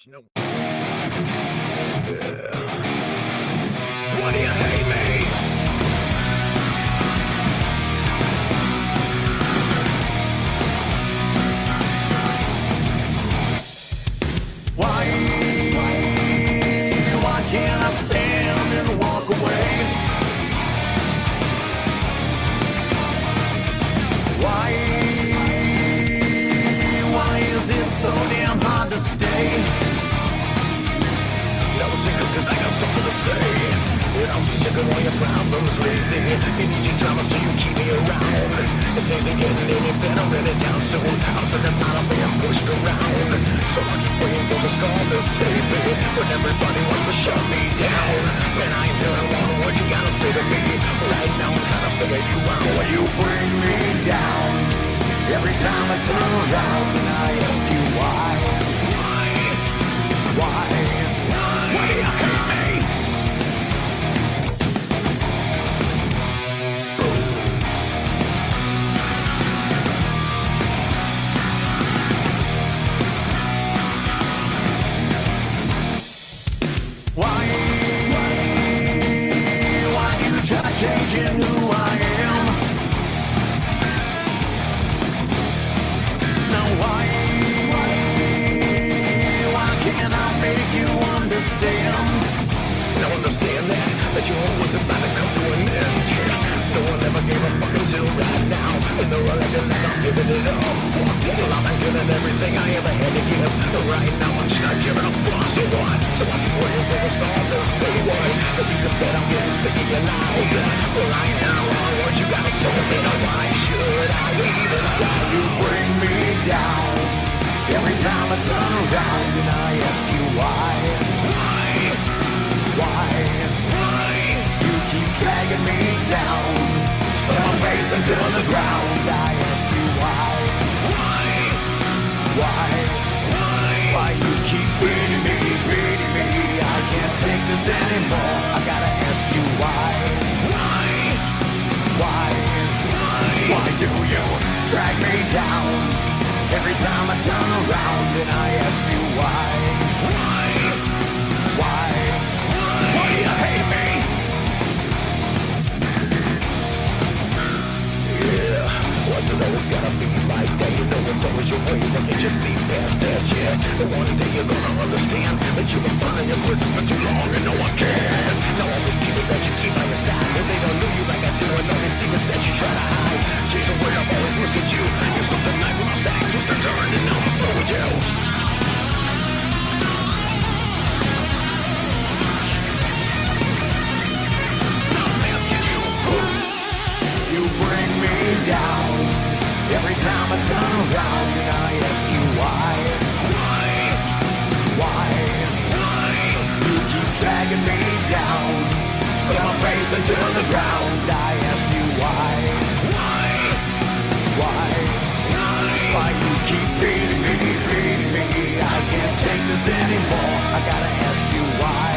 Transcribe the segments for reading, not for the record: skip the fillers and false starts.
bitch. No. Why do you hate me? Why can't I stand and walk away? Why is it so damn hard to stay? I was sick cause I got something to say. And I'm so sick of all your problems lately. You need your drama so you keep me around. If things ain't getting any better, let it down soon. I'm sick and tired of being pushed around. So I keep waiting for the storm to save me. When everybody wants to shut me down. Man, I ain't hearing one word you gotta say to me. Right now I'm trying to figure you out. When you bring me down, every time I turn around and I ask you why. Why do you hate me? Why you try changing who I am? Now why can't I make you understand? Now understand that you're always about to come to an end. No one ever gave a fuck until right now. And they're all acting like I'm giving it up. Fuck it, I'm not giving everything I ever had to give. Right now I'm just not giving a fuck. So what? So I keep waiting for the storm to say what? But you can bet I'm getting sick of your lies. Right now all what you gotta say to me. Now why should I even try? You bring me down every time I turn around and I ask you why. You keep dragging me down, slam my face into the ground. I ask you why. Why you keep beating me? I can't take this anymore. I gotta ask you why. Why do you drag me down every time I turn around and I ask you why? Why do you hate me? Yeah, why's it always gotta be like that? You know it's always your way, they can just see past that, yeah. The one day you're gonna understand that you've been burning your bridges for too long and no one cares. Now all those people that you keep on your side, if they don't know you like I do and all these secrets that you try to hide. Change the way I've always looked at you. You stole the knife from my back, twist and turn, and now I'm through with you. You bring me down every time I turn around and I ask you why. You keep dragging me down, slam my face into the ground. I ask you why. Why you keep beating me? I can't take this anymore. I gotta ask you why.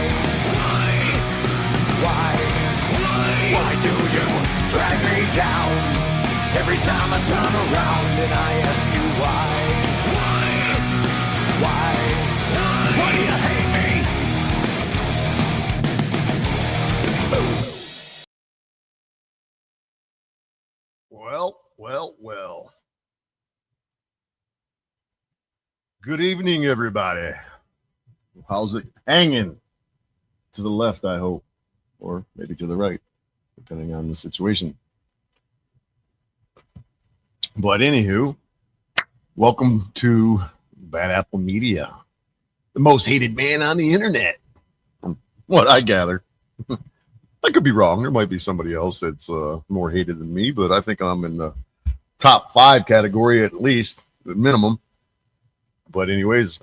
Why do you drag me down every time I turn around and I ask you why? Why do you hate me? Well. Good evening, everybody. How's it hanging? To the left, I hope, or maybe to the right, depending on the situation. But anywho, welcome to Bad Apple Media, the most hated man on the internet. From what I gather. I could be wrong. There might be somebody else that's more hated than me, but I think I'm in the top 5 category at least, at minimum. But anyways,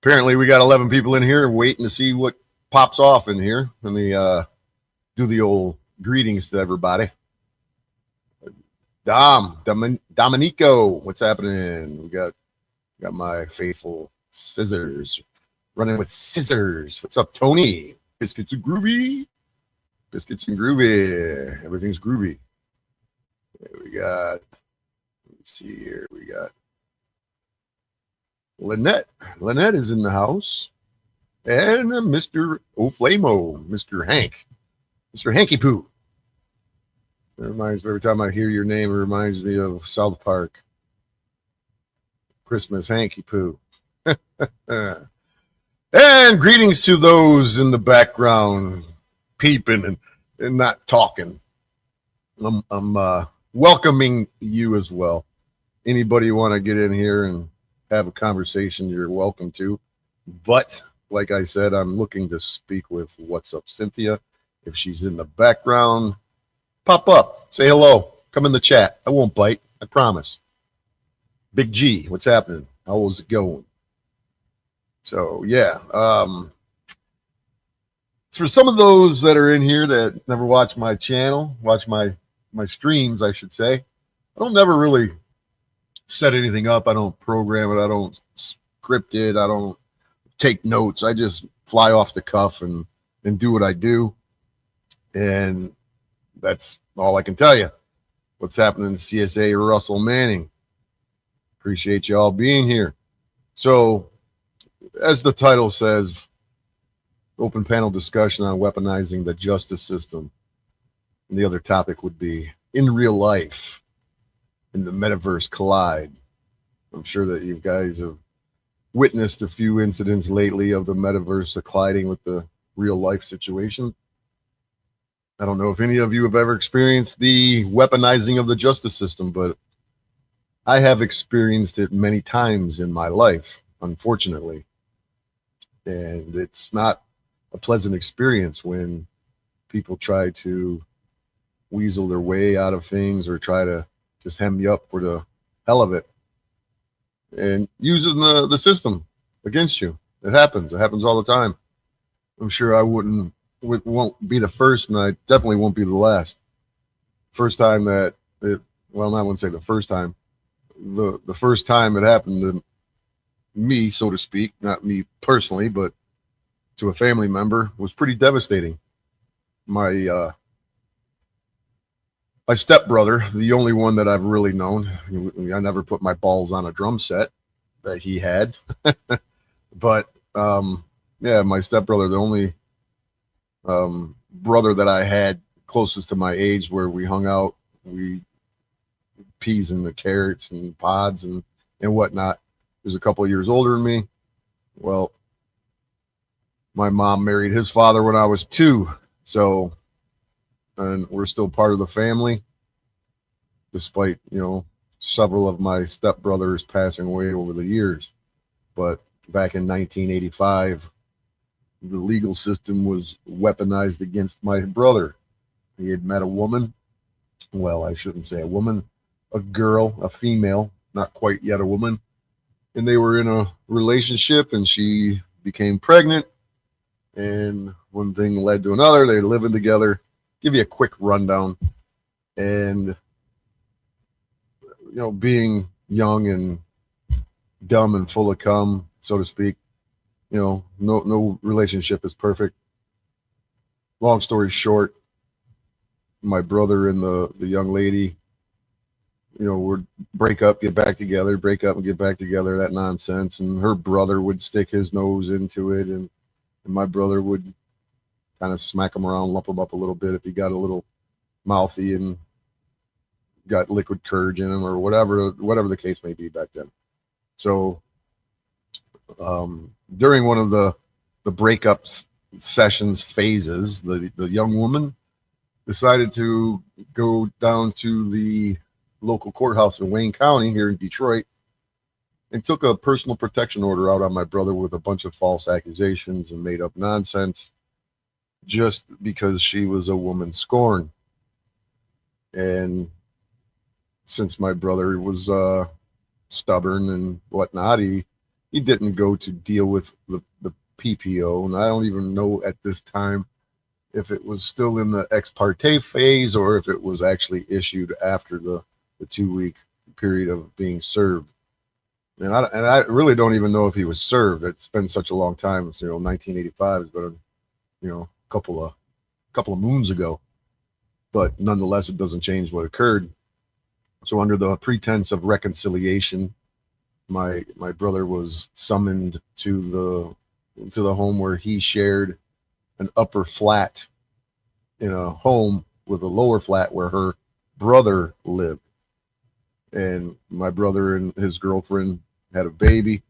apparently we got 11 people in here waiting to see what pops off in here. Let me do the old greetings to everybody. Dominico, what's happening? We got my faithful Scissors running with Scissors. What's up, Tony? Biscuits and groovy. Everything's groovy. We got, let's see here. We got Lynette. Lynette is in the house. And Mr. Oflamo, Mr. Hank. Mr. Hanky Poo. It reminds me, every time I hear your name, it reminds me of South Park. Christmas Hanky Poo. And greetings to those in the background, peeping and not talking. I'm welcoming you as well. Anybody want to get in here and have a conversation, you're welcome to. But like I said, I'm looking to speak with What's Up Cynthia. If she's in the background, pop up, say hello, come in the chat. I won't bite, I promise. Big G, what's happening? How's it going? So yeah, for some of those that are in here that never watch my channel, watch my streams, I should say, I don't never really set anything up. I don't program it. I don't script it. I don't take notes. I just fly off the cuff and do what I do. And that's all I can tell you. What's happening in CSA Russell Manning. Appreciate you all being here. So, as the title says, open panel discussion on weaponizing the justice system. And the other topic would be in real life, in the metaverse collide. I'm sure that you guys have witnessed a few incidents lately of the metaverse colliding with the real life situation. I don't know if any of you have ever experienced the weaponizing of the justice system, but I have experienced it many times in my life, unfortunately. And it's not a pleasant experience when people try to weasel their way out of things or try to just hem you up for the hell of it and using the system against you. It happens. It happens all the time. I'm sure I won't be the first, and I definitely won't be the last. First time that it, well, I wouldn't say the first time. The first time it happened to me, so to speak, not me personally, but to a family member, was pretty devastating. My stepbrother, the only one that I've really known, I never put my balls on a drum set that he had, but yeah, my stepbrother, the only brother that I had closest to my age, where we hung out, we peas and the carrots and pods and whatnot. He was a couple of years older than me. Well, my mom married his father when I was 2, so, and we're still part of the family, despite, several of my stepbrothers passing away over the years. But back in 1985, the legal system was weaponized against my brother. He had met a woman. Well, I shouldn't say a woman, a girl, a female, not quite yet a woman. And they were in a relationship, and she became pregnant. And one thing led to another. They living together. Give you a quick rundown. And, being young and dumb and full of cum, so to speak, no relationship is perfect. Long story short, my brother and the young lady, would break up, get back together, break up and get back together, that nonsense. And her brother would stick his nose into it, and my brother would kind of smack him around, lump him up a little bit if he got a little mouthy and got liquid courage in him, or whatever the case may be back then. So during one of the breakup sessions phases, the young woman decided to go down to the local courthouse in Wayne County here in Detroit and took a personal protection order out on my brother with a bunch of false accusations and made up nonsense, just because she was a woman scorned. And since my brother was stubborn and whatnot, he didn't go to deal with the PPO. And I don't even know at this time if it was still in the ex parte phase or if it was actually issued after the 2-week period of being served. And I really don't even know if he was served. It's been such a long time. 1985 has been, a couple of moons ago. But nonetheless, it doesn't change what occurred. So under the pretense of reconciliation, my brother was summoned to the home where he shared an upper flat in a home with a lower flat where her brother lived. And my brother and his girlfriend had a baby.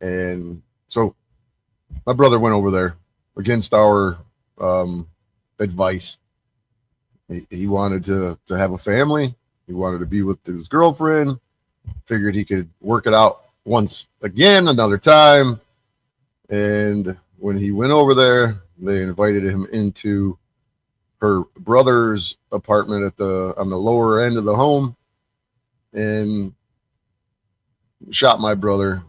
And so my brother went over there against our advice. He wanted to have a family. He wanted to be with his girlfriend. Figured he could work it out once again, another time. And when he went over there, they invited him into her brother's apartment on the lower end of the home, and shot my brother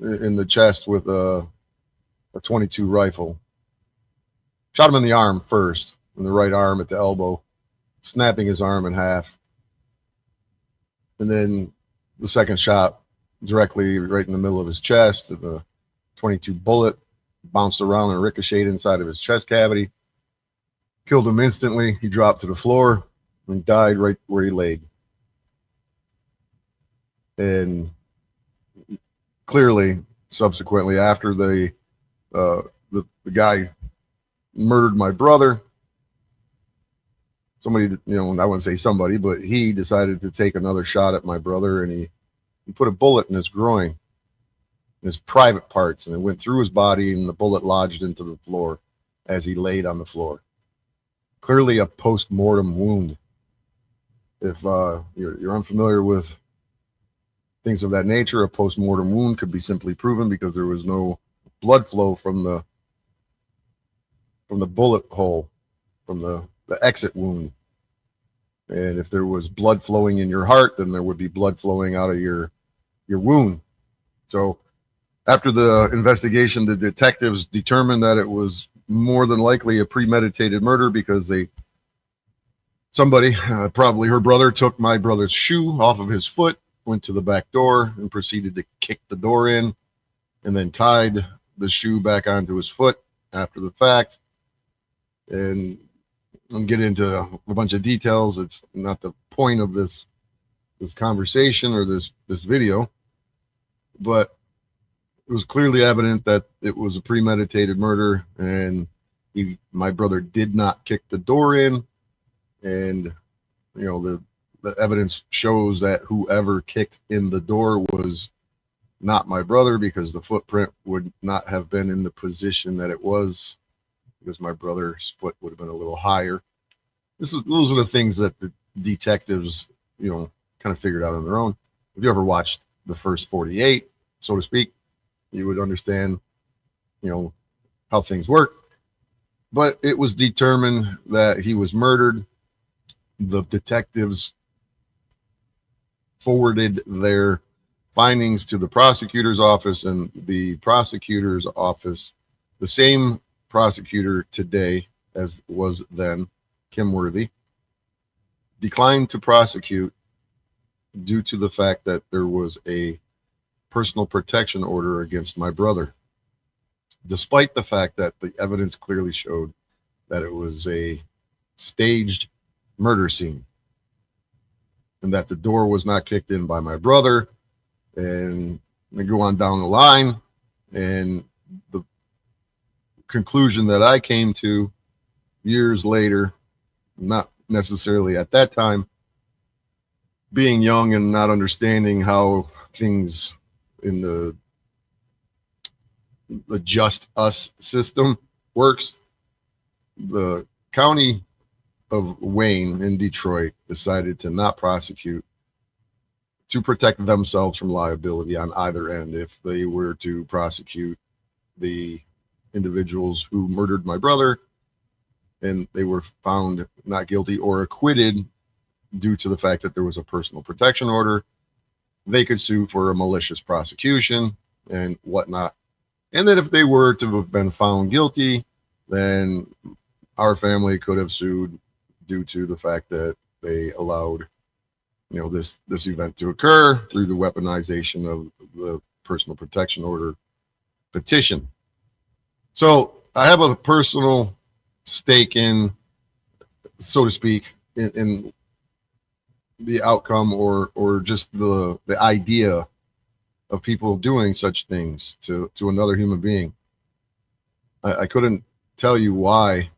in the chest with a 22 rifle. Shot him in the arm first, in the right arm at the elbow, snapping his arm in half. And then the second shot directly right in the middle of his chest. The 22 bullet bounced around and ricocheted inside of his chest cavity. Killed him instantly. He dropped to the floor and died right where he laid. And clearly, subsequently, after the guy murdered my brother, somebody, I wouldn't say somebody, but he decided to take another shot at my brother, and he put a bullet in his groin, in his private parts, and it went through his body, and the bullet lodged into the floor as he laid on the floor. Clearly a post-mortem wound. If you're unfamiliar with things of that nature, a post-mortem wound could be simply proven because there was no blood flow from the bullet hole, from the exit wound. And if there was blood flowing in your heart, then there would be blood flowing out of your wound. So after the investigation, the detectives determined that it was more than likely a premeditated murder because somebody, probably her brother, took my brother's shoe off of his foot, went to the back door, and proceeded to kick the door in, and then tied the shoe back onto his foot after the fact. And I'll get into a bunch of details. It's not the point of this conversation or this video, but it was clearly evident that it was a premeditated murder, and my brother did not kick the door in. And the evidence shows that whoever kicked in the door was not my brother, because the footprint would not have been in the position that it was, because my brother's foot would have been a little higher. Those are the things that the detectives, kind of figured out on their own. If you ever watched the first 48, so to speak, you would understand, how things work. But it was determined that he was murdered. The detectives forwarded their findings to the prosecutor's office, and the prosecutor's office, the same prosecutor today as was then, Kim Worthy, declined to prosecute due to the fact that there was a personal protection order against my brother, despite the fact that the evidence clearly showed that it was a staged murder scene, and that the door was not kicked in by my brother. And we go on down the line, and the conclusion that I came to years later, not necessarily at that time, being young and not understanding how things in the just us system works, the county of Wayne in Detroit decided to not prosecute, to protect themselves from liability on either end if they were to prosecute the individuals who murdered my brother and they were found not guilty or acquitted due to the fact that there was a personal protection order. They could sue for a malicious prosecution and whatnot. And then if they were to have been found guilty, then our family could have sued due to the fact that they allowed, this event to occur through the weaponization of the personal protection order petition. So I have a personal stake in, so to speak, in the outcome or just the idea of people doing such things to another human being. I couldn't tell you why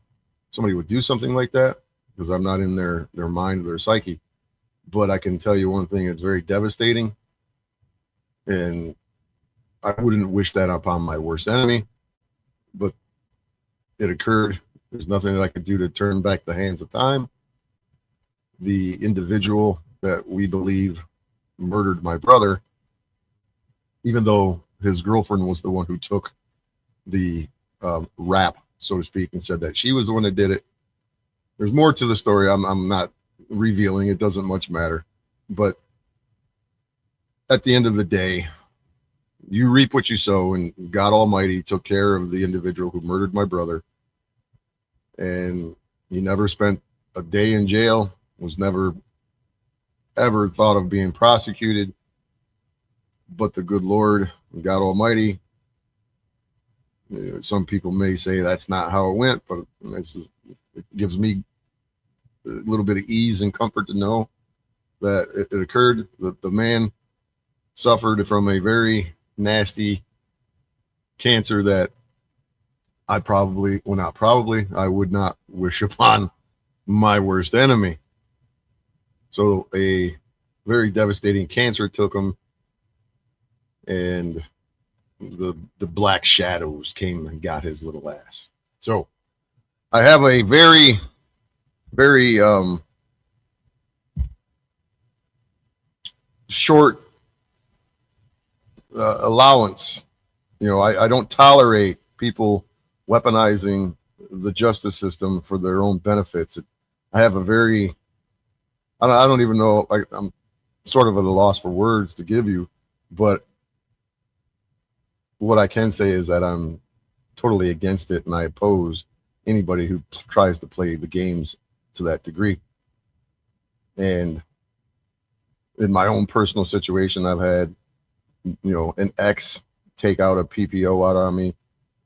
somebody would do something like that, because I'm not in their mind or their psyche. But I can tell you one thing: it's very devastating, and I wouldn't wish that upon my worst enemy. But it occurred. There's nothing that I could do to turn back the hands of time. The individual that we believe murdered my brother, even though his girlfriend was the one who took the rap, so to speak, and said that she was the one that did it. There's more to the story. I'm not revealing. It doesn't much matter. But at the end of the day, you reap what you sow, and God Almighty took care of the individual who murdered my brother. And he never spent a day in jail, was never ever thought of being prosecuted. But the good Lord, God Almighty, some people may say that's not how it went, but it gives me a little bit of ease and comfort to know that it occurred, that the man suffered from a very nasty cancer that I would not wish upon my worst enemy. So a very devastating cancer took him, and the black shadows came and got his little ass. So I have a very, very short allowance. I don't tolerate people weaponizing the justice system for their own benefits. I have a very, I don't even know, I'm sort of at a loss for words to give you, but what I can say is that I'm totally against it, and I oppose anybody who tries to play the games to that degree. And in my own personal situation, I've had, an ex take out a PPO out on me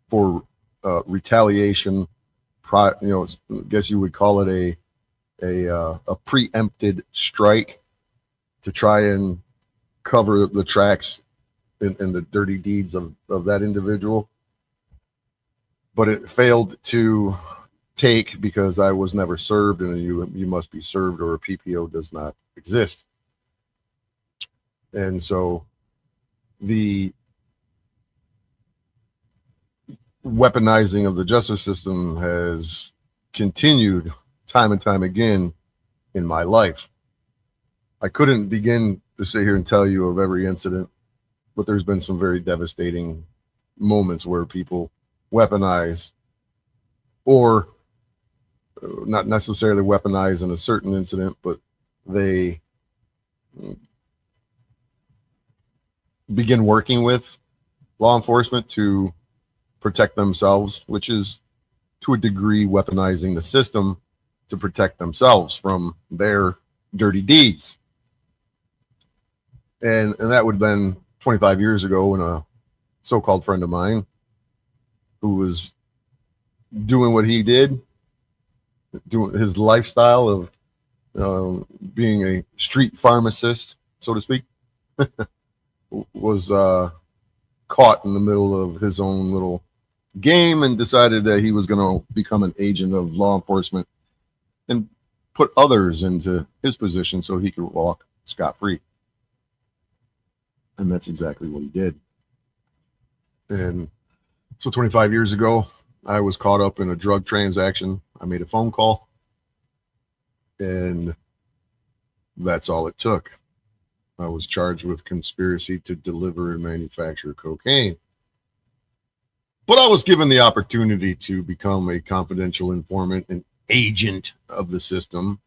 for retaliation. I guess you would call it a preempted strike to try and cover the tracks in the dirty deeds of that individual. But it failed to take because I was never served, and you must be served or a PPO does not exist. And so the weaponizing of the justice system has continued time and time again in my life. I couldn't begin to sit here and tell you of every incident, but there's been some very devastating moments where people weaponize, or not necessarily weaponize in a certain incident, but they begin working with law enforcement to protect themselves, which is to a degree weaponizing the system to protect themselves from their dirty deeds. And that would have been 25 years ago when a so-called friend of mine who was doing what he did, doing his lifestyle of being a street pharmacist, so to speak, was caught in the middle of his own little game and decided that he was going to become an agent of law enforcement and put others into his position so he could walk scot-free. And that's exactly what he did. And so 25 years ago, I was caught up in a drug transaction. I made a phone call, and that's all it took. I was charged with conspiracy to deliver and manufacture cocaine. But I was given the opportunity to become a confidential informant, an agent of the system,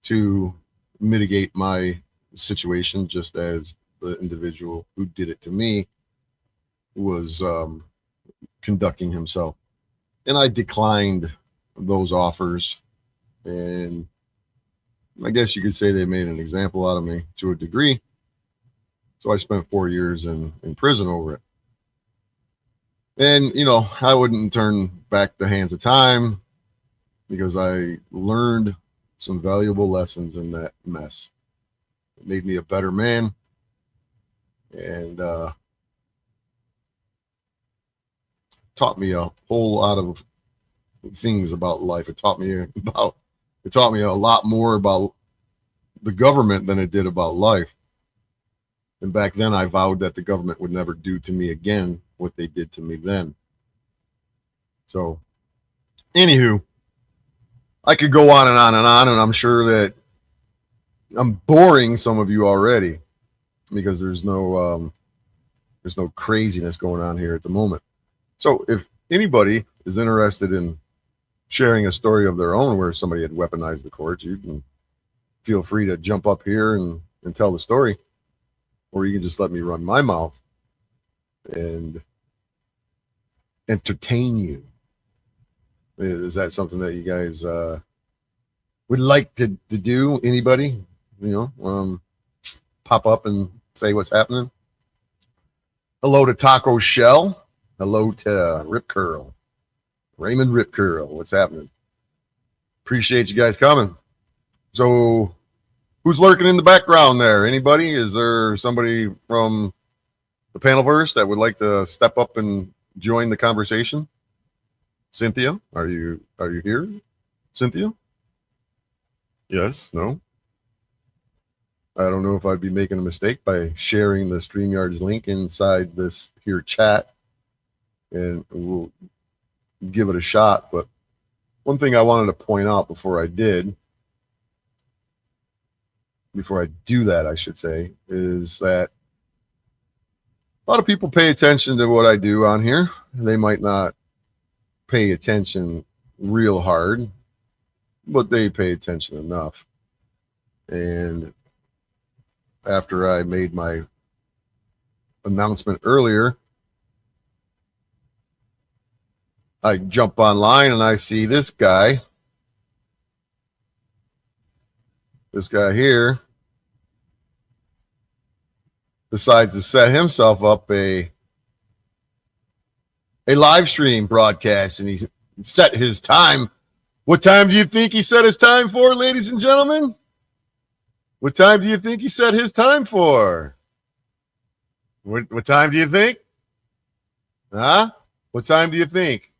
to mitigate my situation, just as the individual who did it to me was conducting himself. And I declined those offers, and I guess you could say they made an example out of me to a degree. So I spent 4 years in prison over it. And, I wouldn't turn back the hands of time because I learned some valuable lessons in that mess. It made me a better man. and taught me a whole lot of things about life. It taught me a lot more about the government than it did about life. And back then I vowed that the government would never do to me again what they did to me then. So anywho, I could go on and on and on, and I'm sure that I'm boring some of you already because there's no craziness going on here at the moment. So if anybody is interested in sharing a story of their own where somebody had weaponized the courts, you can feel free to jump up here and tell the story, or you can just let me run my mouth and entertain you. Is that something that you guys would like to do? Anybody, pop up and say what's happening? Hello to Taco Shell. Hello to Rip Curl. Raymond Rip Curl. What's happening? Appreciate you guys coming. So who's lurking in the background there? Anybody? Is there somebody from the Panelverse that would like to step up and join the conversation? Cynthia, are you here? Cynthia? Yes? No? I don't know if I'd be making a mistake by sharing the StreamYard's link inside this here chat, and we'll give it a shot. But one thing I wanted to point out before I do that, I should say, is that a lot of people pay attention to what I do on here. They might not pay attention real hard, but they pay attention enough. And after I made my announcement earlier, I jump online and I see this guy here decides to set himself up a live stream broadcast, and he set his time. What time do you think he set his time for, ladies and gentlemen? What time do you think he set his time for? What time do you think? Huh? What time do you think?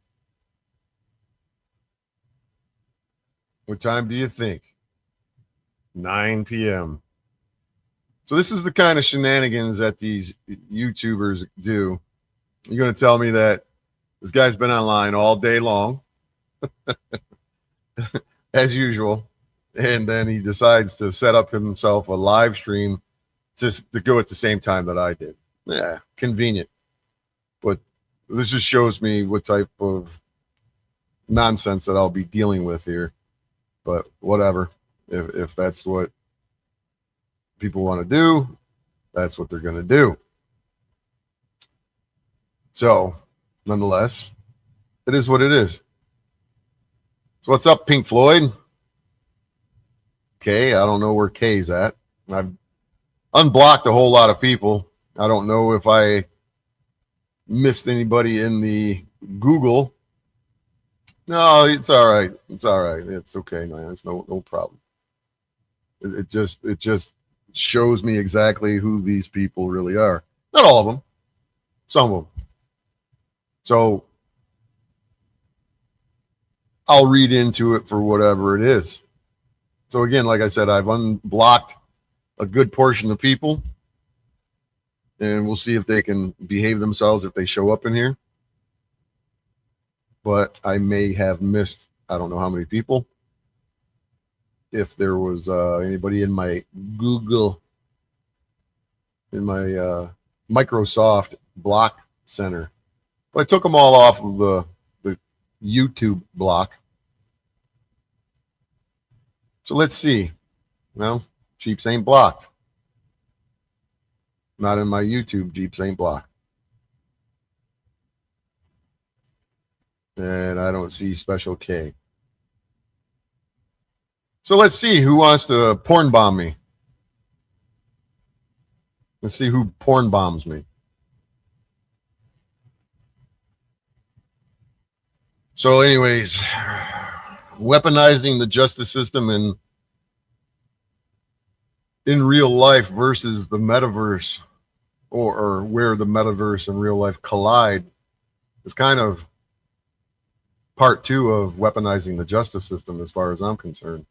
What time do you think? 9 p.m. So this is the kind of shenanigans that these YouTubers do. You're going to tell me that this guy's been online all day long, as usual, and then he decides to set up himself a live stream to go at the same time that I did. Yeah, convenient. But this just shows me what type of nonsense that I'll be dealing with here. But whatever. If that's what people want to do, that's what they're going to do. So, nonetheless, it is what it is. So what's up, Pink Floyd? K, I don't know where K's at. I've unblocked a whole lot of people. I don't know if I missed anybody in the Google. No, it's all right. It's all right. It's okay, man. It's no problem. It just shows me exactly who these people really are. Not all of them. Some of them. So I'll read into it for whatever it is. So again, like I said, I've unblocked a good portion of people, and we'll see if they can behave themselves if they show up in here. But I may have missed, I don't know how many people. If there was anybody in my Google, in my Microsoft block center. But I took them all off of the YouTube block. So let's see. Well, Jeeps ain't blocked. Not in my YouTube, Jeeps ain't blocked. And I don't see Special K. So let's see who wants to porn bomb me. Let's see who porn bombs me. So anyways, weaponizing the justice system in real life versus the metaverse. or where the metaverse and real life collide is kind of part two of weaponizing the justice system, as far as I'm concerned.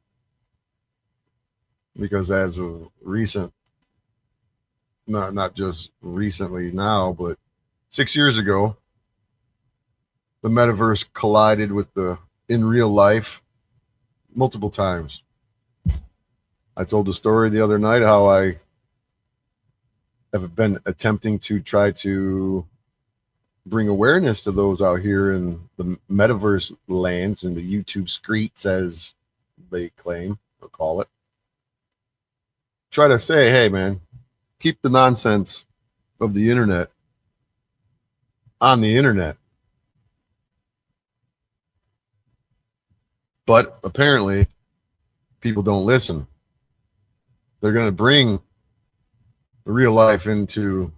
Because as of recent, not just recently now, but 6 years ago, the metaverse collided with the in real life multiple times. I told the story the other night how I have been attempting to try to bring awareness to those out here in the metaverse lands, in the YouTube streets, as they claim or call it. Try to say, hey, man, keep the nonsense of the internet on the internet. But apparently, people don't listen. They're going to bring the real life into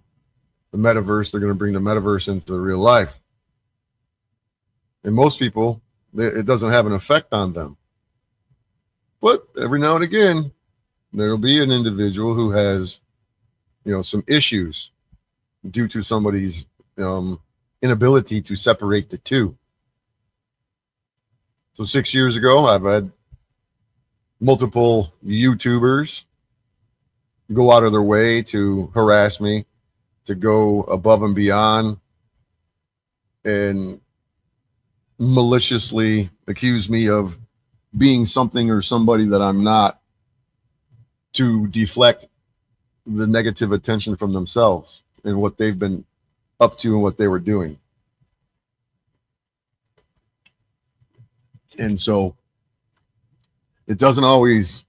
the metaverse. They're going to bring the metaverse into the real life. And most people, it doesn't have an effect on them. But every now and again, there'll be an individual who has, some issues due to somebody's inability to separate the two. So 6 years ago, I've had multiple YouTubers go out of their way to harass me, to go above and beyond and maliciously accuse me of being something or somebody that I'm not, to deflect the negative attention from themselves and what they've been up to and what they were doing. And so it doesn't always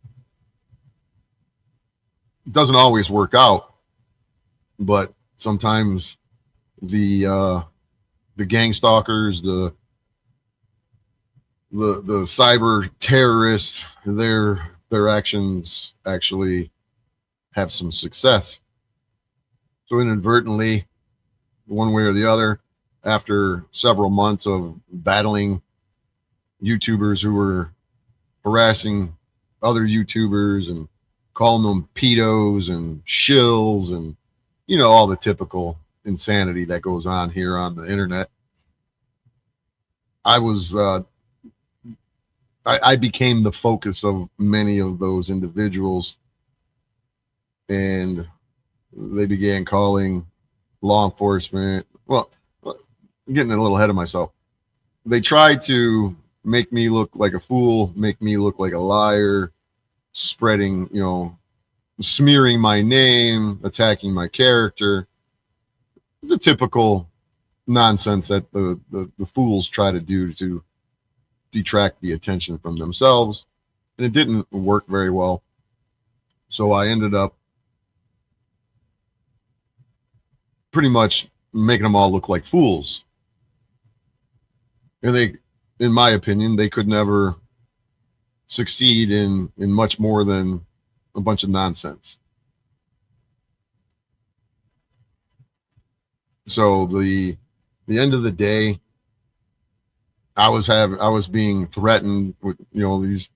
work out, but sometimes the gang stalkers, the cyber terrorists, their actions actually have some success. So inadvertently, one way or the other, after several months of battling YouTubers who were harassing other YouTubers and calling them pedos and shills and all the typical insanity that goes on here on the internet, I became the focus of many of those individuals, and they began calling law enforcement. Well, I'm getting a little ahead of myself. They tried to make me look like a fool, make me look like a liar, spreading, smearing my name, attacking my character, the typical nonsense that the fools try to do to detract the attention from themselves. And it didn't work very well. So I ended up pretty much making them all look like fools. And they, in my opinion, they could never succeed in much more than a bunch of nonsense. So the end of the day, I was being threatened with these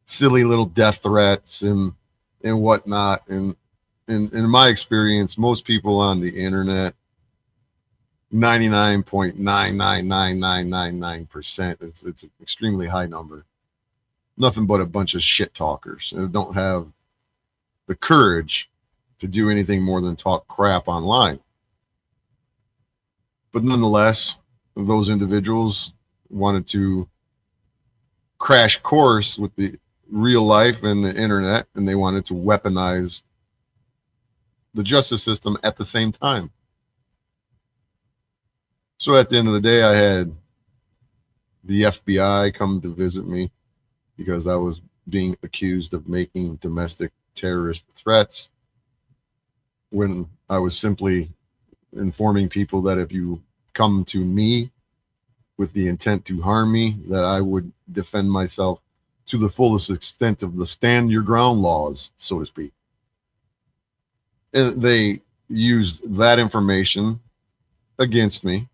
silly little death threats and whatnot. And in my experience, most people on the internet, 99.9999999%, it's an extremely high number. Nothing but a bunch of shit talkers and don't have the courage to do anything more than talk crap online. But nonetheless, those individuals wanted to crash course with the real life and the internet, and they wanted to weaponize the justice system at the same time. So at the end of the day, I had the FBI come to visit me because I was being accused of making domestic terrorist threats, when I was simply informing people that if you come to me with the intent to harm me, that I would defend myself to the fullest extent of the stand your ground laws, so to speak. And they used that information against me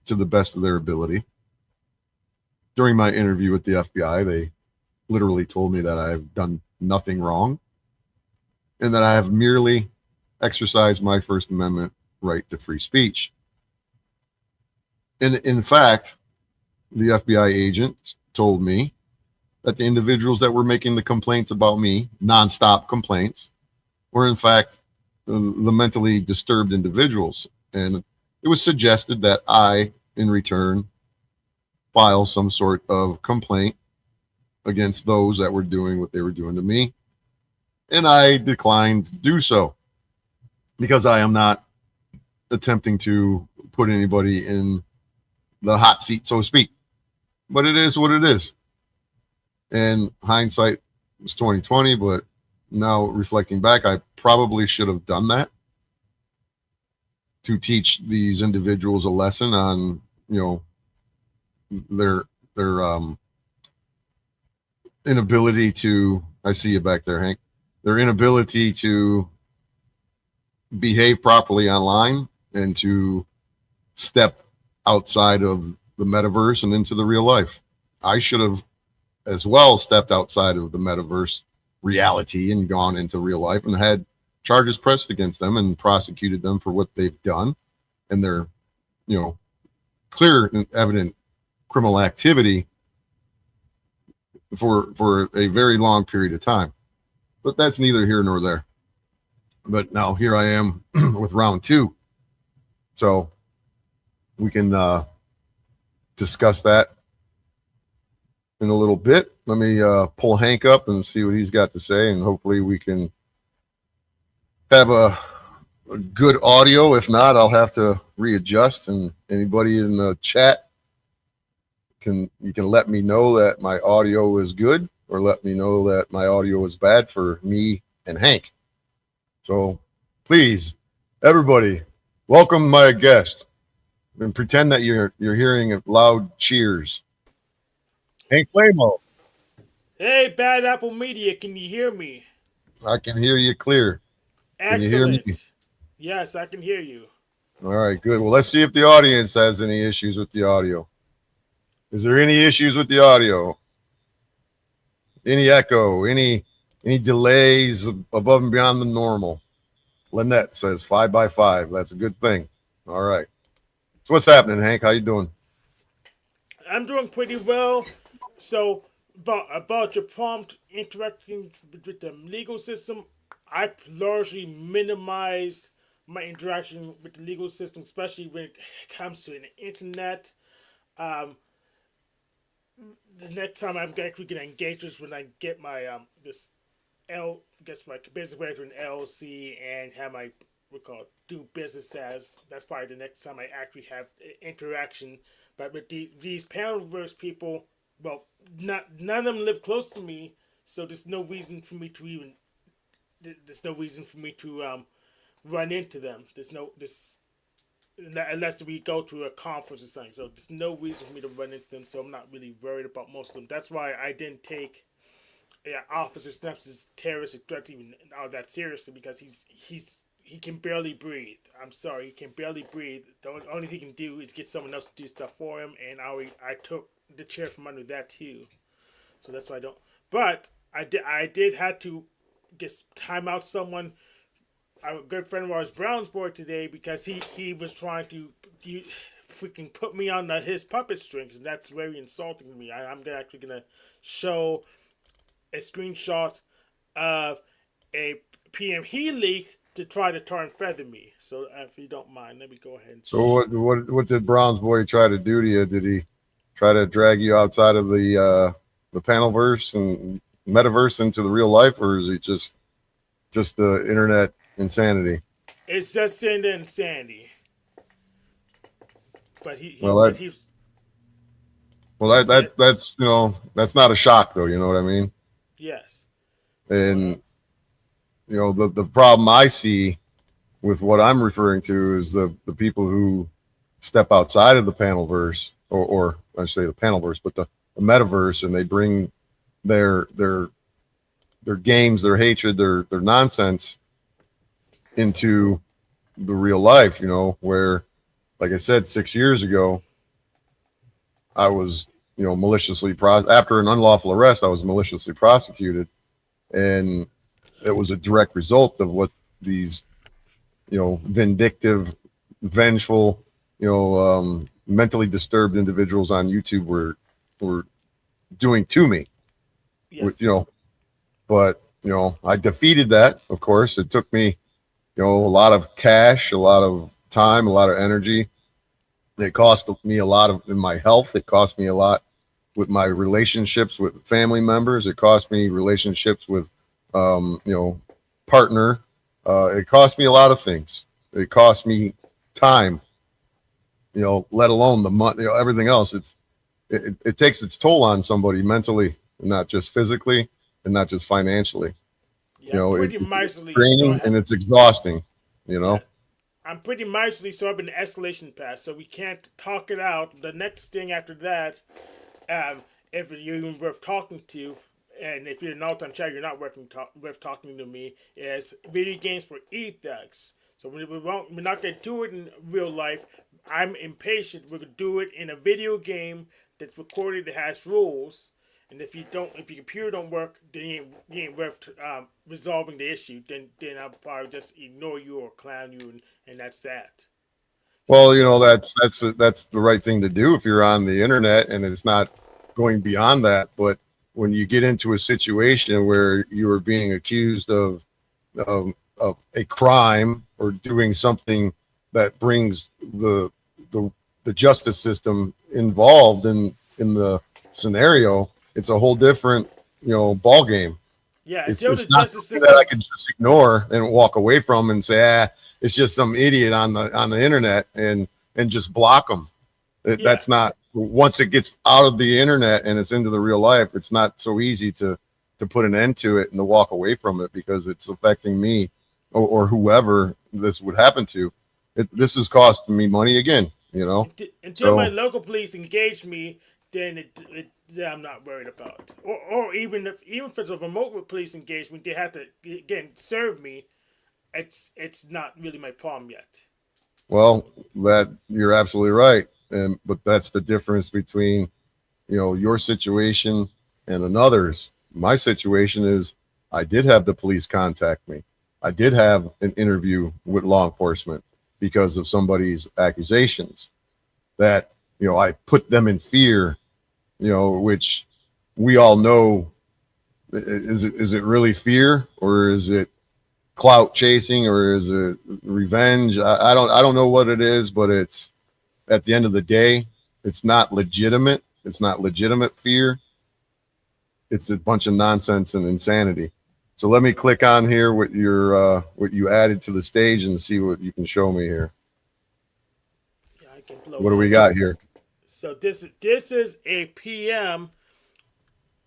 to the best of their ability. During my interview with the FBI, they literally told me that I have done nothing wrong and that I have merely exercise my First Amendment right to free speech. In fact, the FBI agent told me that the individuals that were making the complaints about me, nonstop complaints, were in fact the mentally disturbed individuals. And it was suggested that I, in return, file some sort of complaint against those that were doing what they were doing to me. And I declined to do so because I am not attempting to put anybody in the hot seat, so to speak. But it is what it is. And hindsight was 2020, but now reflecting back, I probably should have done that to teach these individuals a lesson on, their inability to, I see you back there, Hank, their inability to behave properly online and to step outside of the metaverse and into the real life. I should have as well stepped outside of the metaverse reality and gone into real life and had charges pressed against them and prosecuted them for what they've done and their, clear and evident criminal activity for a very long period of time. But that's neither here nor there. But now here I am with round two. So we can discuss that in a little bit. Let me pull Hank up and see what he's got to say, and hopefully we can have a good audio. If not, I'll have to readjust, and anybody in the chat can let me know that my audio is good, or let me know that my audio is bad for me and Hank. So please, everybody, welcome my guest and pretend that you're hearing loud cheers. Hank Flamo. Hey, Bad Apple Media, can you hear me? I can hear you clear. Can you hear me? Yes, I can hear you. All right, good. Well, let's see if the audience has any issues with the audio. Is there any issues with the audio? Any echo? Any delays above and beyond the normal? Lynette says 5x5. That's a good thing. All right. So what's happening, Hank? How you doing? I'm doing pretty well. So about your prompt interacting with the legal system, I largely minimize my interaction with the legal system, especially when it comes to the internet. The next time I'm actually going to engage is when I get my this my business register in LLC and have my do business as. That's probably the next time I actually have interaction. But with these Panelverse people, well, none of them live close to me, so there's no reason for me to run into them. Unless we go to a conference or something. So there's no reason for me to run into them. So I'm not really worried about most of them. That's why I didn't take Officer Snipes' terrorist threats even all that seriously, because he can barely breathe. I'm sorry, he can barely breathe. The only thing he can do is get someone else to do stuff for him, and I took the chair from under that too. So that's why I don't. But I did have to time out someone. A good friend of ours, Brown's boy, today, because he was trying to freaking put me on his puppet strings, and that's very insulting to me. I'm actually gonna show a screenshot of a PM he leaked to try to tar and feather me. So if you don't mind, let me go ahead. So what did Brown's boy try to do to you? Did he try to drag you outside of the Panelverse and Metaverse into the real life, or is it just the internet insanity? It's just insanity. But that's that's not a shock though. You know what I mean? Yes. And the problem I see with what I'm referring to is the people who step outside of the Panelverse, or I say the Panelverse, but the Metaverse, and they bring their games, their hatred, their nonsense into the real life. Where, like I said, 6 years ago, I was maliciously after an unlawful arrest, I was maliciously prosecuted, and it was a direct result of what these vindictive, vengeful, mentally disturbed individuals on YouTube were doing to me. With, Yes. but I defeated that. Of course, it took me a lot of cash, a lot of time, a lot of energy. It cost me a lot of in my health. It cost me a lot with my relationships with family members. It cost me relationships with, partner. It cost me a lot of things. It cost me time, let alone the money, everything else. It takes its toll on somebody mentally, not just physically and not just financially. Yeah, I'm pretty It's miserly, so draining and it's exhausting, yeah, I'm pretty miserly, so I've been escalation pass, so we can't talk it out. The next thing after that, if you're even worth talking to, and if you're an all-time chat, you're not worth talking to me, is video games for e-thugs. So we're not going to do it in real life. I'm impatient. We're going to do it in a video game that's recorded that has rules. And if your computer don't work, then you ain't worth resolving the issue. Then I'll probably just ignore you or clown you, and that's that. So Well, this is that's the right thing to do if you're on the internet and it's not going beyond that. But when you get into a situation where you are being accused of a crime or doing something that brings the the justice system involved in the scenario, it's a whole different ball game. yeah. It's Until the it's not justice something that I system, can just ignore and walk away from and say, it's just some idiot on the internet and just block them. yeah. That's not once it gets out of the internet and it's into the real life. It's not so easy to put an end to it and to walk away from it because it's affecting me or whoever this would happen to. This is costing me money again. Until my So local police engage me, then then I'm not worried about. Or even if it's a remote police engagement, they have to again serve me. It's not really my problem yet. well, that you're absolutely right, and but that's the difference between your situation and another's. My situation is I did have the police contact me. I did have an interview with law enforcement because of somebody's accusations that I put them in fear, which we all know. Is it really fear or is it clout chasing or is it revenge? I don't know what it is, but it's at the end of the day, it's not legitimate. It's not legitimate fear. It's a bunch of nonsense and insanity. So let me click on here what you added to the stage and see what you can show me here. Yeah, I can blow What do it we up. got here? So this is a PM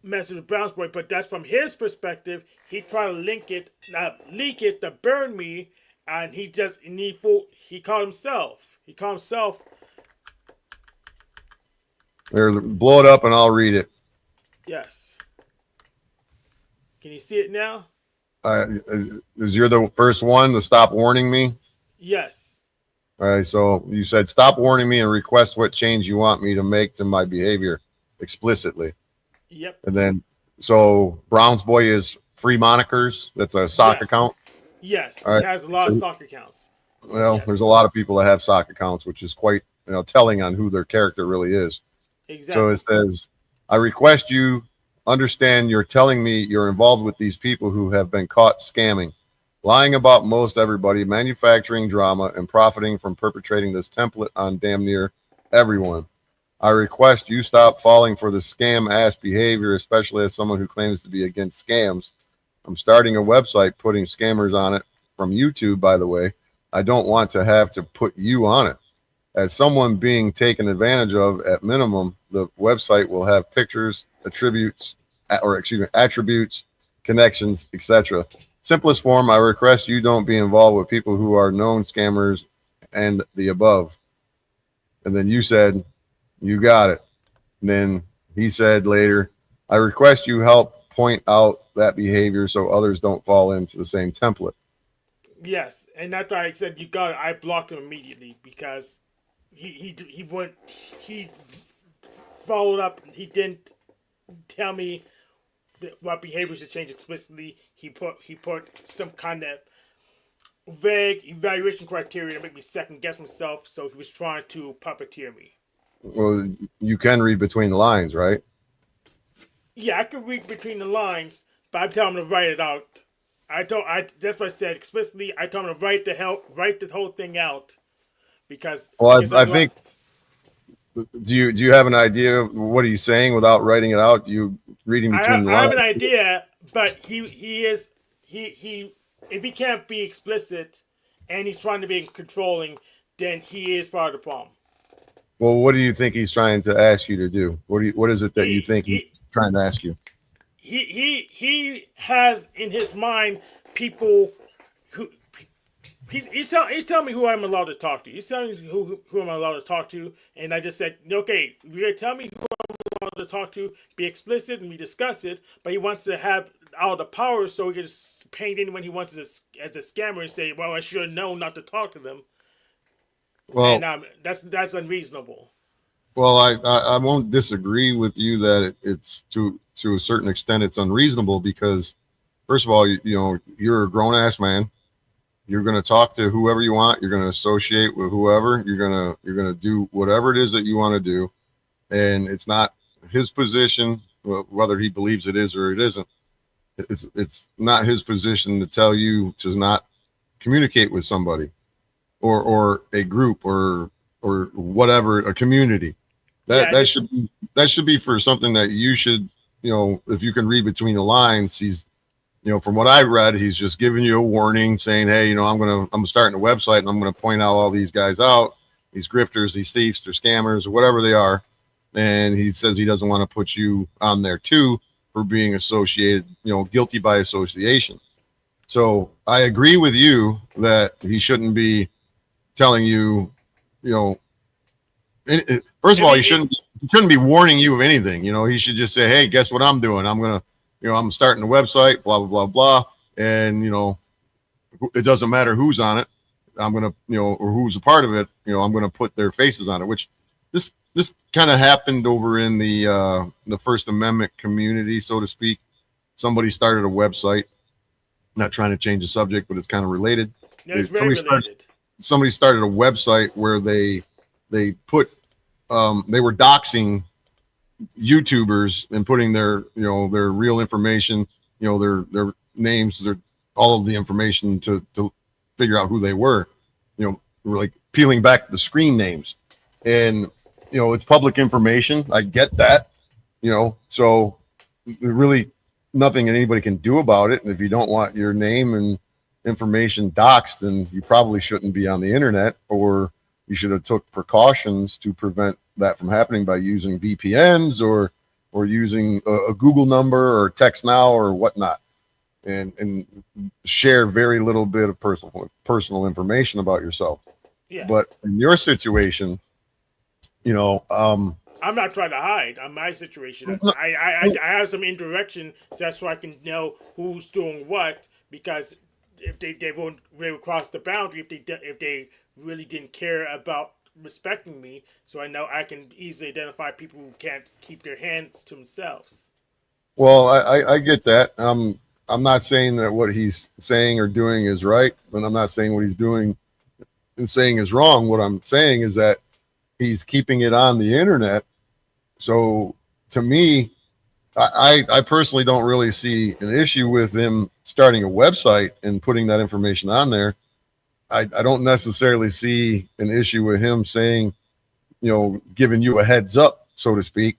message with Brown's boy, but that's from his perspective. He tried to leak it to burn me, and he called himself. He called himself. There, blow it up and I'll read it. Yes. Can you see it now? Is you're the first one to stop warning me? Yes. All right. So you said stop warning me and request what change you want me to make to my behavior explicitly. Yep. And then, so Brown's boy is free monikers. That's a sock Yes. account. Yes. All He right. has a lot of So, stock accounts. well, there's Yes. a lot of people that have sock accounts, which is quite telling on who their character really is. So it Exactly. says, I request you understand you're telling me you're involved with these people who have been caught scamming, lying about most everybody, manufacturing drama, and profiting from perpetrating this template on damn near everyone. I request you stop falling for the scam ass behavior, especially as someone who claims to be against scams. I'm starting a website putting scammers on it from YouTube, by the way. I don't want to have to put you on it. As someone being taken advantage of, at minimum, the website will have pictures, attributes, connections, etc. Simplest form, I request you don't be involved with people who are known scammers and the above. And then you said, you got it. And then he said later, I request you help point out that behavior so others don't fall into the same template. Yes, and that's why I said you got it. I blocked him immediately because he followed up. He didn't tell me what behaviors to change explicitly. He put some kind of vague evaluation criteria to make me second guess myself. So he was trying to puppeteer me. Well, you can read between the lines, right? Yeah, I could read between the lines, but I'm telling him to write it out. That's what I said explicitly. I told him to write the whole thing out Well, because I think. Do you have an idea of what he's saying without writing it out? You reading between the I have lines? an idea, but he if he can't be explicit and he's trying to be controlling, then he is part of the problem. Well, what do you think he's trying to ask you to do? What is it that you think he's trying to ask you? He has in his mind people who he's telling me who I'm allowed to talk to. He's telling me who I'm allowed to talk to, and I just said, okay, you're gonna tell me who I'm allowed to talk to, be explicit, and we discuss it. But he wants to have all the power, so he can just paint anyone he wants as a scammer and say, well, I should have known not to talk to them. Well, And that's unreasonable. well, I won't disagree with you that it's to a certain extent it's unreasonable because first of all, you're a grown ass man. You're going to talk to whoever you want. You're going to associate with whoever. You're going to do whatever it is that you want to do, and it's not his position, whether he believes it is or it isn't. It's not his position to tell you to not communicate with somebody, or a group, or whatever, a community. That should be for something that you should, if you can read between the lines. He's, from what I read, he's just giving you a warning saying, hey, I'm starting a website and I'm going to point out all these guys out, these grifters, these thieves, they're scammers, or whatever they are. And he says he doesn't want to put you on there too for being associated, guilty by association. So I agree with you that he shouldn't be telling you, first of all, he shouldn't be warning you of anything. He should just say, hey, guess what I'm doing? I'm starting a website, blah, blah, blah, blah. And, it doesn't matter who's on it. I'm going to, or who's a part of it. I'm going to put their faces on it, which this kind of happened over in the First Amendment community, so to speak. Somebody started a website, not trying to change the subject, but it's kind of related. Yeah, it's very related. Somebody started a website where they put, they were doxing YouTubers and putting their real information, their names, all of the information to figure out who they were. We're like peeling back the screen names, and it's public information. I get that, so really nothing anybody can do about it. And if you don't want your name and information doxed, then you probably shouldn't be on the internet, or you should have took precautions to prevent that from happening by using VPNs or using a Google number or text now or whatnot, and share very little bit of personal information about yourself. Yeah. But in your situation, I'm not trying to hide on my situation. I have some indirection just so I can know who's doing what, because if they would cross the boundary if they really didn't care about respecting me, so I know I can easily identify people who can't keep their hands to themselves. Well, I get that. I'm not saying that what he's saying or doing is right, and I'm not saying what he's doing and saying is wrong. What I'm saying is that he's keeping it on the internet. So to me, I personally don't really see an issue with him starting a website and putting that information on there. I don't necessarily see an issue with him saying, giving you a heads up, so to speak,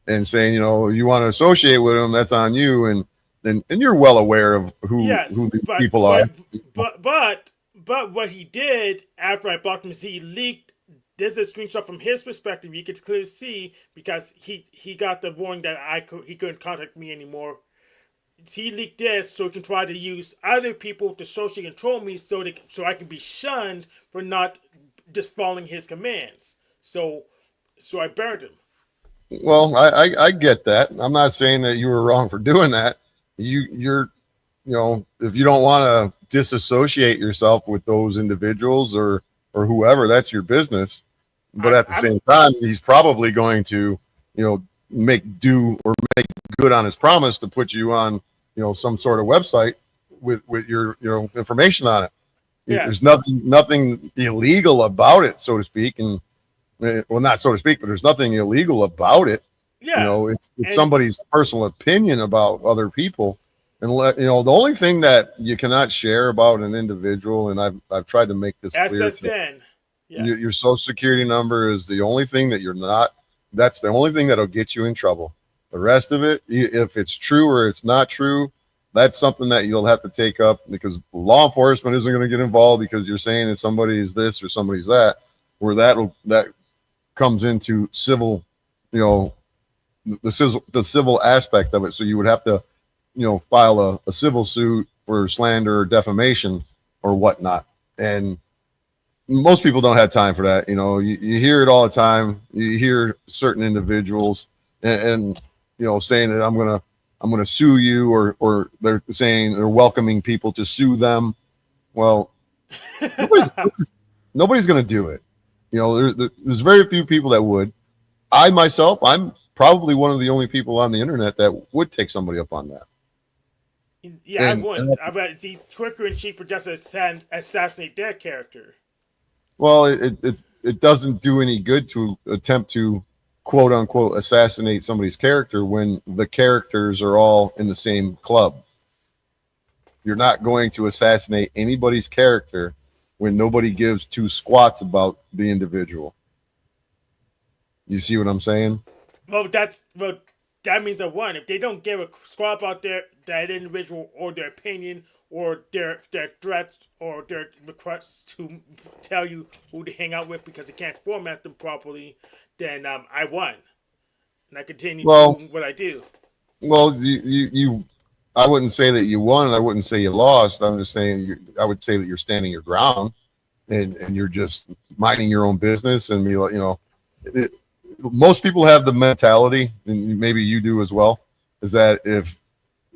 and saying, you want to associate with him, that's on you. And you're well aware of who these people are. But what he did after I blocked him is he leaked. There's a screenshot from his perspective. You can clearly see, because he got the warning that he couldn't contact me anymore. He leaked this so he can try to use other people to socially control me, so I can be shunned for not just following his commands. So I burned him. Well, I get that. I'm not saying that you were wrong for doing that. You're if you don't want to disassociate yourself with those individuals or whoever, that's your business. But at the same time, he's probably going to, make good on his promise to put you on, some sort of website with your information on it. There's Yes. nothing illegal about it, so to speak, and well, not so to speak, but there's nothing illegal about it. Yeah. It's And somebody's personal opinion about other people, and the only thing that you cannot share about an individual, and I've tried to make this clear to SSN. your Yes. social security number is the only thing that you're not. That's the only thing that'll get you in trouble. The rest of it, if it's true or it's not true, that's something that you'll have to take up, because law enforcement isn't going to get involved because you're saying that somebody is this or somebody's that. Where that comes into civil, you know, the civil aspect of it. So you would have to, file a civil suit for slander or defamation or whatnot. And most people don't have time for that. You hear it all the time. You hear certain individuals and saying that I'm gonna sue you, or they're saying they're welcoming people to sue them. Well, nobody's nobody's gonna do it. There's very few people that would. I myself, I'm probably one of the only people on the internet that would take somebody up on that. Yeah, I And wouldn't. I bet it's quicker and cheaper just to assassinate their character. well, it doesn't do any good to attempt to quote unquote assassinate somebody's character when the characters are all in the same club. You're not going to assassinate anybody's character when nobody gives two squats about the individual. You see what I'm saying? Well, that means a one. If they don't give a squat about that individual or their opinion or their threats or their requests to tell you who to hang out with because they can't format them properly, then I won, and I continue Well, doing what I do. well, I wouldn't say that you won, and I wouldn't say you lost. I'm just saying I would say that you're standing your ground, and you're just minding your own business, and be like, most people have the mentality, and maybe you do as well, is that if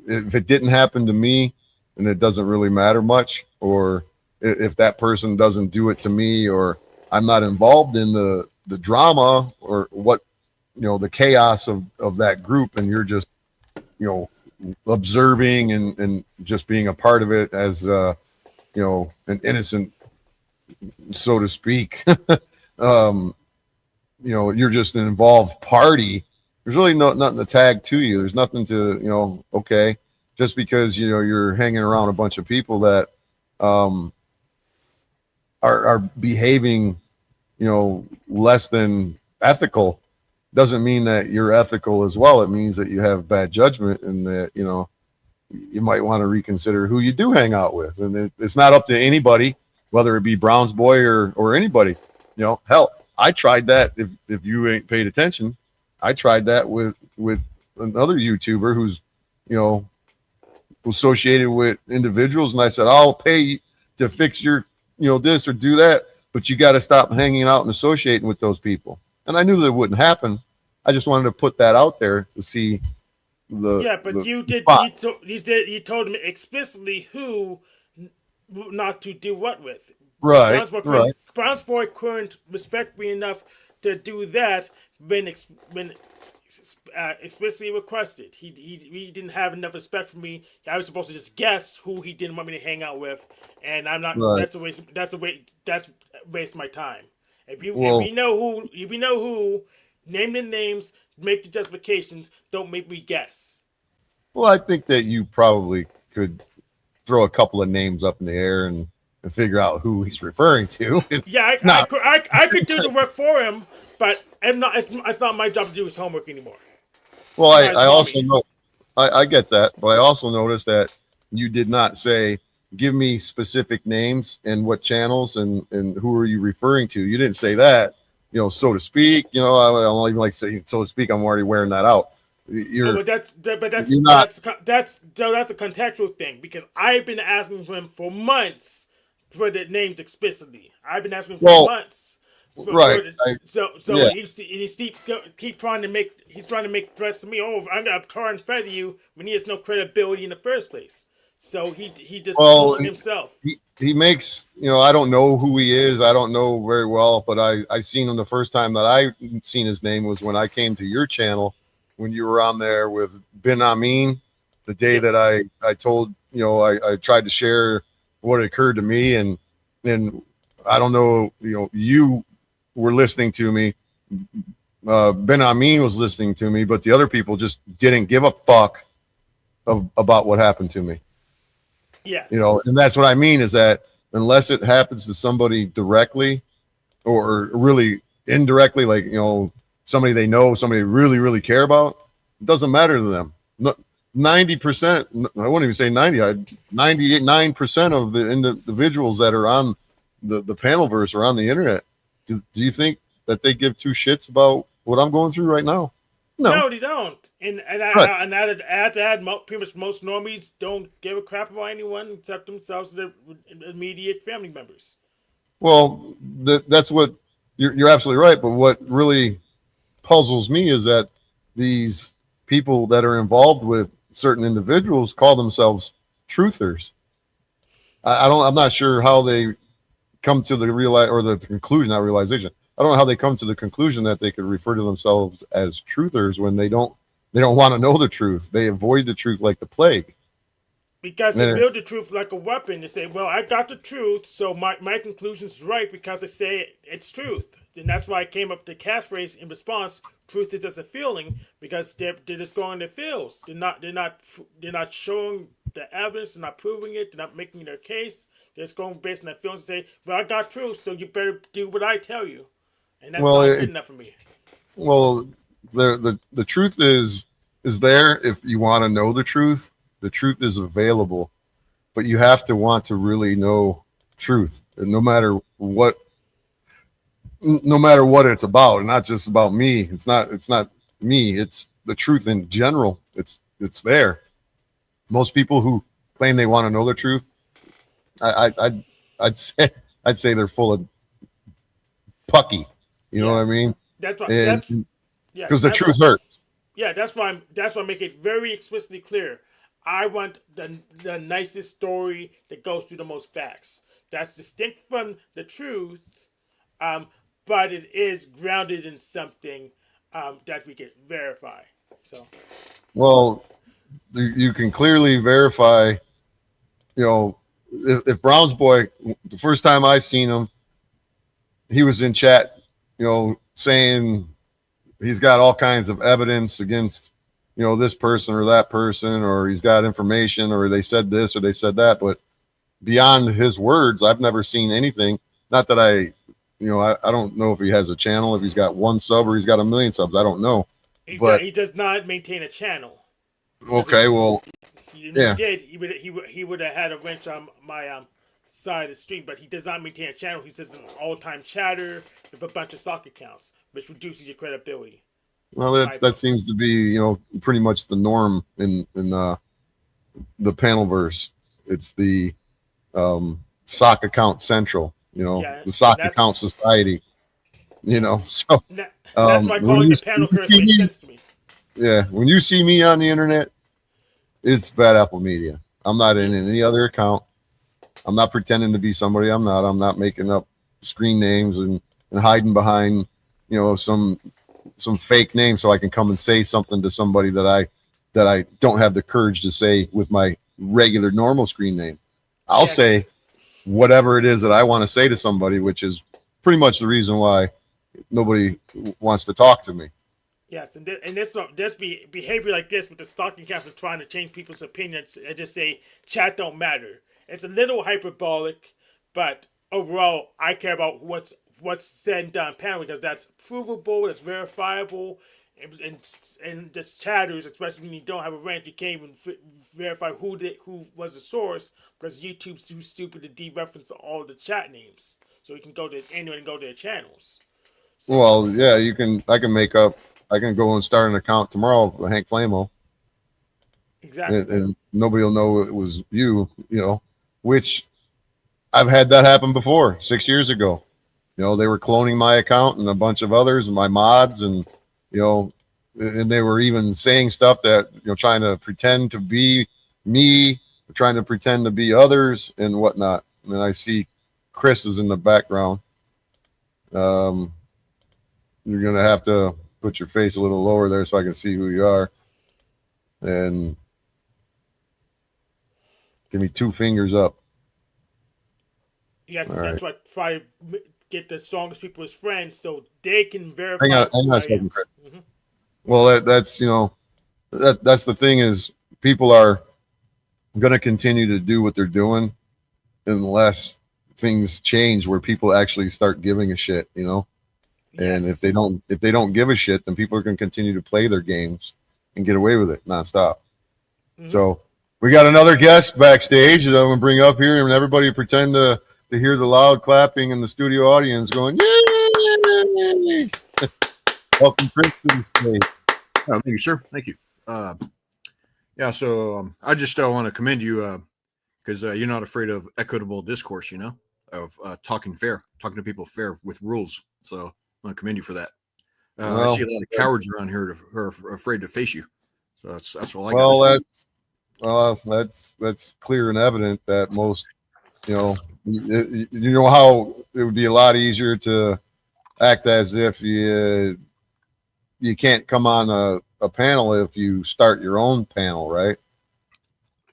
it didn't happen to me, and it doesn't really matter much, or if that person doesn't do it to me, or I'm not involved in the drama or what, the chaos of that group, and you're just, observing and just being a part of it as an innocent, so to speak. um, you're just an involved party. There's really nothing to tag to you. There's nothing to, okay, just because, you're hanging around a bunch of people that are behaving, less than ethical, doesn't mean that you're ethical as well. It means that you have bad judgment, and that, you might want to reconsider who you do hang out with. And it's not up to anybody, whether it be Brown's boy or anybody. Hell, I tried that. If you ain't paid attention, I tried that with another YouTuber who's, associated with individuals, and I said, I'll pay to fix your, this or do that, but you got to stop hanging out and associating with those people. And I knew that it wouldn't happen. I just wanted to put that out there to see But you did. spot. You told him explicitly who not to do what with. Right, right. Brown's boy couldn't respect me enough to do that when explicitly requested. He didn't have enough respect for me. I was supposed to just guess who he didn't want me to hang out with, and I'm not. Right. That's a waste. That's a waste of my time. If you know who, name the names, make the justifications. Don't make me guess. Well, I think that you probably could throw a couple of names up in the air and figure out who he's referring to. Yeah, I could do the work for him, but it's not my job to do his homework anymore. Well, I also know, I get that, but I also noticed that you did not say, give me specific names and what channels and who are you referring to. You didn't say that, so to speak. I don't even like saying so to speak. I'm already wearing that out. But that's a contextual thing, because I've been asking him for months for the names explicitly. I've been asking for months. Right. Yeah. He's trying to make threats to me. Oh, I'm gonna tar and feather you when he has no credibility in the first place. So he just told himself. He makes, I don't know who he is. I don't know very well, but I seen him the first time that I seen his name was when I came to your channel, when you were on there with Ben Amin, the day that I told, I tried to share what occurred to me, and and I don't know, you were listening to me. Ben Amin was listening to me, but the other people just didn't give a fuck about what happened to me. Yeah. And that's what I mean is that unless it happens to somebody directly or really indirectly, like, somebody they know, somebody they really, really care about, it doesn't matter to them. 90%, I wouldn't even say 90, 99% of the individuals that are on the panelverse or on the internet, do you think that they give two shits about what I'm going through right now? No, they don't. And Right. I to add, pretty much most normies don't give a crap about anyone except themselves and their immediate family members. Well, that's what you're absolutely right. But what really puzzles me is that these people that are involved with certain individuals call themselves truthers. I'm not sure how they come to the conclusion, not realization. I don't know how they come to the conclusion that they could refer to themselves as truthers when they don't want to know the truth. They avoid the truth like the plague. Because they build the truth like a weapon. They say, well, I got the truth, so my conclusion is right because I say it's truth. And that's why I came up with the catchphrase in response, truth is just a feeling, because they're just going their feels. They're not showing the evidence, they're not proving it, they're not making their case. They're just going based on their feelings and say, well, I got truth, so you better do what I tell you. And that's not good enough for me. Well, the truth is there if you want to know the truth. The truth is available, but you have to want to really know truth, and no matter what it's about, and not just about me. It's not me. It's the truth in general. It's there. Most people who claim they want to know the truth, I'd say they're full of pucky. You know what I mean? That's right. Because the truth hurts. Yeah, that's why I make it very explicitly clear. I want the nicest story that goes through the most facts. That's distinct from the truth, but it is grounded in something that we can verify. So, well, you can clearly verify. If Brown's boy, the first time I seen him, he was in chat, saying he's got all kinds of evidence against this person or that person, or he's got information, or they said this or they said that. But beyond his words, I've never seen anything. Not that I don't know if he has a channel, if he's got one sub or he's got a million subs. I don't know. He does not maintain a channel. Okay, well, yeah. He would have had a wrench on my side of the stream, but he does not maintain a channel. He's just an all-time chatter with a bunch of sock accounts, which reduces your credibility. Well, that seems to be pretty much the norm in the panelverse. It's the sock account central, the sock account society, So that's why calling the panel curse makes sense to me. Yeah, when you see me on the internet, it's Bad Apple Media. I'm not in any other account. I'm not pretending to be somebody I'm not. I'm not making up screen names and hiding behind some fake name so I can come and say something to somebody that I don't have the courage to say with my regular normal screen name. I'll say whatever it is that I want to say to somebody, which is pretty much the reason why nobody wants to talk to me. Yes, and this behavior like this with the stalking caps and trying to change people's opinions and just say chat don't matter. It's a little hyperbolic, but overall, I care about what's said and done panel because that's provable, that's verifiable, and just chatters, especially when you don't have a rant, you can't even verify who was the source because YouTube's too stupid to dereference all the chat names, so you can go to anyone and go to their channels. So, well, yeah, I can go and start an account tomorrow for Hank Flamo. Exactly, and nobody will know it was you, which I've had that happen before 6 years ago. They were cloning my account and a bunch of others and my mods and and they were even saying stuff that trying to pretend to be me, trying to pretend to be others and whatnot. And then I see Chris is in the background. You're gonna have to put your face a little lower there so I can see who you are, and give me 2 fingers up. Yes, All and that's right. why try get the strongest people as friends so they can verify Hang on who a I am. second, Chris. Well, that's that's the thing is people are going to continue to do what they're doing unless things change where people actually start giving a shit. And Yes. if they don't give a shit, then people are going to continue to play their games and get away with it nonstop. So we got another guest backstage that I'm going to bring up here, and everybody pretend to hear the loud clapping in the studio audience going, yay! Welcome, Chris, to the stage. Oh, thank you, sir. Thank you. Yeah, so I just want to commend you because you're not afraid of equitable discourse, of talking to people fair with rules. So I want to commend you for that. I see a lot of cowards around here who are afraid to face you. So that's all I got to say. That's clear and evident that most, you know how it would be a lot easier to act as if you can't come on a panel if you start your own panel, right?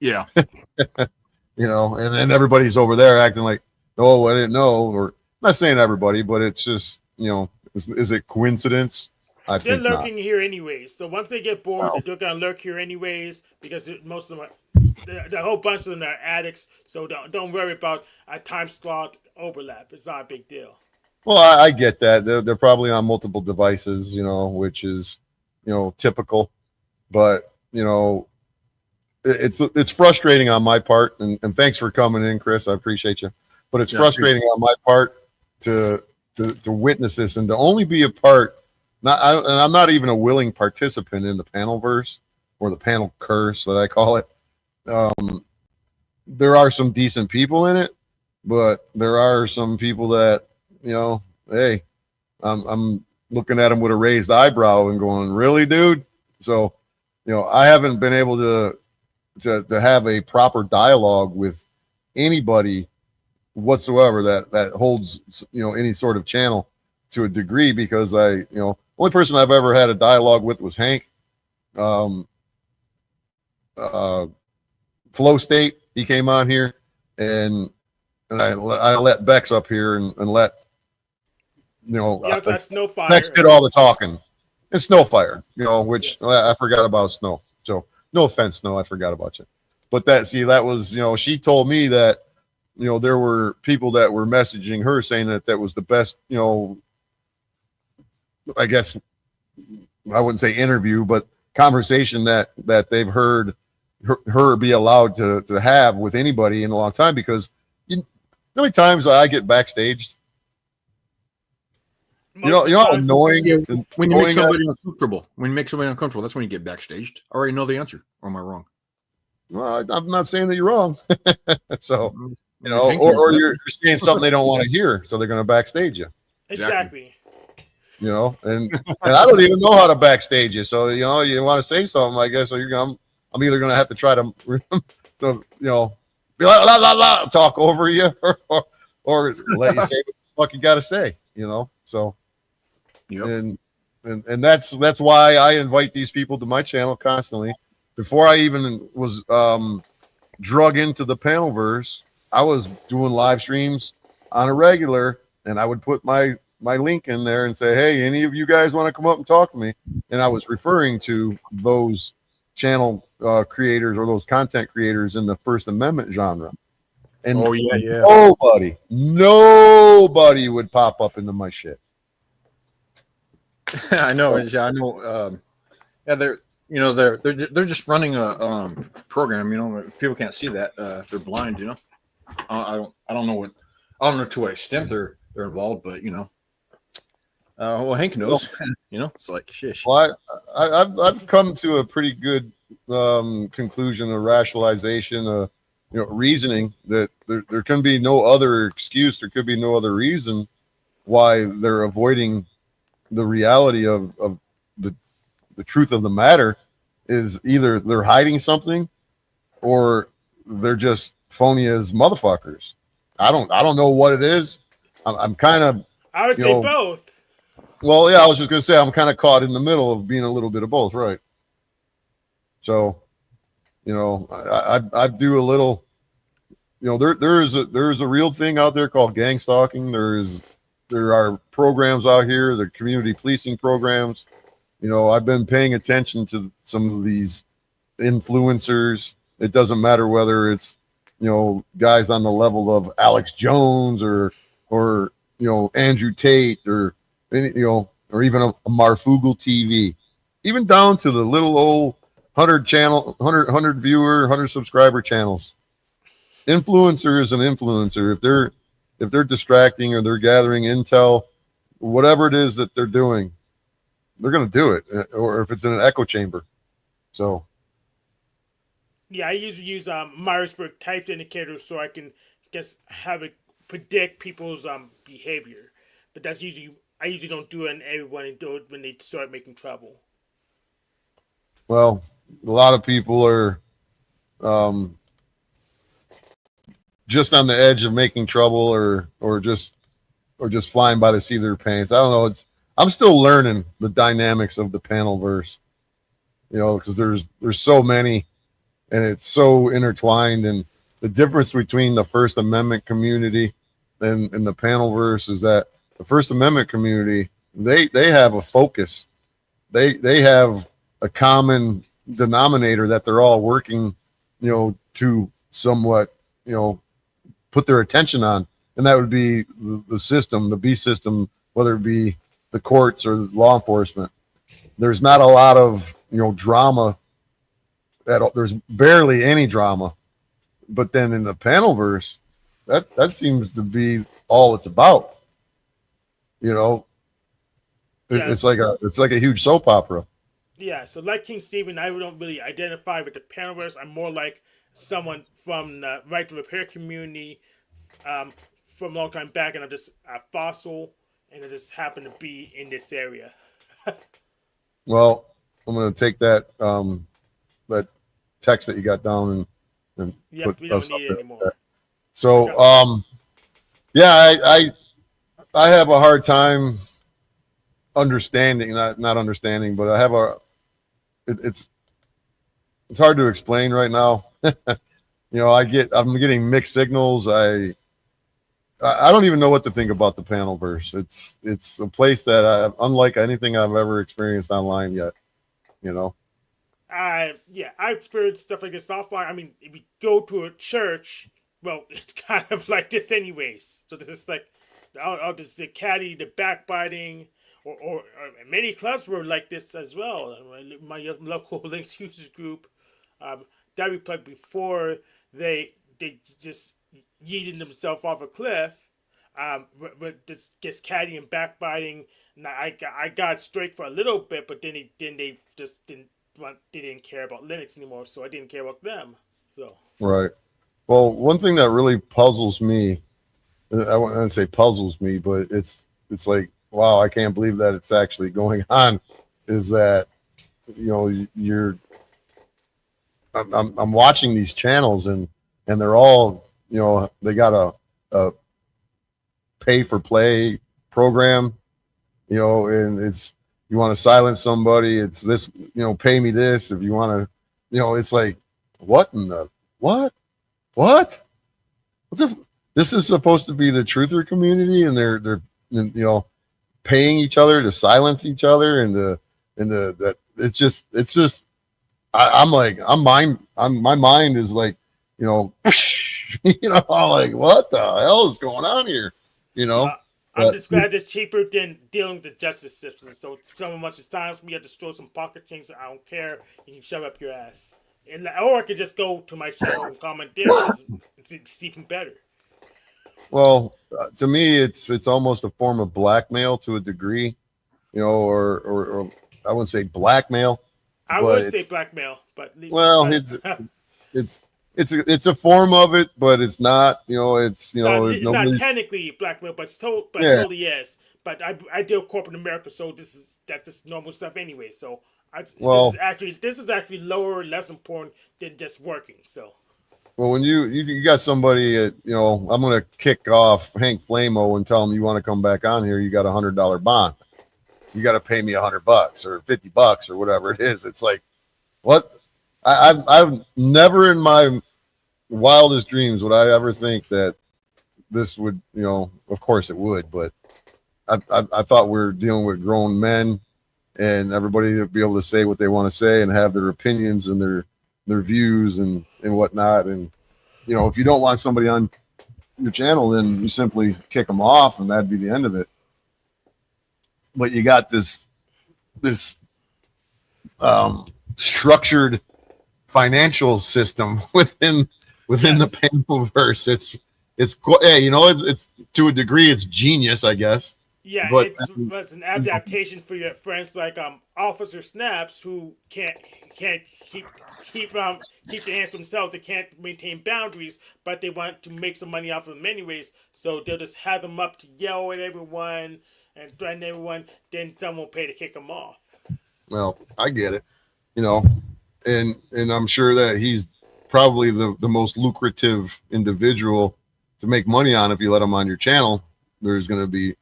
Yeah. And then everybody's over there acting like, oh, I didn't know. Or I'm not saying everybody, but it's just, is it coincidence? I They're think not. lurking here anyways. So once they get bored, Wow. they're gonna lurk here anyways because most of them the whole bunch of them are addicts. So don't worry about a time slot overlap. It's not a big deal. Well, I get that. They're probably on multiple devices, which is, typical. But, it's frustrating on my part. And thanks for coming in, Chris. I appreciate you. But it's frustrating on my part to witness this and to only be a part. And I'm not even a willing participant in the panel verse or the panel curse that I call it. There are some decent people in it, but there are some people that, hey, I'm looking at them with a raised eyebrow and going, really, dude? So, I haven't been able to have a proper dialogue with anybody whatsoever that holds, any sort of channel to a degree because only person I've ever had a dialogue with was Hank. Flow State, he came on here, and I let Bex up here and let Yeah, that's Snowfire. Bex did all the talking. And Snowfire, which I forgot about Snow. So no offense, Snow, I forgot about you. But that was, she told me that, there were people that were messaging her saying that was the best, I guess I wouldn't say interview, but conversation that they've heard her be allowed to have with anybody in a long time. Because you know how many times I get backstage, how annoying. When you make somebody uncomfortable, that's when you get backstaged. I already know the answer. Or am I wrong? Well, I'm not saying that you're wrong. So, or you're saying something they don't want to hear, so they're going to backstage you. Exactly. And I don't even know how to backstage you. So, you want to say something, I guess, so I'm either going to have to try to, be like, la, la, la, talk over you or let you say what the fuck you got to say, so. Yep. And that's why I invite these people to my channel constantly. Before I even was drug into the panelverse, I was doing live streams on a regular, and I would put my link in there and say, hey, any of you guys want to come up and talk to me? And I was referring to those channel creators or those content creators in the First Amendment genre. And nobody would pop up into my shit. I know. I know. They're just running a program. People can't see that. They're blind. I don't know to what extent they're involved, but well, Hank knows. It's like shish. Well, I've come to a pretty good conclusion, a rationalization, reasoning that there can be no other excuse. There could be no other reason why they're avoiding the reality of the truth of the matter. Is either they're hiding something or they're just phony as motherfuckers. I don't know what it is. I'm kind of, I would say both. Well, yeah, I was just gonna say I'm kind of caught in the middle of being a little bit of both, right? So, I do a little, there is a real thing out there called gang stalking. There are programs out here, the community policing programs. I've been paying attention to some of these influencers. It doesn't matter whether it's guys on the level of Alex Jones or Andrew Tate or or even a Marfugel TV, even down to the little old 100 viewer, 100 subscriber channels. Influencer is an influencer. If they're distracting or they're gathering intel, whatever it is that they're doing, they're going to do it. Or if it's in an echo chamber. So Yeah, I usually use Myers-Briggs type indicator so I can just have it predict people's behavior. But I usually don't do it on everyone. I do it when they start making trouble. well, a lot of people are just on the edge of making trouble or just flying by the seat of their pants. I don't know. I'm still learning the dynamics of the panelverse, because there's so many and it's so intertwined. And the difference between the First Amendment community and the panelverse is that the First Amendment community, they have a focus. They have a common denominator that they're all working, to somewhat, put their attention on, and that would be the system, the B system, whether it be the courts or law enforcement. There's not a lot of drama. There's barely any drama, but then in the panelverse, that seems to be all it's about. Yeah. It's like a huge soap opera. Yeah, so like King Stephen, I don't really identify with the panelverse. I'm more like someone from the right to repair community from a long time back, and I'm just a fossil, and I just happen to be in this area. Well, I'm going to take that that text that you got down and Yep, we don't need it anymore. So, yeah, I have a hard time understanding, not understanding, but I have it's hard to explain right now. I'm getting mixed signals. I don't even know what to think about the panelverse. It's a place that unlike anything I've ever experienced online yet. I've experienced stuff like this offline. I mean, if you go to a church, well, it's kind of like this anyways. So there's like, I'll just the caddy, the backbiting, or many clubs were like this as well. My local links users group, that we plugged before they just yeeted themselves off a cliff, but this gets caddy and backbiting. And I got straight for a little bit, but then they just didn't care about Linux anymore, so I didn't care about them. So right. Well, one thing that really puzzles me, I wouldn't say puzzles me, but it's like, wow, I can't believe that it's actually going on, is that I'm watching these channels and they're all they got a pay for play program, and it's, you want to silence somebody, it's this, pay me this if you want to, it's like, what in the what this is supposed to be the truther community, and they're paying each other to silence each other, and that it's just my mind is like, like, what the hell is going on here? I'm just glad it's cheaper than dealing with the justice system. So if someone wants to silence me, I just throw some pocket kings. I don't care. You can shove up your ass. Or I could just go to my channel and comment there. It's even better. Well, to me, it's almost a form of blackmail to a degree, or I wouldn't say blackmail. I would say blackmail, but at least it's a form of it, but it's not. It's not technically blackmail, but totally yes. But I deal with corporate America, so that's just normal stuff anyway. So this is actually lower, less important than just working. So. Well, when you got somebody at, I'm going to kick off Hank Flamo and tell him you want to come back on here, you got $100 bond. You got to pay me $100 or $50 or whatever it is. It's like, what? I've never in my wildest dreams would I ever think that this would, of course it would, but I thought we are dealing with grown men and everybody to be able to say what they want to say and have their opinions and their views and whatnot. And, if you don't want somebody on your channel, then you simply kick them off and that'd be the end of it. But you got this structured financial system within Yes. the Panelverse. It's to a degree it's genius, I guess. Yeah, But it's an adaptation for your friends like Officer Snaps who can't keep their hands to themselves. They can't maintain boundaries, but they want to make some money off of them anyways. So they'll just have them up to yell at everyone and threaten everyone. Then someone will pay to kick them off. well, I get it, and I'm sure that he's probably the most lucrative individual to make money on. If you let him on your channel, there's going to be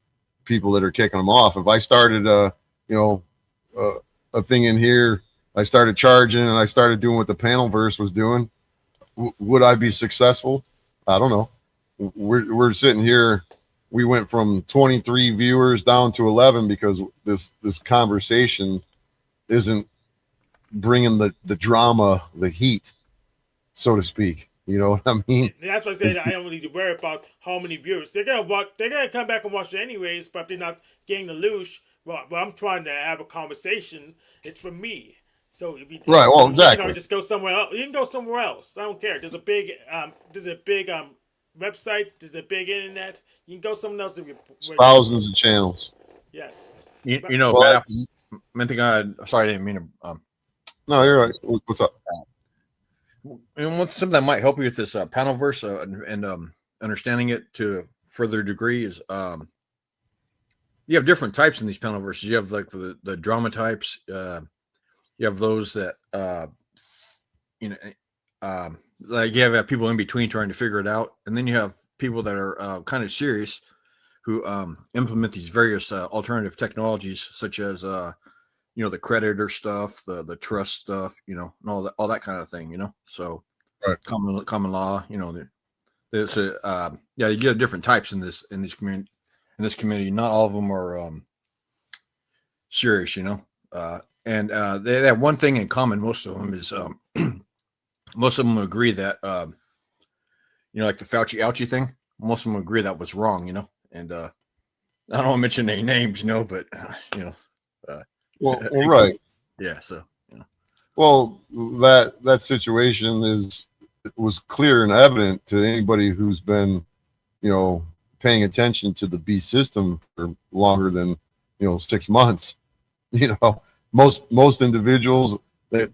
people that are kicking him off. If I started a thing in here, I started charging and I started doing what the Panelverse was doing, would I be successful? I don't know. We're sitting here. We went from 23 viewers down to 11 because this conversation isn't bringing the drama, the heat, so to speak. You know what I mean? And that's why I said I don't really worry about how many viewers they're gonna come back and watch it anyways. But if they're not getting the loosh, well, I'm trying to have a conversation. It's for me. So if you Right, well, you exactly. know, just go somewhere else. You can go somewhere else. I don't care. There's a big website. There's a big internet. You can go somewhere else. Thousands of channels. Yes. You know, Well, one thing sorry, I didn't mean to. No, you're right. What's up? And something that might help you with this Panelverse and understanding it to a further degree is you have different types in these Panelverses. You have like the drama types. You have those that like you have people in between trying to figure it out, and then you have people that are kind of serious who implement these various alternative technologies, such as the creditor stuff, the trust stuff, and all that kind of thing, So Right. common law, there's you get different types in this community. Not all of them are serious, and they have one thing in common. Most of them is most of them agree that like the Fauci ouchie thing. Most of them agree that was wrong, and I don't want to mention any names, but Well, right. yeah. So Well, that situation was clear and evident to anybody who's been, paying attention to the B system for longer than 6 months. Most individuals that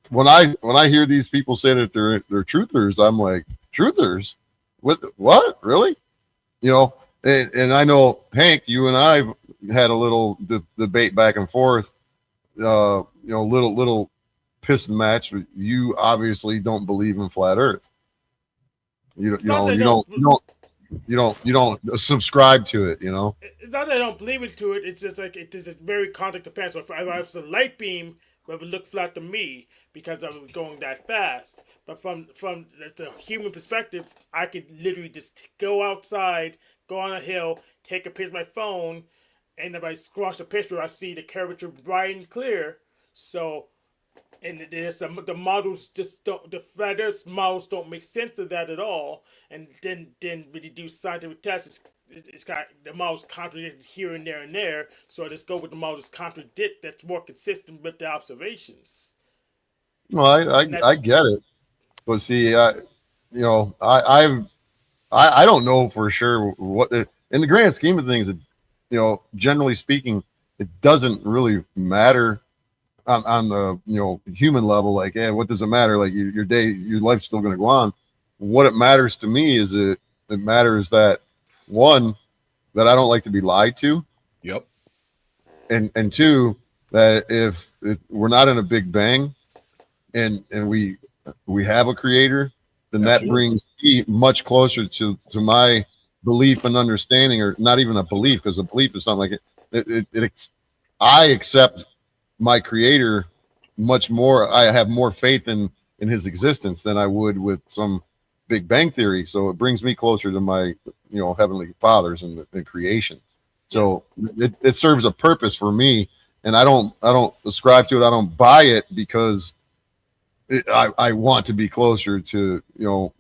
when I hear these people say that they're truthers, I'm like, truthers? What really? And I know, Hank, you and I had a little debate back and forth. Little piss and match. You obviously don't believe in flat Earth. You don't subscribe to it. It's not that I don't believe into it. It's just like it's just very context depends. So if I was a light beam, it would look flat to me because I was going that fast. But from the human perspective, I could literally just go outside, go on a hill, take a picture of my phone, and if I squash the picture, I see the curvature bright and clear. So, and there's the models just don't, the flat Earth models don't make sense of that at all. And then when you do scientific tests, it's got the models contradict here and there and there. So I just go with the models contradict that's more consistent with the observations. Well, I get it, but see, I don't know for sure what in the grand scheme of things. Generally speaking, it doesn't really matter on the human level. Like, what does it matter? Like your life's still going to go on. What it matters to me is it matters that one, that I don't like to be lied to. Yep. And two, that if we're not in a big bang, and we have a creator, then Absolutely. that brings me much closer to my belief and understanding, or not even a belief, because a belief is something like I accept my creator much more. I have more faith in his existence than I would with some Big Bang Theory, so it brings me closer to my heavenly fathers in creation. So it serves a purpose for me, and I don't ascribe to it. I don't buy it because I want to be closer to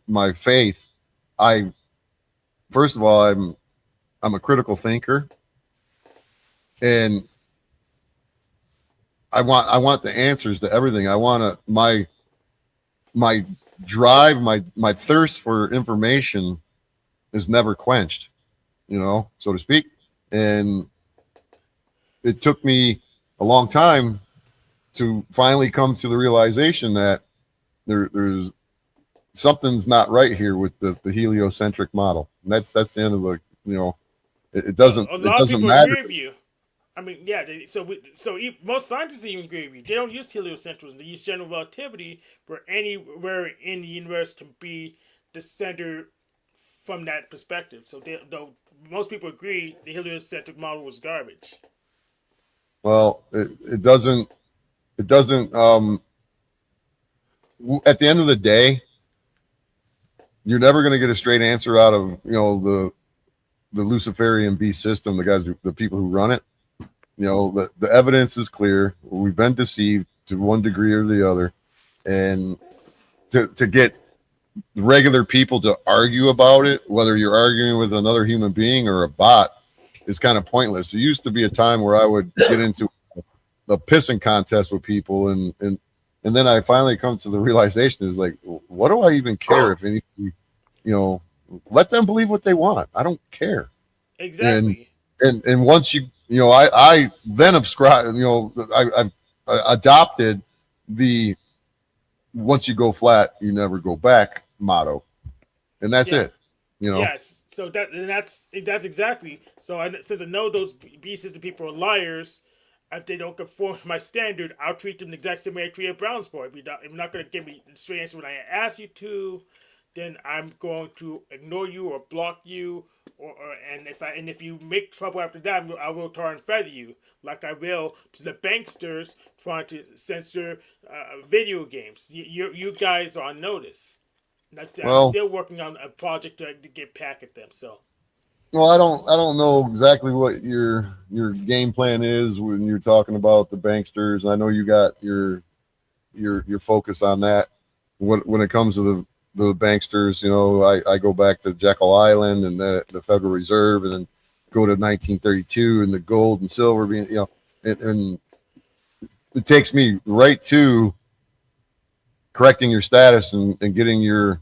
my faith. I First of all, I'm a critical thinker, and I want the answers to everything. I want my drive, my thirst for information is never quenched, so to speak. And it took me a long time to finally come to the realization that there's something's not right here with the heliocentric model. And that's the end of the it doesn't A lot of people matter. agree with you. I mean, yeah. Most scientists even agree with you. They don't use heliocentrism. They use general relativity, where anywhere in the universe can be the center from that perspective. So, though most people agree, the heliocentric model was garbage. Well, it doesn't at the end of the day, you're never going to get a straight answer out of the Luciferian beast system, the people who run it. The evidence is clear. We've been deceived to one degree or the other, and to get regular people to argue about it, whether you're arguing with another human being or a bot, is kind of pointless. There used to be a time where I would get into a pissing contest with people, and then I finally come to the realization is like, what do I even care if any, let them believe what they want. I don't care. Exactly. And once I then subscribe, I've adopted the once you go flat, you never go back motto, and that's it. Yes. So that's exactly. So since I know those beasts and people are liars, if they don't conform to my standard, I'll treat them the exact same way I treat a brown sport. If you're not going to give me the straight answer when I ask you to, then I'm going to ignore you or block you, and if you make trouble after that, I will tar and feather you, like I will to the banksters trying to censor video games. You guys are on notice. I'm still working on a project to get back at them. So. Well, I don't know exactly what your game plan is when you're talking about the banksters. I know you got your focus on that. When it comes to the banksters, I go back to Jekyll Island and the Federal Reserve, and then go to 1932 and the gold and silver being, and it takes me right to correcting your status and getting your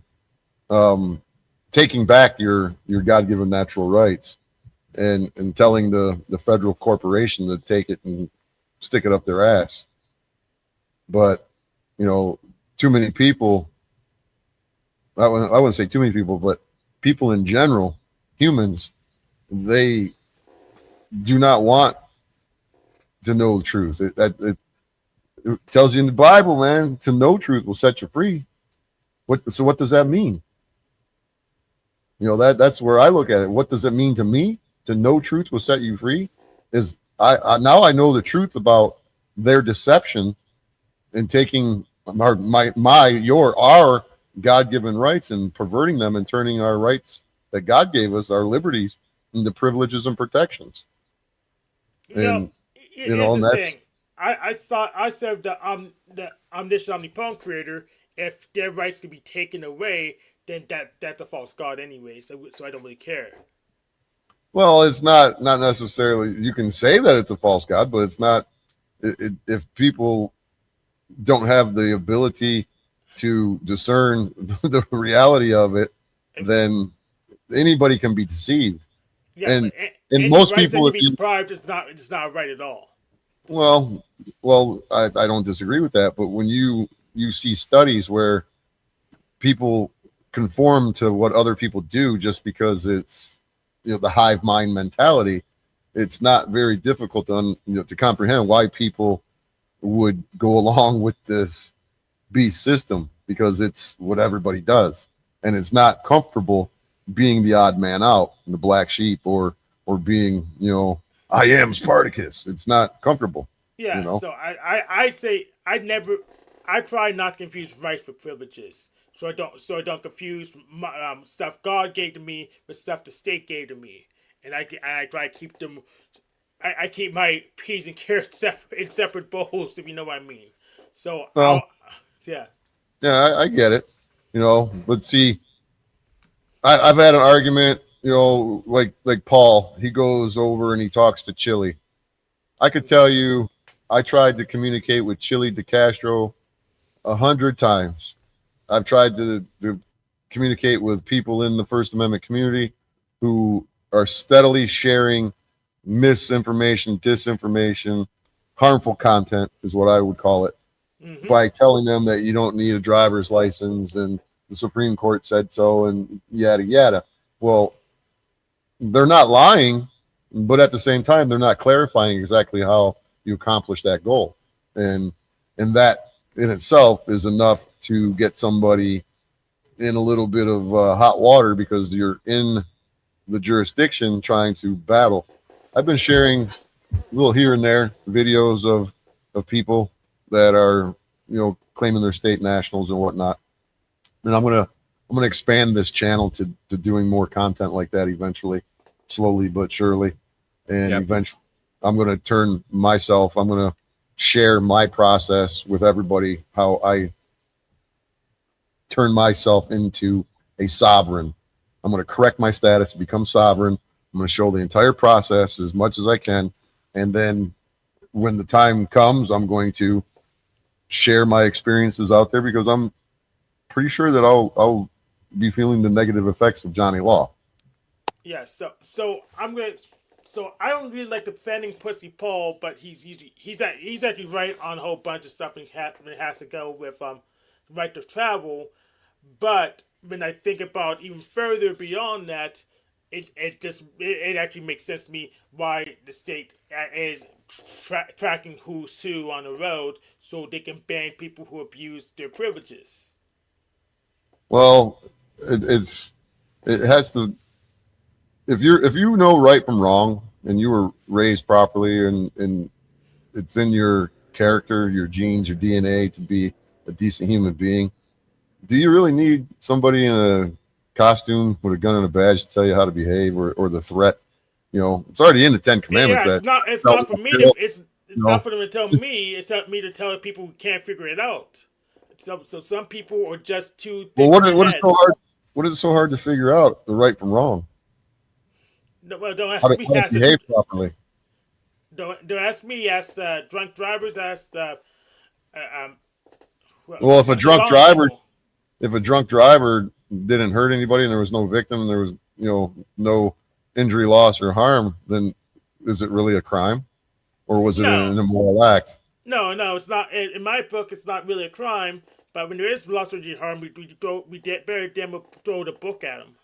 taking back your God-given natural rights, and telling the federal corporation to take it and stick it up their ass. But too many people, I wouldn't say too many people, but people in general, humans, they do not want to know the truth. It tells you in the Bible, man, to know truth will set you free. So what does that mean? That's where I look at it. What does it mean to me? To know truth will set you free? Is I now I know the truth about their deception and taking our God-given rights and perverting them and turning our rights that God gave us, our liberties, into privileges and protections. And here's and the that's thing. I serve the omniscient, omnipotent creator. If their rights can be taken away, then that's a false god anyway. So I don't really care. well, it's not necessarily. You can say that it's a false god, but it's not. If people don't have the ability to discern the reality of it, then anybody can be deceived. Yeah, and most people, that can be deprived, it's not right at all. Well, I don't disagree with that, but when you see studies where people conform to what other people do just because it's the hive mind mentality, it's not very difficult to comprehend why people would go along with this beast system, because it's what everybody does, and it's not comfortable being the odd man out, the black sheep, or being I am Spartacus. It's not comfortable. Yeah, so I'd say I try not to confuse rights with privileges. so I don't confuse stuff God gave to me with stuff the state gave to me, and I try to keep them. I keep my peas and carrots in separate bowls, if you know what I mean. So Well, yeah. yeah, I get it. But see, I've had an argument. Like Paul, he goes over and he talks to Chili. I could tell you, I tried to communicate with Chili DeCastro 100 times. I've tried to communicate with people in the First Amendment community who are steadily sharing misinformation, disinformation, harmful content is what I would call it, Mm-hmm. by telling them that you don't need a driver's license and the Supreme Court said so and yada yada. Well, they're not lying, but at the same time, they're not clarifying exactly how you accomplish that goal. And that in itself is enough to get somebody in a little bit of hot water because you're in the jurisdiction trying to battle. I've been sharing a little here and there videos of people that are claiming they're state nationals and whatnot, and I'm gonna expand this channel to doing more content like that eventually, slowly but surely, and Yep. eventually I'm gonna I'm gonna share my process with everybody, how I turn myself into a sovereign. I'm going to correct my status to become sovereign. I'm going to show the entire process as much as I can. And then when the time comes, I'm going to share my experiences out there because I'm pretty sure that I'll be feeling the negative effects of Johnny Law. Yeah. So I'm gonna. So I don't really like defending Pussy Paul, but he's actually right on a whole bunch of stuff and has to go with right to travel. But when I think about even further beyond that, it actually makes sense to me why the state is tracking who's who on the road so they can ban people who abuse their privileges. Well, it has to, if you know right from wrong and you were raised properly and it's in your character, your genes, your DNA to be a decent human being, do you really need somebody in a costume with a gun and a badge to tell you how to behave, or the threat? It's already in the Ten Commandments Yeah, that it's not for me to it's you not know. for them to tell me. It's not me to tell people who can't figure it out. So some people are just too Well, thick in the what is head. so hard? What is it so hard to figure out the right from wrong? No, well, don't How ask to, me. how to behave properly? Don't ask me. Ask drunk drivers. Ask um, Well, if a drunk wrong driver, people. if a drunk driver didn't hurt anybody and there was no victim and there was no injury, loss, or harm, then is it really a crime, or was it No, an immoral act? no, it's not. In my book, it's not really a crime. But when there is loss or injury harm, we very damn well throw the book at them.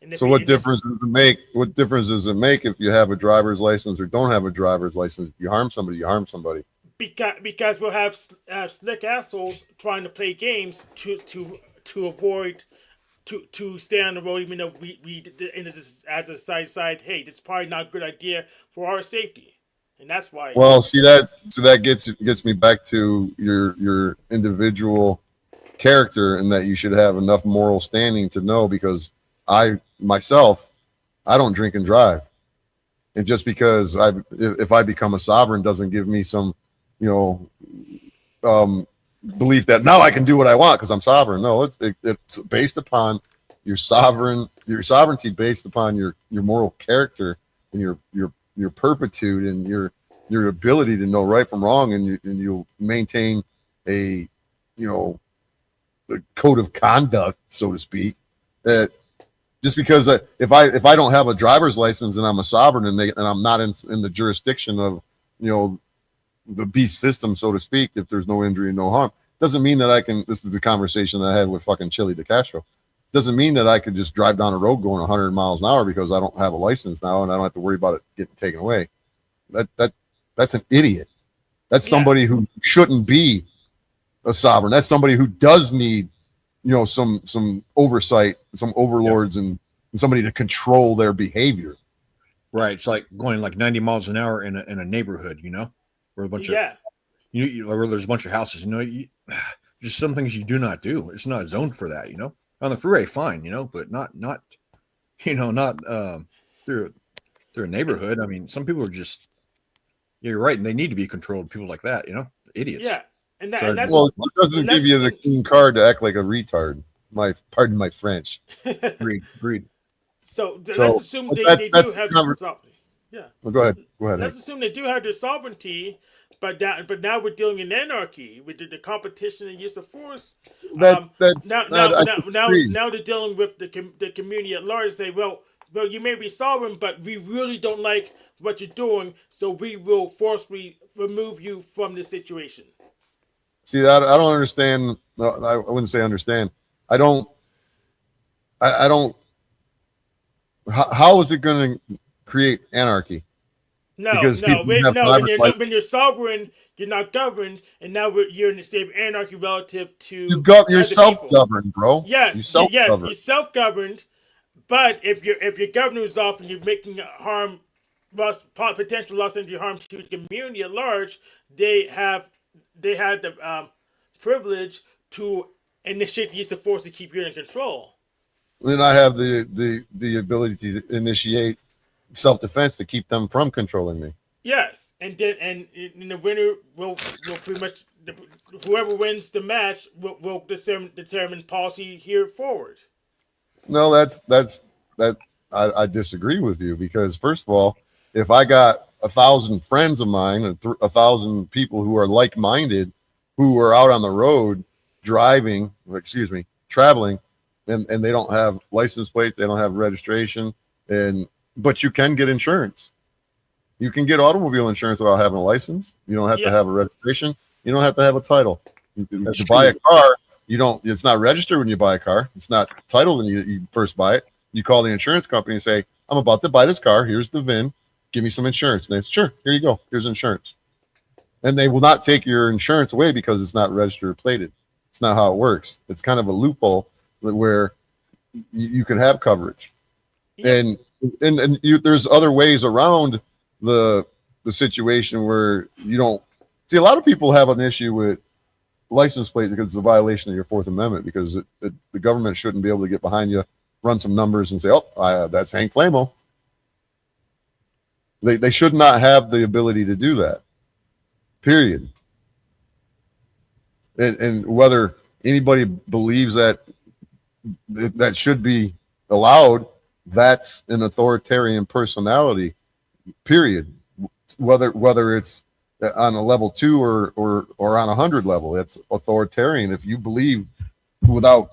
And if So he, what and this, difference does it make? What difference does it make if you have a driver's license or don't have a driver's license? If you harm somebody, you harm somebody. because we'll have slick assholes trying to play games to avoid to stay on the road, even though we as a society decide, hey, this is probably not a good idea for our safety, and that's why. Well, see that gets me back to your individual character, and that you should have enough moral standing to know, because I myself, I don't drink and drive. And just because if I become a sovereign doesn't give me some, you know, belief that now I can do what I want because I'm sovereign. No, it's based upon your sovereignty based upon your moral character and your perpetuity and your ability to know right from wrong, and you'll maintain a a code of conduct, so to speak. That just because if I don't have a driver's license and I'm a sovereign and I'm not in the jurisdiction of the beast system, so to speak, if there's no injury and no harm, doesn't mean that I can. This is the conversation that I had with fucking Chili DeCastro. Doesn't mean that I could just drive down a road going 100 miles an hour because I don't have a license now and I don't have to worry about it getting taken away. That's an idiot. That's somebody who shouldn't be a sovereign. That's somebody who does need some oversight, some overlords, and somebody to control their behavior. Right. It's like going like 90 miles an hour in a neighborhood, where a bunch of where there's a bunch of houses. just some things you do not do. It's not zoned for that, On the freeway, fine, but not not through a neighborhood. I mean, some people are just you're right, and they need to be controlled. People like that, idiots. Yeah, and Sorry. that's Well, it doesn't and give that's you the clean card to act like a retard. Pardon my French. Agreed. so So let's assume but they do that's have sovereignty. Yeah, well, go ahead. let's assume they do have their sovereignty, but now we're dealing in anarchy with the competition and use of force. That's Now not, I disagree. now they're dealing with the community at large. Say, well, you may be sovereign, but we really don't like what you're doing, so we will forcibly remove you from the situation. See, I don't understand. No, I wouldn't say understand. I don't. I don't. How is it going to create anarchy? No, Because no, people when, have no. driver's license. When you're sovereign, you're not governed, and now you're in a state of anarchy relative to You're other people. self-governed, bro. Yes, You self-governed. you're self-governed, but if your governor is off and you're making potential loss and harm to the community at large, they had the privilege to initiate the use of force to keep you in control. Then I have the ability to initiate self-defense to keep them from controlling me. Yes, and the winner will pretty much whoever wins the match will determine policy here forward. No, that I disagree with you because first of all, if I got 1,000 friends of mine and 1,000 people who are like-minded, who are out on the road traveling, and they don't have license plates, they don't have registration, but you can get insurance. You can get automobile insurance without having a license. You don't have to have a registration. You don't have to have a title. To buy a car, it's not registered when you buy a car. It's not titled when you first buy it. You call the insurance company and say, I'm about to buy this car. Here's the VIN. Give me some insurance. And they say, sure, here you go. Here's insurance. And they will not take your insurance away because it's not registered or plated. It's not how it works. It's kind of a loophole where you can have coverage. Yeah. And there's other ways around the situation where you don't see. A lot of people have an issue with license plate because it's a violation of your Fourth Amendment, because the government shouldn't be able to get behind you, run some numbers and say, oh, that's Hank Flamo. They should not have the ability to do that, period. And whether anybody believes that should be allowed, that's an authoritarian personality, period. Whether it's on a level 2 or on 100 level, it's authoritarian. If you believe without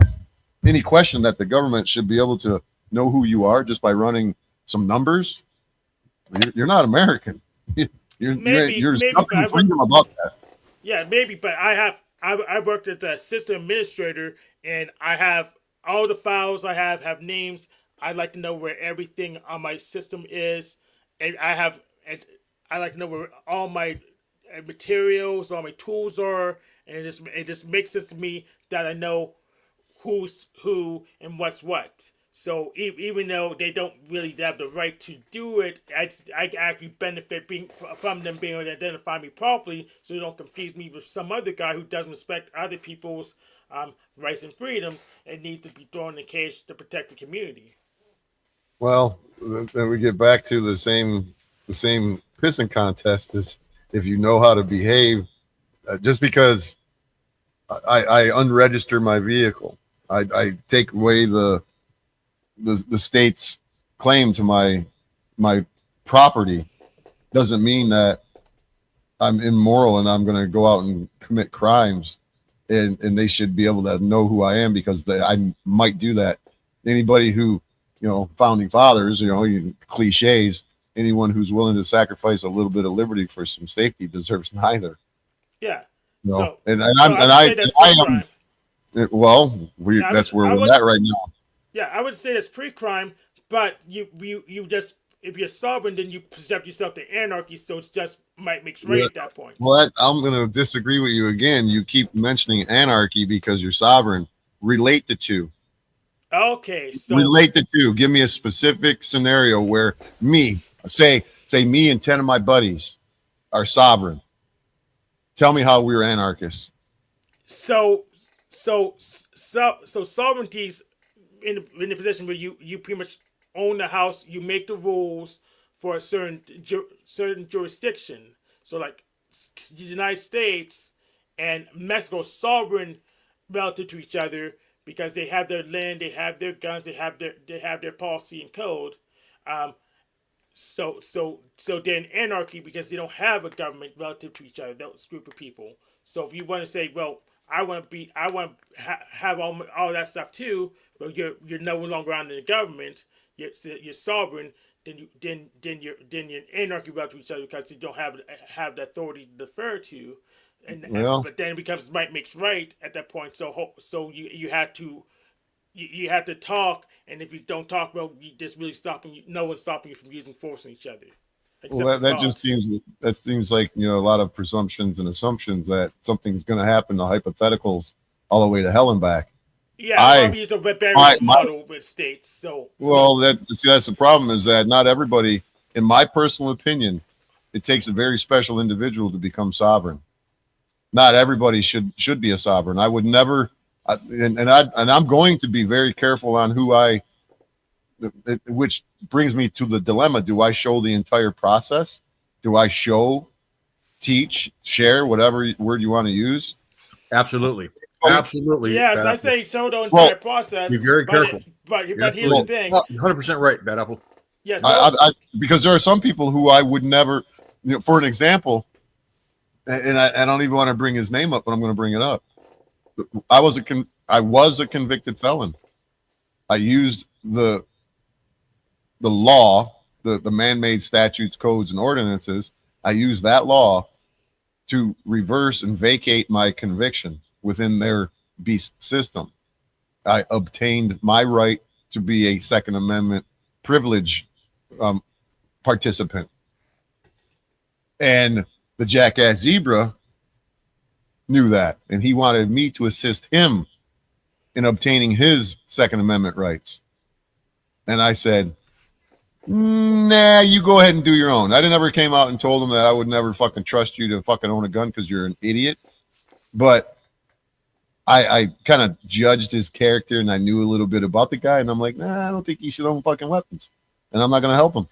any question that the government should be able to know who you are just by running some numbers, you're not American. You're something freedom about that. Yeah, maybe, but I worked as a system administrator, and I have all the files I have names. I'd like to know where everything on my system is, and I like to know where all my materials, all my tools are, and it just makes sense to me that I know who's who and what's what. So even though they don't really have the right to do it, I actually benefit from them being able to identify me properly, so they don't confuse me with some other guy who doesn't respect other people's rights and freedoms and needs to be thrown in a cage to protect the community. Well, then we get back to the same pissing contest is if you know how to behave. Just because I unregister my vehicle, I take away the state's claim to my property, doesn't mean that I'm immoral and I'm going to go out and commit crimes, and they should be able to know who I am because I might do that. Anybody who, founding fathers, cliches, anyone who's willing to sacrifice a little bit of liberty for some safety deserves neither. Yeah. Well, that's where we're at right now. Yeah, I would say that's pre-crime, but you just, if you're sovereign, then you present yourself to anarchy, so it just might mix right at that point. Well, I'm going to disagree with you again. You keep mentioning anarchy because you're sovereign. Relate the two. Okay, so relate the two. Give me a specific scenario where say me and 10 of my buddies are sovereign. Tell me how we're anarchists. So So sovereignty's in the position where you pretty much own the house. You make the rules for a certain jurisdiction. So like the United States and Mexico sovereign relative to each other because they have their land, they have their guns, they have their policy and code. Um, so they're in anarchy because they don't have a government relative to each other. That group of people. So if you want to say, well, I want to have all that stuff too, but you're no longer under the government. You're sovereign. Then you're in anarchy relative to each other because you don't have the authority to defer to, Well, but then it becomes might makes right at that point. So you have to you have to talk, and if you don't talk, well, this really stopping you. No one's stopping you from using force on each other. well, that just seems like a lot of presumptions and assumptions that something's going to happen to hypotheticals all the way to hell and back. Yeah, I use a barbarian model with states. That's the problem is that not everybody, in my personal opinion, it takes a very special individual to become sovereign. Not everybody should be a sovereign. I would never, and I'm going to be very careful on who which brings me to the dilemma. Do I show the entire process? Do I teach, share, whatever word you want to use? Absolutely. Absolutely. Yes, I say show the entire process. Be very careful. But here's the thing. 100% right, Bad Apple. Yes, because there are some people who I would never, for an example, and I don't even want to bring his name up, but I'm going to bring it up. I was a convicted felon. I used the law, the man-made statutes, codes, and ordinances. I used that law to reverse and vacate my conviction within their beast system. I obtained my right to be a Second Amendment privilege participant. And the jackass zebra knew that, and he wanted me to assist him in obtaining his Second Amendment rights. And I said, nah, you go ahead and do your own. I never came out and told him that I would never fucking trust you to fucking own a gun because you're an idiot. But I kind of judged his character, and I knew a little bit about the guy, and I'm like, nah, I don't think he should own fucking weapons, and I'm not going to help him.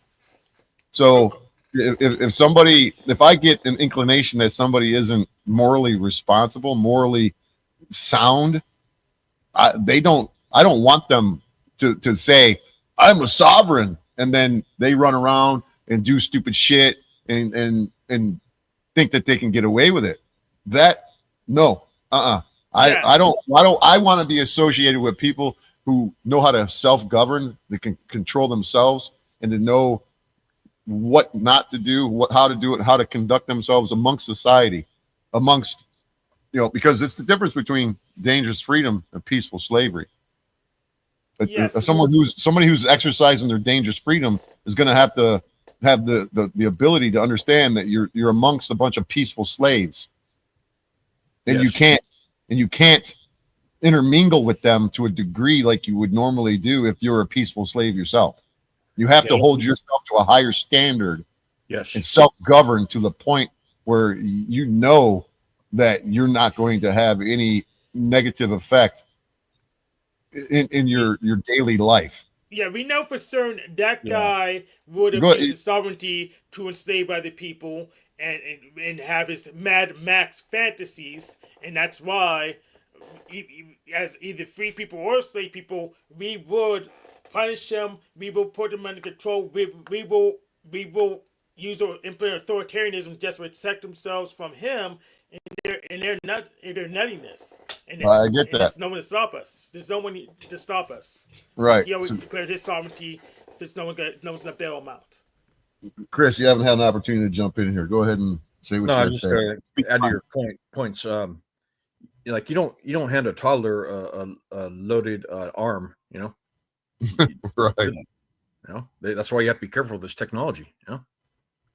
So if I get an inclination that somebody isn't morally responsible, morally sound, I don't want them to say I'm a sovereign, and then they run around and do stupid shit and think that they can get away with it. I want to be associated with people who know how to self-govern, that can control themselves, and to know what not to do, how to do it, how to conduct themselves amongst society, because it's the difference between dangerous freedom and peaceful slavery. Yes, somebody who's exercising their dangerous freedom is going to have the ability to understand that you're amongst a bunch of peaceful slaves, and you can't intermingle with them to a degree like you would normally do if you're a peaceful slave yourself. You have to hold yourself to a higher standard, and self-govern to the point where you know that you're not going to have any negative effect in your daily life. Yeah, we know for certain that guy would have used his sovereignty to enslave other people and have his Mad Max fantasies, and that's why, as either free people or slave people, we would punish them. We will put them under control. We will use or implement authoritarianism just to protect themselves from him and their nuttiness. And I get that. There's no one to stop us. There's no one to stop us. Right. He always declared his sovereignty. There's no one's gonna bail him out. Chris, you haven't had an opportunity to jump in here. Go ahead and say what you're saying. Add to your points. You don't hand a toddler a loaded arm. Right. That's why you have to be careful with this technology.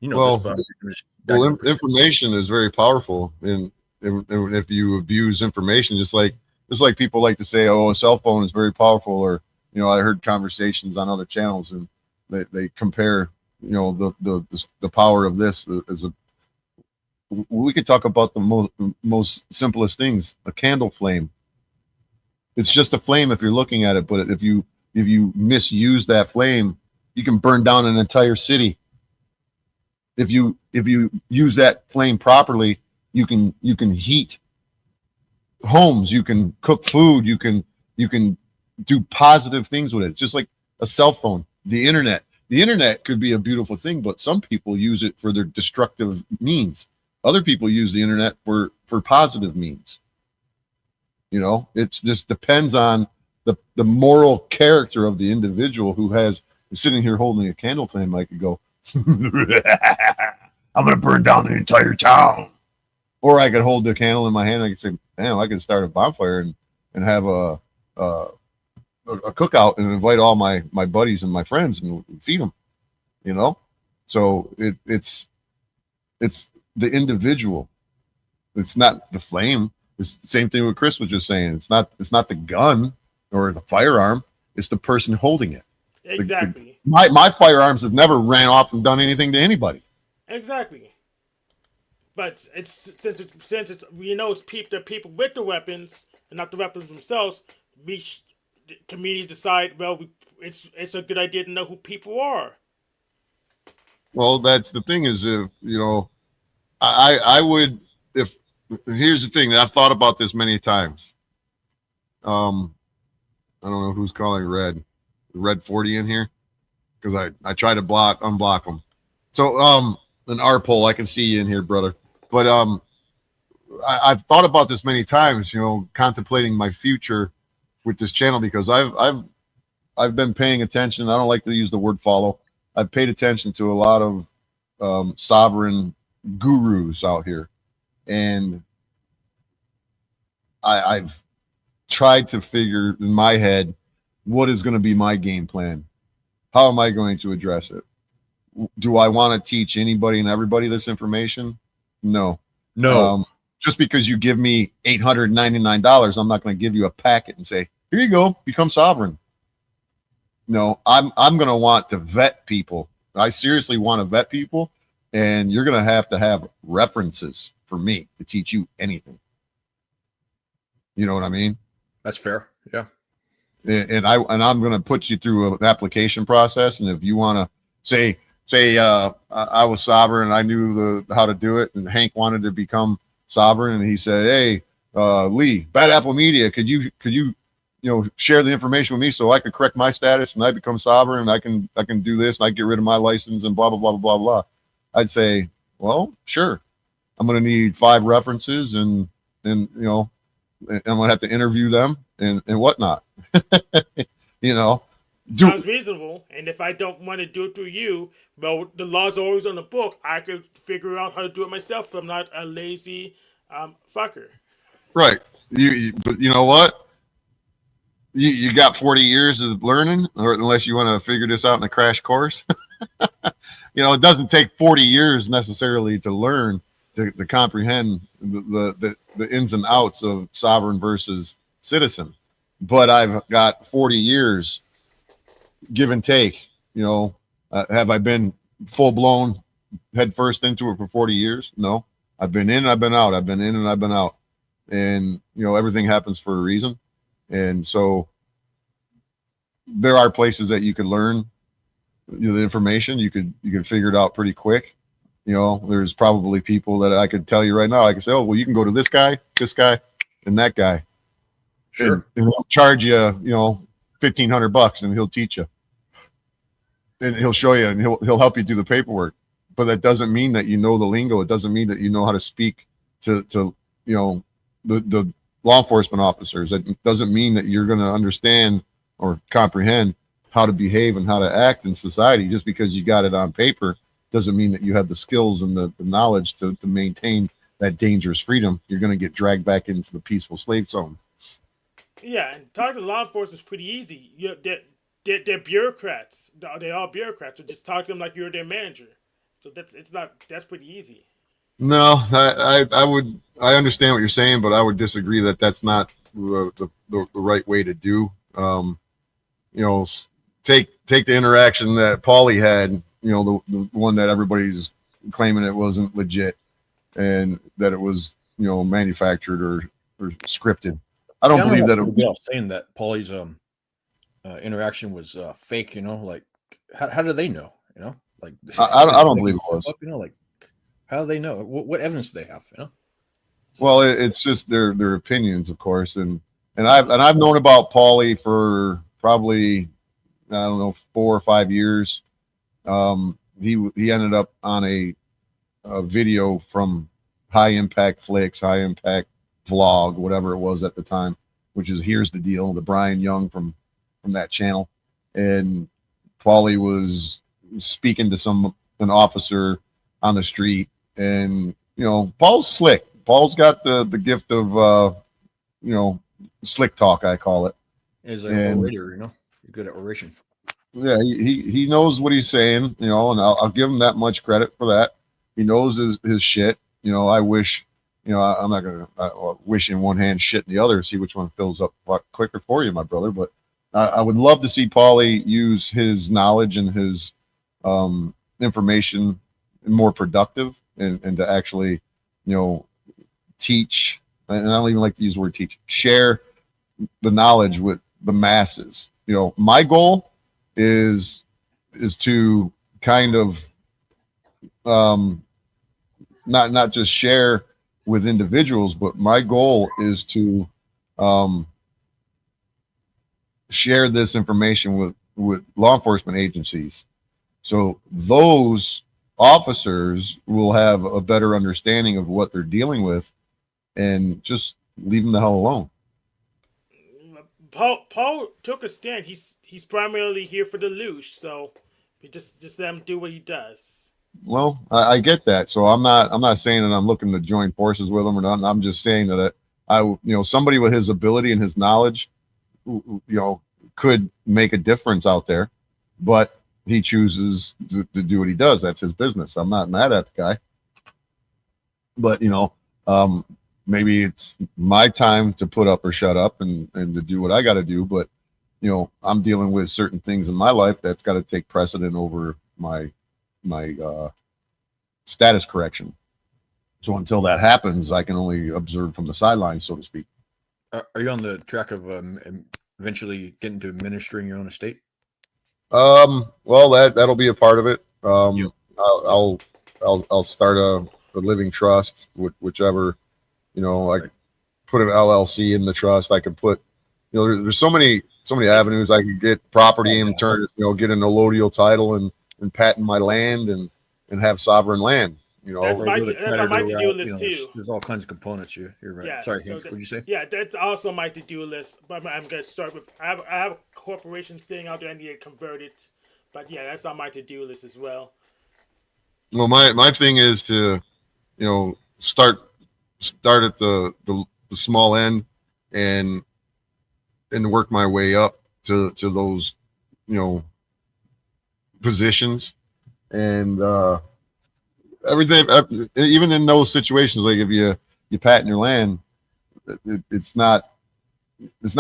Information is very powerful, and if you abuse information, just like people like to say, oh, a cell phone is very powerful, or I heard conversations on other channels, and they compare the power of this as we could talk about the most simplest things. A candle flame It's just a flame if you're looking at it, but if you misuse that flame, you can burn down an entire city. If you use that flame properly, you can heat homes, you can cook food, you can do positive things with it. It's just like a cell phone, the internet. The internet could be a beautiful thing, but some people use it for their destructive means. Other people use the internet for positive means. You know, it just depends on the moral character of the individual who has sitting here holding a candle flame. I could go, I'm going to burn down the entire town. Or I could hold the candle in my hand and I could say, damn, I could start a bonfire and have a cookout and invite all my buddies and my friends and feed them, you know? So it's the individual. It's not the flame. It's the same thing what Chris was just saying. It's not the gun or the firearm. It's the person holding it. Exactly. My firearms have never ran off and done anything to anybody. Exactly. But it's since it's you know it's the people with the weapons and not the weapons themselves. Communities decide, well, it's a good idea to know who people are. Well, that's the thing is, if you know, I would, if here's the thing that I've thought about this many times. I don't know who's calling red 40 in here, because I try to unblock them. So an R poll, I can see you in here, brother. But I've thought about this many times, you know, contemplating my future with this channel, because I've been paying attention. I don't like to use the word follow. I've paid attention to a lot of sovereign gurus out here, and I've tried to figure in my head what is going to be my game plan. How am I going to address it? Do I want to teach anybody and everybody this information? No. Just because you give me $899, I'm not going to give you a packet and say, here you go, become sovereign. No, I'm going to want to vet people. I seriously want to vet people, and you're going to have references for me to teach you anything. You know what I mean? That's fair. Yeah. And I'm going to put you through an application process, and if you want to say I was sovereign and I knew how to do it, and Hank wanted to become sovereign, and he said, hey, Lee, Bad Apple Media, could you share the information with me so I could correct my status and I become sovereign and I can do this and I get rid of my license and blah blah blah blah blah. I'd say, well, sure. I'm going to need 5 references and I'm going to have to interview them and whatnot. Sounds reasonable. And if I don't want to do it through you, well, the law's always on the book. I could figure out how to do it myself if I'm not a lazy fucker. Right. But you know what? You got 40 years of learning, or unless you want to figure this out in a crash course. It doesn't take 40 years necessarily to learn to comprehend the ins and outs of sovereign versus citizen. But I've got 40 years, give and take. Have I been full blown head first into it for 40 years? No. I've been in, I've been out. I've been in and I've been out. And everything happens for a reason. And so there are places that you can learn the information. You could figure it out pretty quick. There's probably people that I could tell you right now. I could say, oh, well, you can go to this guy, and that guy. Sure. And he'll charge you, $1,500, and he'll teach you. And he'll show you, and he'll help you do the paperwork. But that doesn't mean that you know the lingo. It doesn't mean that you know how to speak to the law enforcement officers. That doesn't mean that you're going to understand or comprehend how to behave and how to act in society. Just because you got it on paper doesn't mean that you have the skills and the knowledge to maintain that dangerous freedom. You're going to get dragged back into the peaceful slave zone. Yeah, and talking to law enforcement is pretty easy. They're bureaucrats. They're all bureaucrats. So just talk to them like you're their manager. So that's pretty easy. No, I understand what you're saying, but I would disagree that that's not the right way to do. Take the interaction that Paulie had, the one that everybody's claiming it wasn't legit and that it was, manufactured or scripted. I don't Yeah, believe that. people get off saying that Paulie's interaction was fake. You know, like how do they know? You know, like I don't believe it was. Up, you know, like how do they know? What evidence do they have? You know. So, Well, it's just their opinions, of course, and I've known about Paulie for probably, I don't know, 4 or 5 years. He ended up on a video from High Impact Flicks, High Impact Vlog, whatever it was at the time, which is Here's the Deal, the Brian Young from that channel, and Paulie was speaking to an officer on the street, and Paul's slick. Paul's got the gift of slick talk, I call it. is an orator, you know, he's good at oration. Yeah, he knows what he's saying, and I'll give him that much credit for that. He knows his shit. I wish, I'm not gonna wish in one hand, shit in the other, see which one fills up quicker for you, my brother. But I would love to see Paulie use his knowledge and his information more productive, and to actually, teach. And I don't even like to use the word teach. Share the knowledge with the masses. My goal is to kind of not just share with individuals, but my goal is to share this information with law enforcement agencies, so those officers will have a better understanding of what they're dealing with, and just leave them the hell alone. Paul took a stand. He's primarily here for the loosh, so just let him do what he does. Well, I get that. So I'm not saying that I'm looking to join forces with him or not. I'm just saying that somebody with his ability and his knowledge, could make a difference out there, but he chooses to do what he does. That's his business. I'm not mad at the guy, but maybe it's my time to put up or shut up and to do what I got to do. But I'm dealing with certain things in my life that's got to take precedent over my status correction. So until that happens, I can only observe from the sidelines, so to speak. Are you on the track of eventually getting to administering your own estate? Well, that'll be a part of it. Yep. I'll start a living trust, whichever, I could put an LLC in the trust. I could put, there's so many avenues. I could get property and turn, get an allodial title and patent my land and have sovereign land. That's on my to-do list too. There's all kinds of components. You're right. Yeah, Sorry, so what did you say? Yeah, that's also on my to-do list. But I'm gonna start with. I have a corporation sitting out there. I need to convert it. But yeah, that's on my to-do list as well. Well, my thing is to, start at the small end and work my way up to those, positions, and everything. Even in those situations, like if you patent your land, it's not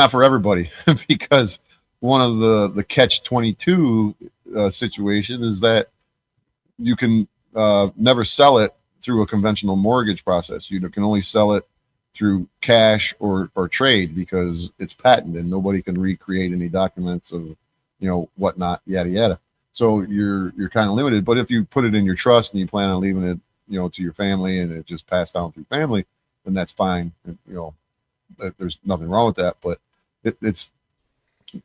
for everybody because one of the catch-22 situation is that you can never sell it through a conventional mortgage process. You can only sell it through cash or trade because it's patented. Nobody can recreate any documents of whatnot, yada yada. So you're kind of limited. But if you put it in your trust and you plan on leaving it to your family and it just passed down through family, then that's fine. There's nothing wrong with that. But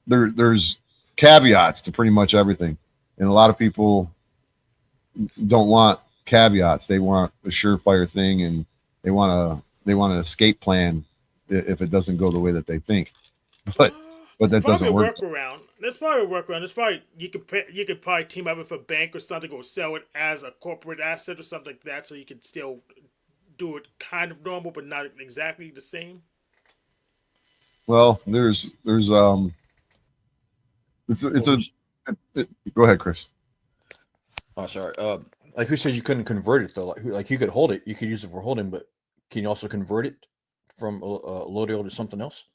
there's caveats to pretty much everything, and a lot of people don't want caveats. They want a surefire thing, and they want an escape plan if it doesn't go the way that they think. But that doesn't work. There's probably a workaround. There's probably you could probably team up with a bank or something, or sell it as a corporate asset or something like that, so you can still do it kind of normal, but not exactly the same. Well, there's go ahead, Chris. Oh, sorry. Like who says you couldn't convert it though? Like you could hold it, you could use it for holding, but can you also convert it from allodial to something else?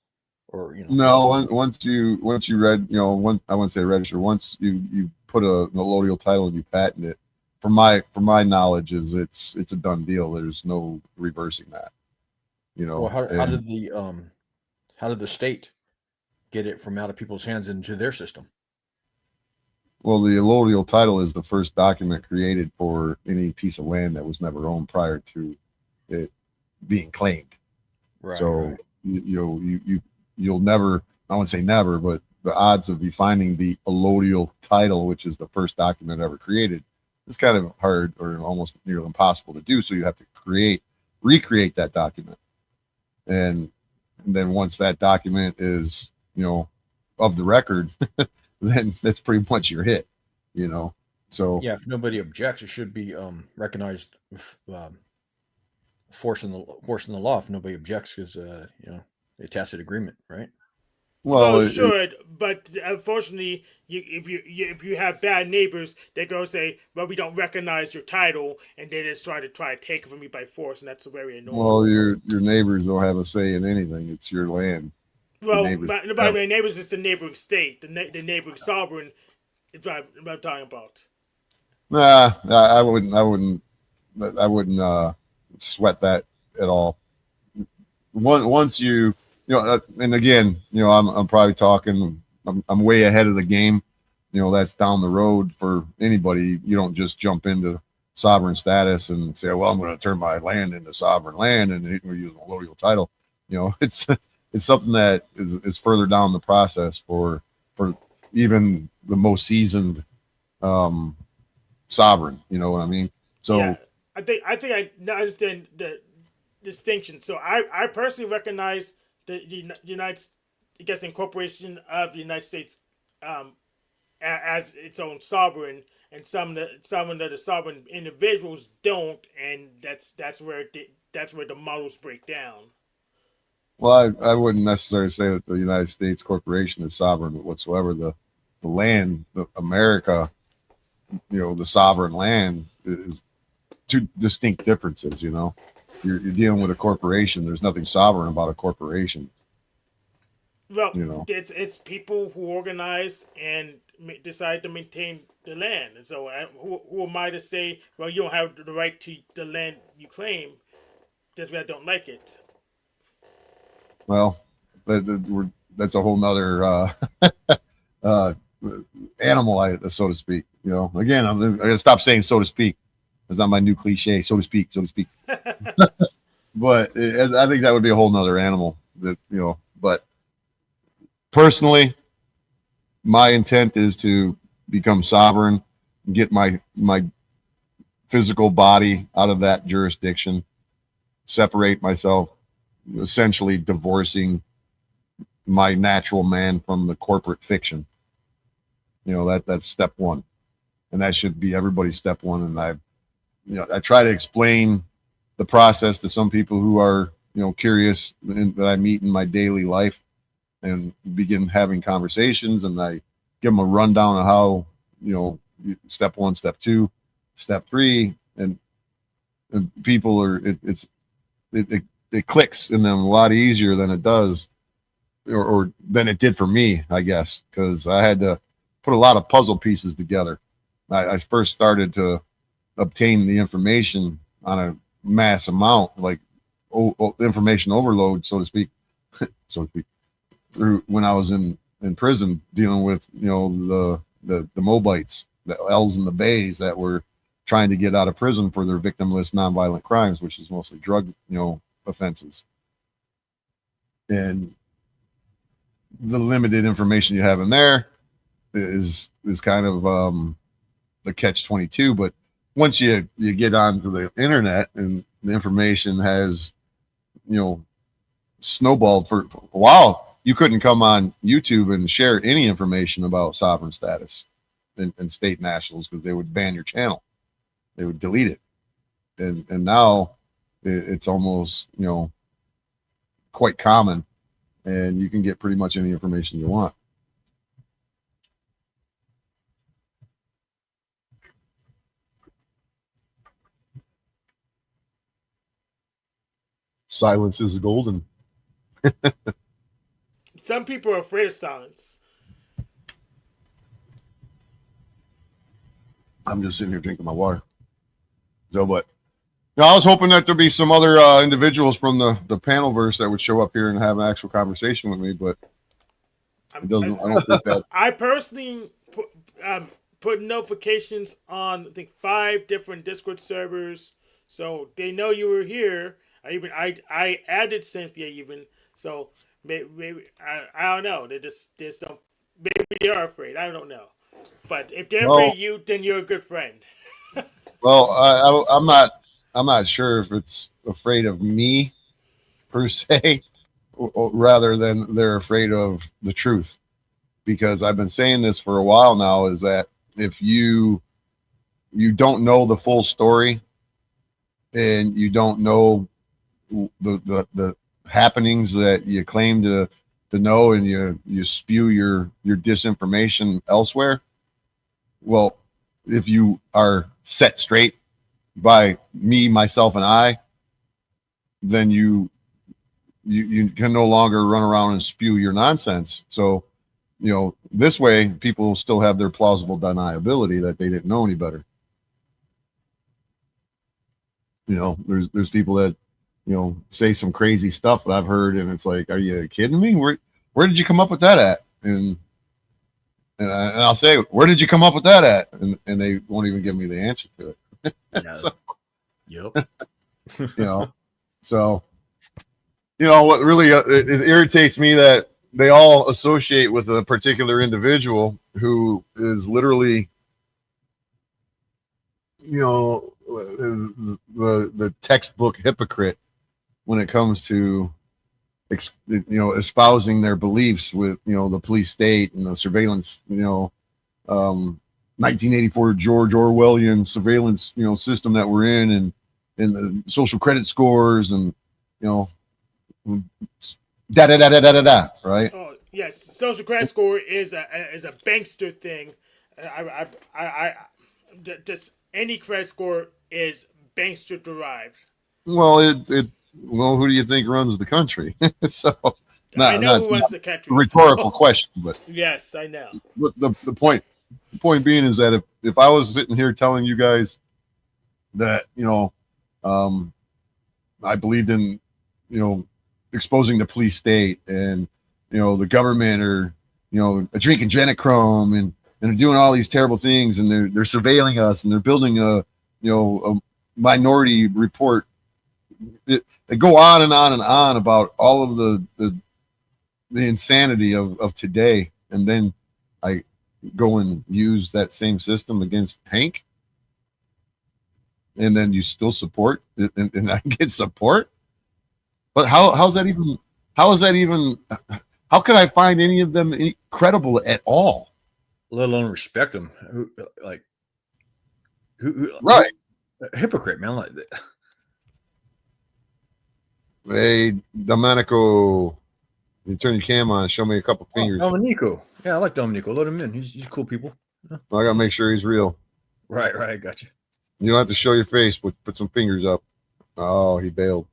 Or no, once you read, I wouldn't say register. Once you put an allodial title and you patent it, from my knowledge, is it's a done deal. There's no reversing that. Well, how How did the state get it from out of people's hands into their system? Well, the allodial title is the first document created for any piece of land that was never owned prior to it being claimed. Right. So right. you'll never, I wouldn't say never, but the odds of you finding the allodial title, which is the first document ever created, is kind of hard or almost nearly impossible to do. So you have to recreate that document, and then once that document is, of the record, then that's pretty much your hit, So Yeah, if nobody objects, it should be recognized force in the law. If nobody objects, because a tacit agreement, right? Well, well, it should, but unfortunately, if you have bad neighbors, they go say, "Well, we don't recognize your title," and they just try to take it from me by force, and that's very annoying. your neighbors don't have a say in anything. It's your land. Your Well, neighbors by have. my neighbors, it's the neighboring state, the neighboring sovereign. Is what I'm talking about. Nah, I wouldn't sweat that at all. Once and again, I'm probably talking. I'm way ahead of the game. That's down the road for anybody. You don't just jump into sovereign status and say, "Well, I'm going to turn my land into sovereign land," and we're using a allodial title. It's something that is further down the process for even the most seasoned sovereign. You know what I mean? So Yeah, I think I understand the distinction. So I personally recognize the United, I guess, incorporation of the United States um, as its own sovereign, and some of the sovereign individuals don't, and that's where the models break down. Well, I wouldn't necessarily say that the United States corporation is sovereign whatsoever. The land, America, the sovereign land is two distinct differences. You're dealing with a corporation. There's nothing sovereign about a corporation. Well, You know. it's people who organize and decide to maintain the land, and so who am I to say, well, you don't have the right to the land you claim? That's why I don't like it. Well, that's a whole nother uh, animal, so to speak. Again, I'm gonna stop saying "so to speak." It's not my new cliche, so to speak, so to speak. But I think that would be a whole nother animal. But personally, my intent is to become sovereign, get my physical body out of that jurisdiction, separate myself, essentially divorcing my natural man from the corporate fiction. That's step one, and that should be everybody's step one. And I try to explain the process to some people who are curious that I meet in my daily life, and begin having conversations, and I give them a rundown of how step one, step two, step three, and people are it clicks in them a lot easier than it does, or than it did for me, I guess, because I had to put a lot of puzzle pieces together. I first started to obtain the information on a mass amount, like information overload, so to speak, so to speak, through when I was in prison dealing with the Mobites, the L's and the Bays that were trying to get out of prison for their victimless nonviolent crimes, which is mostly drug offenses. And the limited information you have in there is kind of the catch-22. But once you get onto the internet and the information has snowballed for a while, you couldn't come on YouTube and share any information about sovereign status and state nationals, because they would ban your channel. They would delete it. And now it's almost quite common, and you can get pretty much any information you want. Silence is golden. Some people are afraid of silence. I'm just sitting here drinking my water. So, but No, I was hoping that there'd be some other individuals from the panelverse that would show up here and have an actual conversation with me, but it doesn't. I don't think that. I personally put notifications on I think 5 different Discord servers, so they know you were here. I added Cynthia even, so maybe I don't know. They just there's some maybe they are afraid. I don't know, but if they're Well, afraid of you, then you're a good friend. well, I'm not. I'm not sure if it's afraid of me per se, rather than they're afraid of the truth. Because I've been saying this for a while now, is that if you don't know the full story and you don't know the happenings that you claim to know, and you spew your disinformation elsewhere, well, if you are set straight by me, myself, and I, then you can no longer run around and spew your nonsense. So, this way people still have their plausible deniability that they didn't know any better. There's people that say some crazy stuff that I've heard, and it's like, are you kidding me? Where did you come up with that at? And I'll say, where did you come up with that at? And they won't even give me the answer to it. Yeah. So, Yep. So what really it irritates me that they all associate with a particular individual who is literally the textbook hypocrite when it comes to espousing their beliefs with the police state and the surveillance 1984 George Orwellian surveillance system that we're in, and the social credit scores, and da da da da da da, right? Oh yes, social credit score is a bankster thing. I just any credit score is bankster derived. Well, well, who do you think runs the country? So, I know who runs the country. A rhetorical question, but yes, I know. But the point being is that if I was sitting here telling you guys that I believed in exposing the police state, and the government, or drinking adrenochrome, and they're doing all these terrible things, and they're surveilling us, and they're building a minority report. They go on and on and on about all of the insanity of today, and then I go and use that same system against Hank, and then you still support it, and I get support. But how is that even how could I find any of them credible at all? Let alone respect them. Who Right. A hypocrite, man. Like, hey, Domenico, you turn your cam on and show me a couple fingers. Domenico. Yeah, I like Domenico. Let him in. He's cool people. Yeah. I gotta make sure he's real. Right, I got you. You don't have to show your face, but put some fingers up. Oh, he bailed.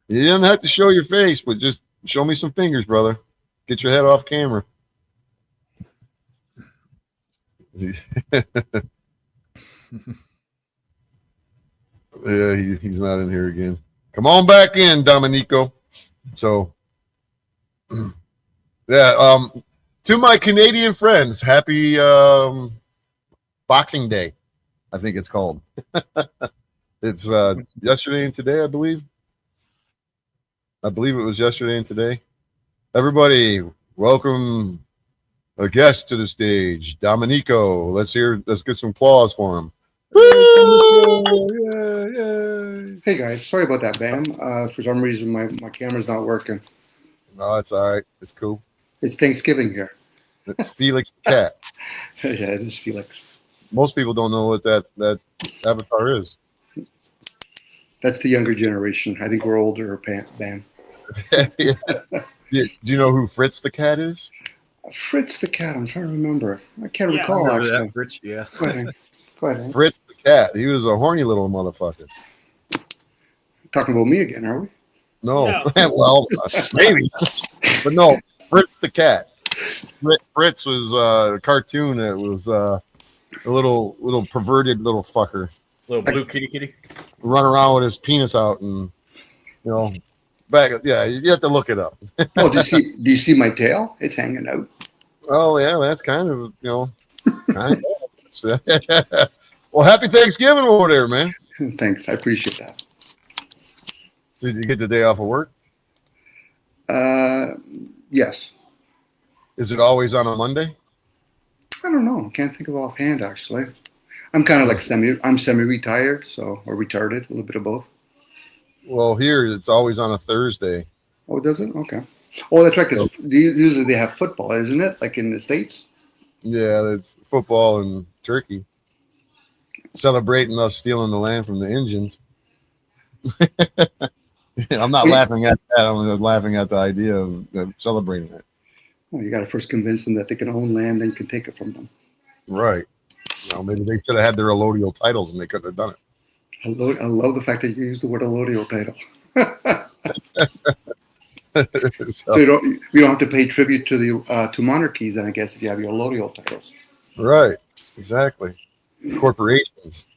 You didn't have to show your face, but just show me some fingers, brother. Get your head off camera. Yeah, he's not in here again. Come on back in, Domenico. So, yeah. To my Canadian friends, happy Boxing Day, I think it's called. It's yesterday and today, I believe. I believe it was yesterday and today. Everybody, welcome a guest to the stage, Domenico. Let's get some applause for him. Hey guys, sorry about that, Bam. For some reason, my camera's not working. No, it's all right. It's cool. It's Thanksgiving here. It's Felix the cat. Yeah, it is Felix. Most people don't know what that avatar is. That's the younger generation. I think we're older, Bam. Yeah. Do you know who Fritz the cat is? Fritz the cat. I'm trying to remember. I can't Yeah, recall, Remember actually. that, Fritz? Yeah. Go ahead. Go ahead. Fritz the cat. He was a horny little motherfucker. Talking about me again, are we? No. Well, maybe. But no, Fritz the cat. Fritz was a cartoon that was a little perverted little fucker. Little blue kitty. run around with his penis out and back. Yeah, you have to look it up. Oh, do you see my tail? It's hanging out. Oh yeah, that's kind of kind of. Well, happy Thanksgiving over there, man. Thanks, I appreciate that. Did you get the day off of work? Yes. Is it always on a Monday? I don't know. I can't think of offhand, actually. I'm kind of like semi-retired, or retarded, a little bit of both. Well, here it's always on a Thursday. Oh, does it? Okay. Oh, that's right, because usually they have football, isn't it? Like in the States? Yeah, it's football and turkey. Celebrating us stealing the land from the Indians. I'm not laughing at that. I'm just laughing at the idea of celebrating it. Well, you got to first convince them that they can own land, then you can take it from them. Right. Maybe they should have had their allodial titles and they couldn't have done it. I love the fact that you used the word allodial title. So you don't have to pay tribute to the to monarchies, then I guess, if you have your allodial titles. Right. Exactly. Corporations.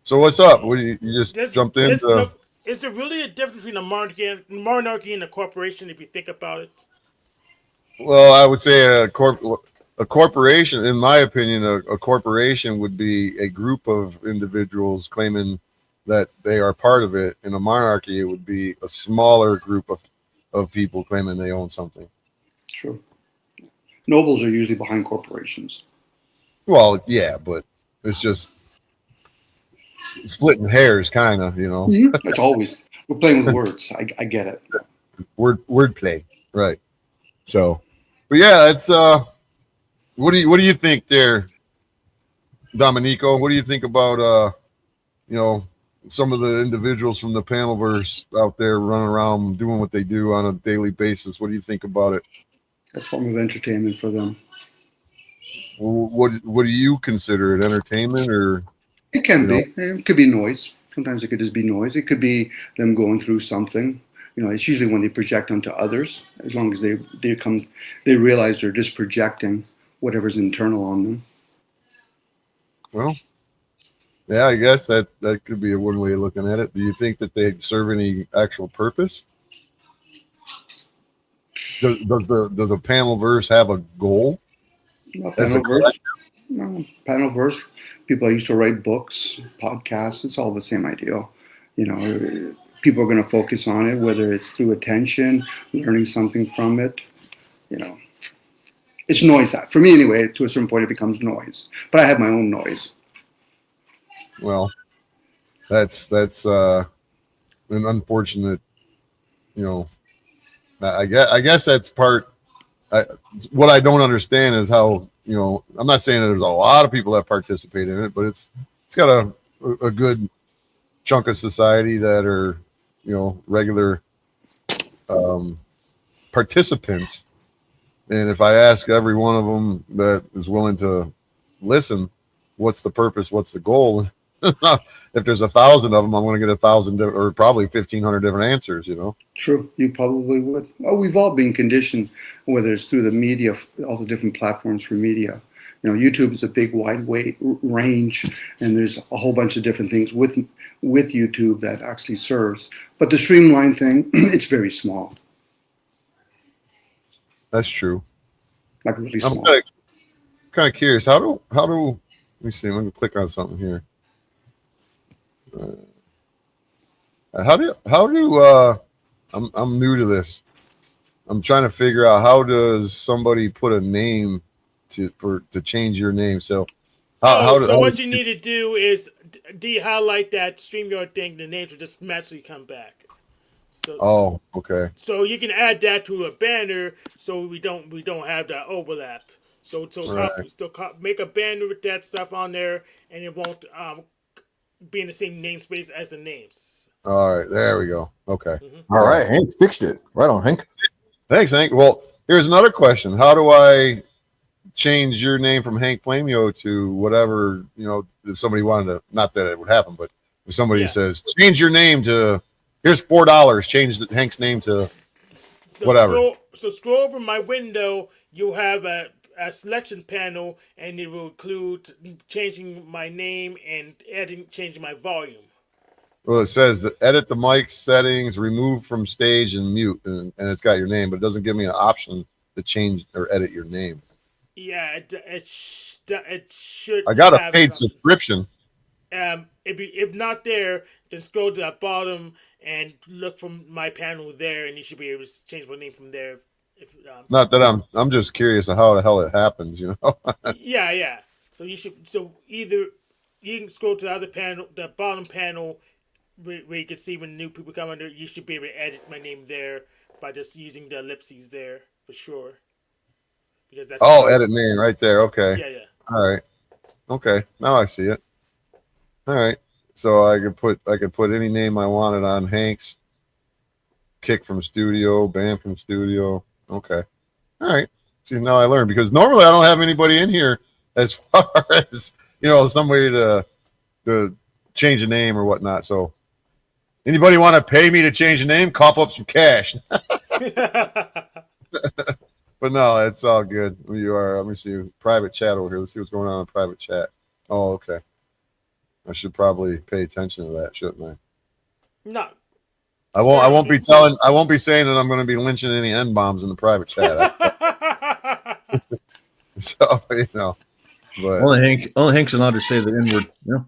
So what's up? What you just jumped into? Is there really a difference between a monarchy and a corporation if you think about it? Well, I would say a corporation, in my opinion, a corporation would be a group of individuals claiming that they are part of it. In a monarchy, it would be a smaller group of people claiming they own something. True. Nobles are usually behind corporations. Well, yeah, but it's just splitting hairs, kind of, Mm-hmm. It's always, we're playing with words. I get it. Wordplay, right? So, but yeah, it's what do you think there, Dominico? What do you think about some of the individuals from the Panelverse out there running around doing what they do on a daily basis? What do you think about it? A form of entertainment for them. What do you consider it, entertainment, or it can be? It could be noise. Sometimes it could just be noise. It could be them going through something. It's usually when they project onto others. As long as they realize they're just projecting whatever's internal on them. Well, yeah, I guess that could be one way of looking at it. Do you think that they serve any actual purpose? Does the Panelverse have a goal? Panelverse. People used to write books, podcasts. It's all the same idea. People are going to focus on it, whether it's through attention, learning something from it. It's noise. For me, anyway. To a certain point, it becomes noise. But I have my own noise. Well, that's an unfortunate. I guess that's part. What I don't understand is how I'm not saying that there's a lot of people that participate in it, but it's got a good chunk of society that are regular participants. And if I ask every one of them that is willing to listen, what's the purpose? What's the goal? If there's 1,000 of them, I'm going to get 1,000 or probably 1,500 different answers. True, you probably would. Well, we've all been conditioned, whether it's through the media, all the different platforms for media. YouTube is a big, wide range, and there's a whole bunch of different things with YouTube that actually serves. But the streamline thing, it's very small. That's true. Like really small. I'm kind of curious. How do let me see. I'm going to click on something here. I'm new to this. I'm trying to figure out how does somebody put a name to change your name. So what you need to do is de-highlight that StreamYard thing. The names will just magically come back. So, okay. So you can add that to a banner, so we don't have that overlap. So make a banner with that stuff on there, and it won't be in the same namespace as the names. All right, there we go. Okay. Mm-hmm. All right, Hank fixed it. Right on, Hank. Thanks, Hank. Well, here's another question. How do I change your name from Hank Flamio to whatever, if somebody wanted to, not that it would happen, but if somebody says, change your name to, here's $4, change Hank's name to whatever. Scroll over my window, you'll have a a selection panel, and it will include changing my name and changing my volume. Well, it says that edit the mic settings, remove from stage, and mute, and it's got your name, but it doesn't give me an option to change or edit your name. Yeah, it should. I got a have paid something. subscription. If not there, then scroll to the bottom and look from my panel there, and you should be able to change my name from there. If Not that I'm just curious of how the hell it happens, you know. yeah. So you should. So either you can scroll to the other panel, the bottom panel, where you can see when new people come under. You should be able to edit my name there by just using the ellipses there for sure. Because that's Edit name right there. Okay. Yeah. All right. Okay. Now I see it. All right. So I could put any name I wanted on Hank's. Kick from studio, band from studio. Okay. All right. See, now I learned, because normally I don't have anybody in here as far as, somebody to change a name or whatnot. So anybody want to pay me to change a name? Cough up some cash. But no, it's all good. You are. Let me see. Private chat over here. Let's see what's going on in private chat. Oh, okay. I should probably pay attention to that, shouldn't I? No. I won't be saying that I'm going to be lynching any N bombs in the private chat. So, but Only Hank's allowed to say the N word. No.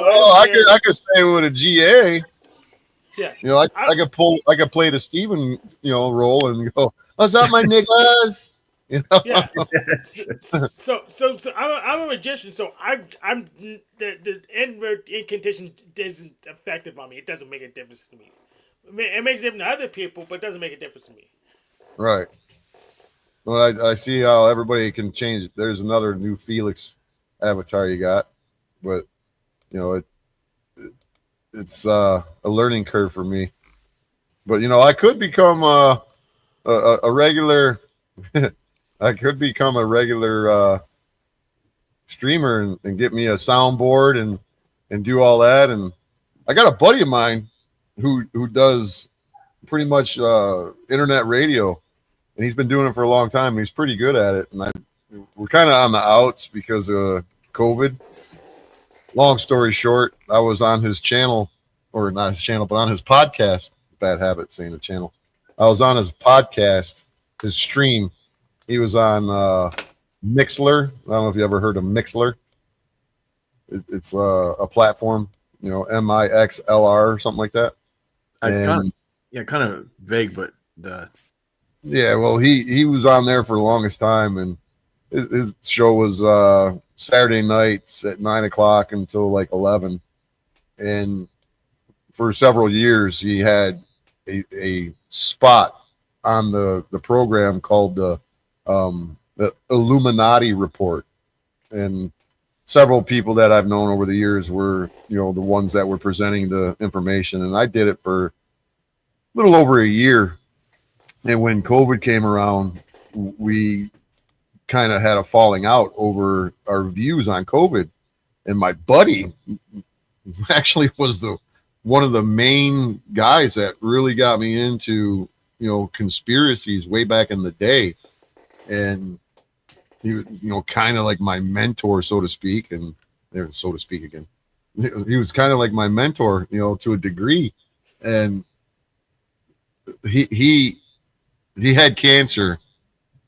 well, I could say with a GA. Yeah. I could play the Steven, role and go, "What's up, my niggas?" Yeah. So I'm a magician. So I'm the N-word incantation isn't effective on me. It doesn't make a difference to me. It makes a difference to other people, but it doesn't make a difference to me. Right. Well, I see how everybody can change it. There's another new Felix avatar you got, but it's a learning curve for me. But I could become a regular. I could become a regular streamer and get me a soundboard and do all that. And I got a buddy of mine who does pretty much internet radio, and he's been doing it for a long time. And he's pretty good at it. And we're kind of on the outs because of COVID. Long story short, I was on his channel, or not his channel, but on his podcast. Bad habit saying a channel. I was on his podcast, his stream. He was on Mixler. I don't know if you ever heard of Mixler. It's a platform, MIXLR or something like that. Kind of vague, but yeah. Well, he was on there for the longest time, and his show was Saturday nights at 9:00 until like 11, and for several years he had a spot on the program called the Illuminati Report, and several people that I've known over the years were the ones that were presenting the information, and I did it for a little over a year. And when COVID came around, we kind of had a falling out over our views on COVID, and my buddy actually was one of the main guys that really got me into conspiracies way back in the day. And he was kind of like my mentor, so to speak. And there, so to speak again, he was kind of like my mentor, to a degree. And he had cancer,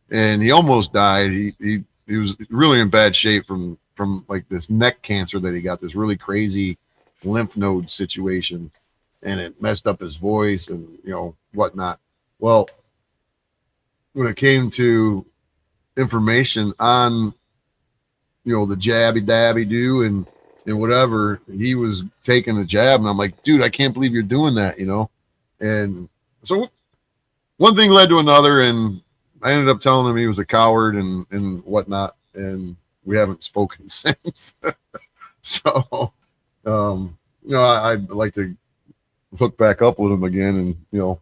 and he almost died. He was really in bad shape from like this neck cancer that he got, this really crazy lymph node situation, and it messed up his voice and whatnot. Well, when it came to information on the jabby dabby do and whatever, he was taking a jab, and I'm like, dude, I can't believe you're doing that, and so one thing led to another, and I ended up telling him he was a coward and whatnot, and we haven't spoken since. So I'd like to hook back up with him again, and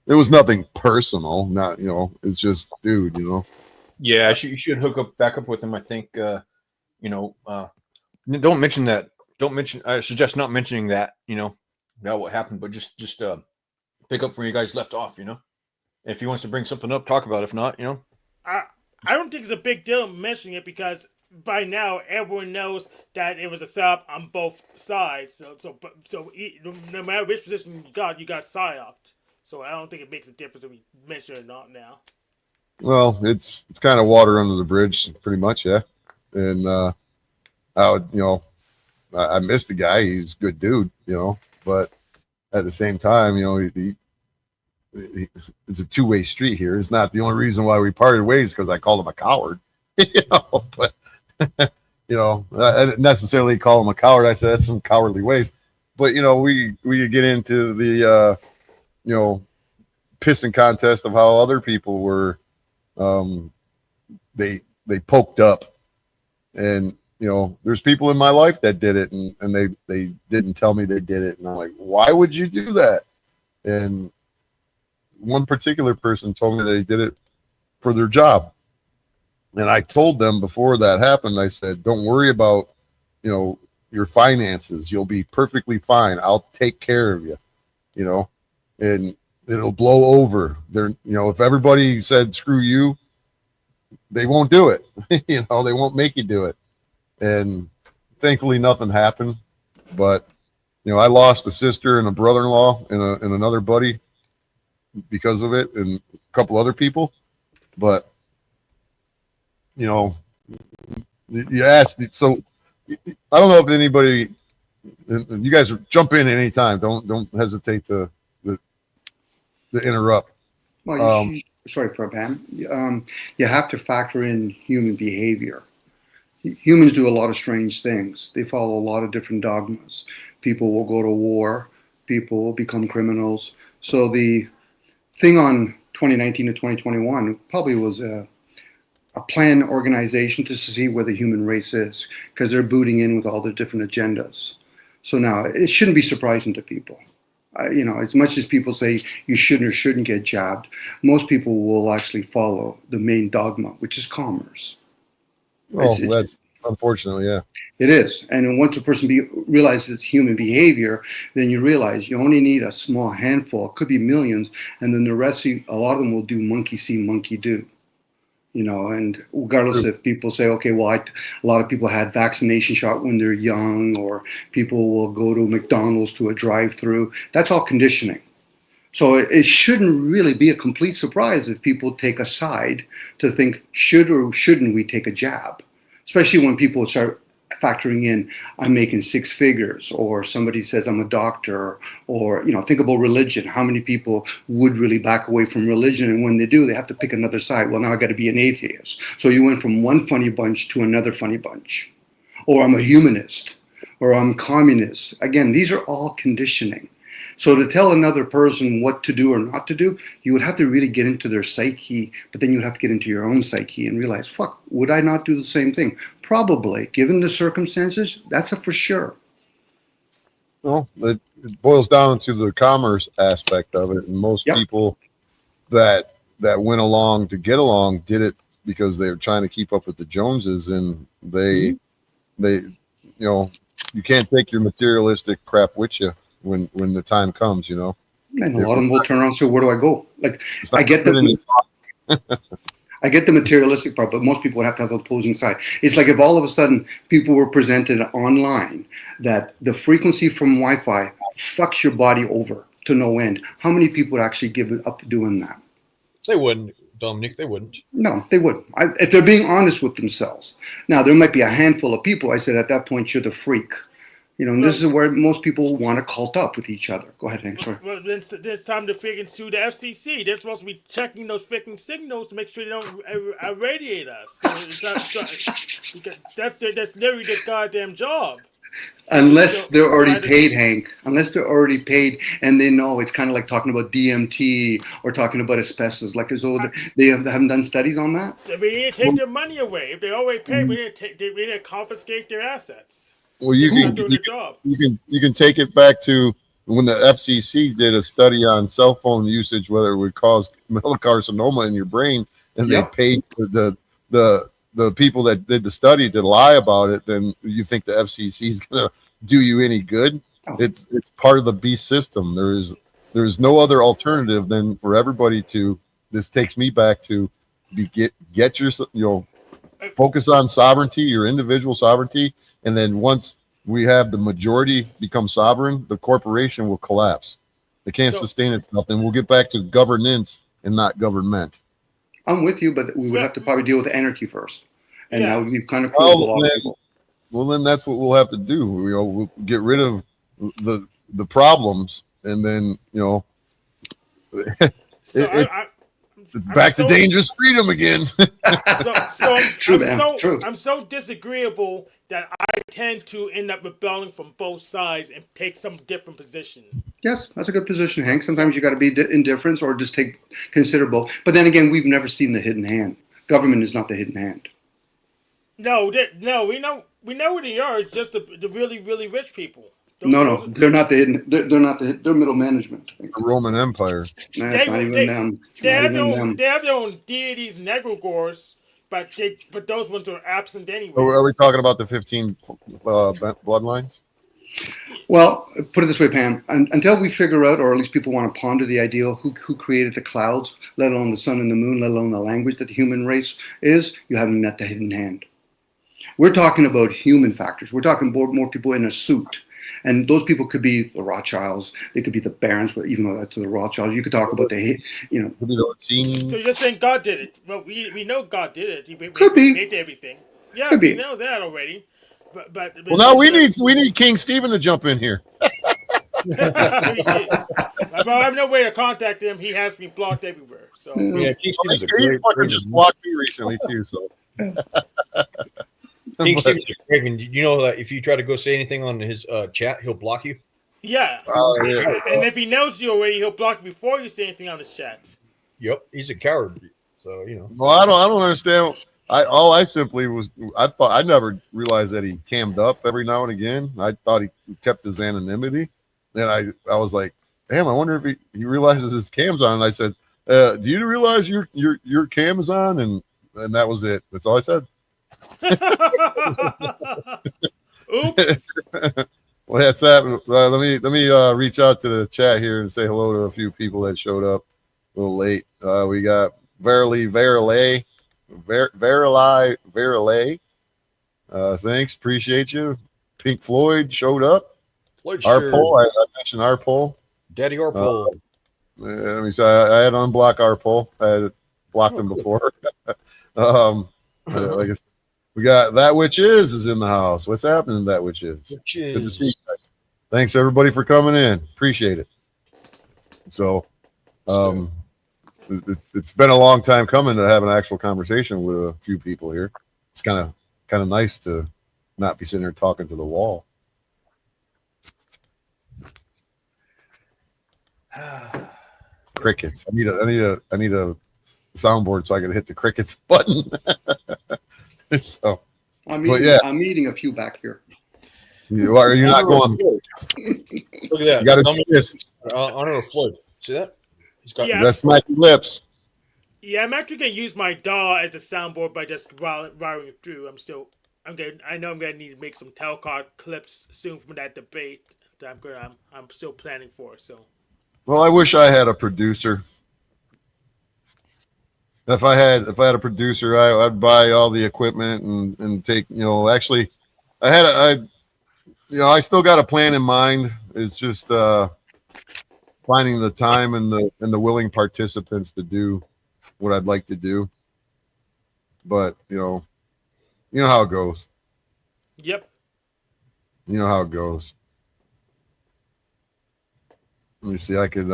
it was nothing personal, not it's just, dude, yeah, you should hook back up with him. I think don't mention that. I suggest not mentioning that about what happened, but just pick up where you guys left off. If he wants to bring something up, talk about it. If not, I don't think it's a big deal mentioning it because by now everyone knows that it was a setup on both sides. No matter which position you got psyoped. So I don't think it makes a difference if we mention it or not now. Well, it's kind of water under the bridge, pretty much, yeah. And I would, I missed the guy. He's a good dude, but at the same time, it's a two-way street here. It's not the only reason why we parted ways because I called him a coward, but I didn't necessarily call him a coward. I said that's some cowardly ways, but we could get into the pissing contest of how other people were they poked up, and there's people in my life that did it, and they didn't tell me they did it, and I'm like, why would you do that? And one particular person told me they did it for their job, and I told them before that happened, I said, don't worry about your finances, you'll be perfectly fine, I'll take care of you, and it'll blow over there. If everybody said screw you, they won't do it. They won't make you do it. And thankfully nothing happened, but I lost a sister and a brother-in-law and another buddy because of it, and a couple other people. But you asked, so I don't know if anybody, you guys jump in anytime, don't hesitate to interrupt. Well, sorry, Prabham. You have to factor in human behavior. Humans do a lot of strange things. They follow a lot of different dogmas. People will go to war. People will become criminals. So the thing on 2019 to 2021 probably was a planned organization to see where the human race is, because they're booting in with all the different agendas. So now it shouldn't be surprising to people. As much as people say you shouldn't or shouldn't get jabbed, most people will actually follow the main dogma, which is commerce. Well, that's unfortunately, yeah. It is. And once a person realizes human behavior, then you realize you only need a small handful. It could be millions. And then the rest, a lot of them will do monkey see, monkey do. And regardless if people say, okay, well, a lot of people had vaccination shot when they're young, or people will go to McDonald's to a drive-through. That's all conditioning. So it shouldn't really be a complete surprise if people take a side to think, should or shouldn't we take a jab? Especially when people start factoring in, I'm making six figures, or somebody says I'm a doctor, or, think about religion. How many people would really back away from religion? And when they do, they have to pick another side. Well, now I got to be an atheist. So you went from one funny bunch to another funny bunch. Or I'm a humanist, or I'm communist. Again, these are all conditioning. So to tell another person what to do or not to do, you would have to really get into their psyche, but then you'd have to get into your own psyche and realize, fuck, would I not do the same thing? Probably, given the circumstances, that's a for sure. Well, it boils down to the commerce aspect of it, and most people that went along to get along did it because they were trying to keep up with the Joneses, and they you can't take your materialistic crap with you when the time comes, And a lot of them will turn around and say, where do I go? Like, I get the materialistic part, but most people would have to have an opposing side. It's like if all of a sudden people were presented online that the frequency from Wi-Fi fucks your body over to no end. How many people would actually give up doing that? They wouldn't, Dominic. They wouldn't. No, they wouldn't. If they're being honest with themselves. Now, there might be a handful of people. I said at that point, you're the freak. And this is where most people want to cult up with each other. Go ahead, Hank. Sorry. Well, it's time to freaking sue the FCC. They're supposed to be checking those freaking signals to make sure they don't irradiate us. That's literally their goddamn job. Unless they're already paid, Hank. Unless they're already paid and they know, it's kind of like talking about DMT or talking about asbestos. Like as though they haven't done studies on that. We need to take their money away. If they're already paid, we need to confiscate their assets. Well, you can take it back to when the FCC did a study on cell phone usage, whether it would cause metacarcinoma in your brain, and they paid the people that did the study to lie about it. Then you think the FCC is going to do you any good? Oh. It's part of the beast system. There is no other alternative than for everybody to. This takes me back to get your, focus on sovereignty, your individual sovereignty, and then once we have the majority become sovereign, the corporation will collapse. It can't sustain itself, and we'll get back to governance and not government. I'm with you, but we would have to probably deal with anarchy first, and now we've kind of well, proved a lot of people. Well, then that's what we'll have to do. We'll get rid of the problems, and then back to dangerous freedom again. I'm so disagreeable that I tend to end up rebelling from both sides and take some different position. Yes, that's a good position, Hank. Sometimes you got to be indifferent or just take considerable. But then again, we've never seen the hidden hand. Government is not the hidden hand. No, we know who they are. It's just the really, really rich people. They're not the hidden. They're not they're middle management. The Roman Empire. Nah, it's not even them. They have their own deities and egregores, but those ones are absent anyway. Are we talking about the 15 bloodlines? Well, put it this way, Pam. Until we figure out, or at least people want to ponder the ideal, who created the clouds, let alone the sun and the moon, let alone the language that the human race is, you haven't met the hidden hand. We're talking about human factors. We're talking more people in a suit. And those people could be the Rothschilds. They could be the barons, but even though that's the Rothschilds, you could talk about the. So you're just saying God did it. Well, we know God did it. He made everything. Yes, we know that already. But well, now we need King Stephen to jump in here. I have no way to contact him. He has me blocked everywhere. So yeah, King Stephen's he just blocked me recently too. So. King Stephen's a craven. You know that if you try to go say anything on his chat, he'll block you. Yeah. Yeah. And if he knows you already, he'll block you before you say anything on his chat. Yep, he's a coward. So Well, I don't understand. I never realized that he cammed up every now and again. I thought he kept his anonymity. Then I was like, damn, I wonder if he realizes his cam's on. And I said, do you realize your cam is on? And that was it. That's all I said. Oops. Well, that's that. Let me reach out to the chat here and say hello to a few people that showed up a little late. We got Verily. Thanks, appreciate you. Pink Floyd showed up. Our poll, I mentioned our poll. Daddy our poll. Let me say, I had to unblock our poll. I had blocked him before. I guess we got That Which Is in the house. What's happening? That Which Is. Good to see you guys. Thanks everybody for coming in. Appreciate it. So, it's been a long time coming to have an actual conversation with a few people here. It's kind of nice to not be sitting there talking to the wall. Crickets. I need a soundboard so I can hit the crickets button. So, I'm eating a few back here. You're not going. Look at that. You got to do this. Honor of Floyd. See that? He's got that's my lips. Yeah, I'm actually gonna use my DAW as a soundboard by just wiring it through. I know I'm gonna need to make some telecard clips soon from that debate that I'm still planning for. So. Well, I wish I had a producer. If I had a producer, I'd buy all the equipment and take. Actually, I still got a plan in mind. It's just finding the time and the willing participants to do what I'd like to do. But you know how it goes. Yep. You know how it goes. Let me see. I could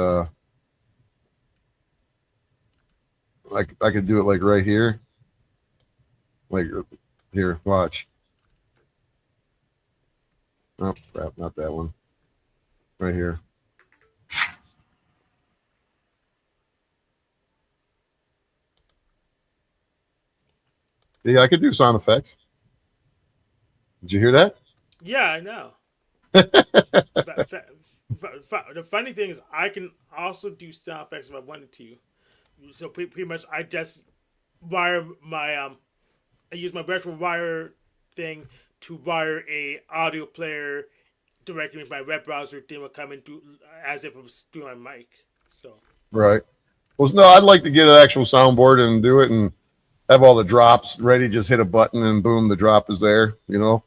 I could do it like right here. Like here, watch. Oh crap, not that one. Right here. Yeah, I could do sound effects. Did you hear that? Yeah, I know. The funny thing is, I can also do sound effects if I wanted to. So pretty much, I just wire my I use my virtual wire thing to wire a audio player directly with my web browser. Then will come into as if it was through my mic. So right. Well, no, I'd like to get an actual soundboard and do it, and have all the drops ready. Just hit a button and boom, the drop is there. You know,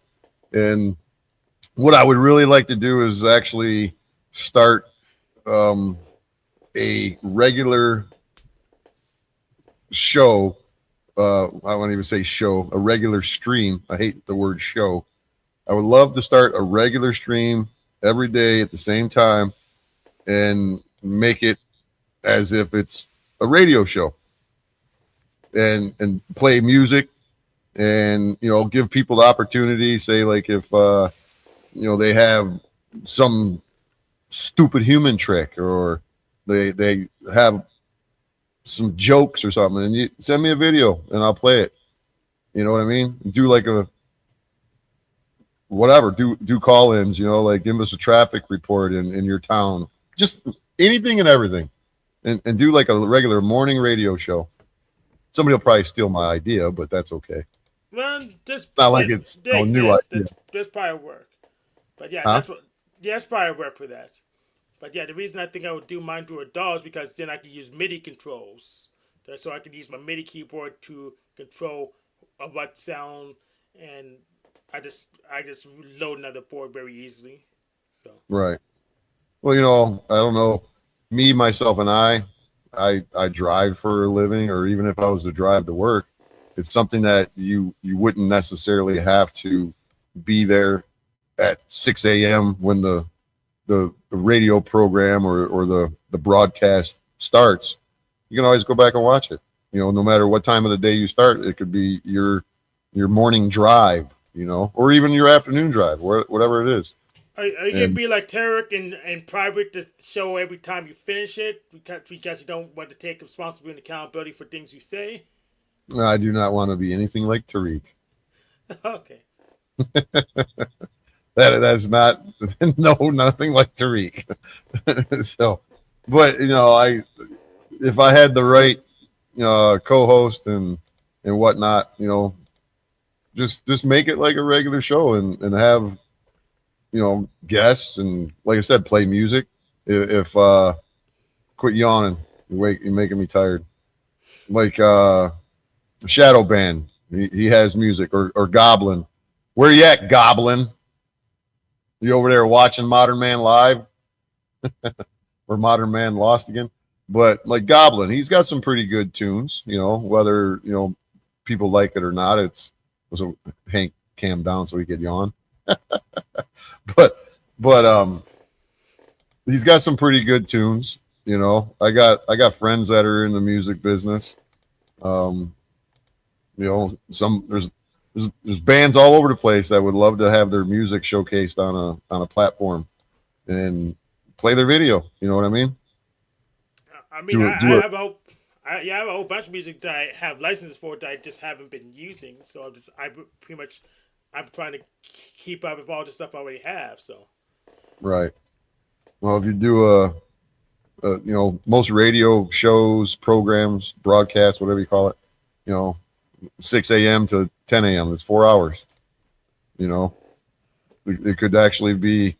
and what I would really like to do is actually start a regular show. I won't even say show, a regular stream. I hate the word show. I would love to start a regular stream every day at the same time and make it as if it's a radio show and play music and, you know, give people the opportunity, say like if, you know, they have some stupid human trick or they have some jokes or something, and you send me a video and I'll play it. You know what I mean? Do like a whatever, do call-ins, you know, like give us a traffic report in your town, just anything and everything, and do like a regular morning radio show. Somebody will probably steal my idea, but that's okay. Well, this It's not like it's no new idea. There's probably work, but yeah, Huh? that's probably work for that. But yeah, the reason I think I would do mine through a DAW is because then I could use MIDI controls. So I could use my MIDI keyboard to control what sound, and I just load another board very easily. So Right. Well, you know, I don't know. Me, myself, and I drive for a living, or even if I was to drive to work, it's something that you wouldn't necessarily have to be there at 6 a.m. when the radio program or the broadcast starts. You can always go back and watch it. You know, no matter what time of the day you start, it could be your morning drive, you know, or even your afternoon drive, whatever it is. are you gonna be like Tarek in private to show every time you finish it because you don't want to take responsibility and accountability for things you say? I do not want to be anything like Tariq. Okay. That's not nothing like Tariq. So, but you know, if I had the right co-host and whatnot, you know, just make it like a regular show and have, you know, guests and, like I said, play music. If quit yawning, you're making me tired. Like Shadow Band, he has music, or Goblin. Where you at, Goblin? You over there watching Modern Man live? Or Modern Man lost again? But like Goblin, he's got some pretty good tunes, you know, whether, you know, people like it or not. So Hank calmed down so he could yawn. but he's got some pretty good tunes, you know. I got friends that are in the music business. You know, there's bands all over the place that would love to have their music showcased on a platform and play their video. You know what I mean? I mean, I have a whole bunch of music that I have licenses for that I just haven't been using. So I'm trying to keep up with all the stuff I already have. So Right. Well, if you do you know, most radio shows, programs, broadcasts, whatever you call it, you know, 6 a.m. to 10 a.m. It's 4 hours. You know, it could actually be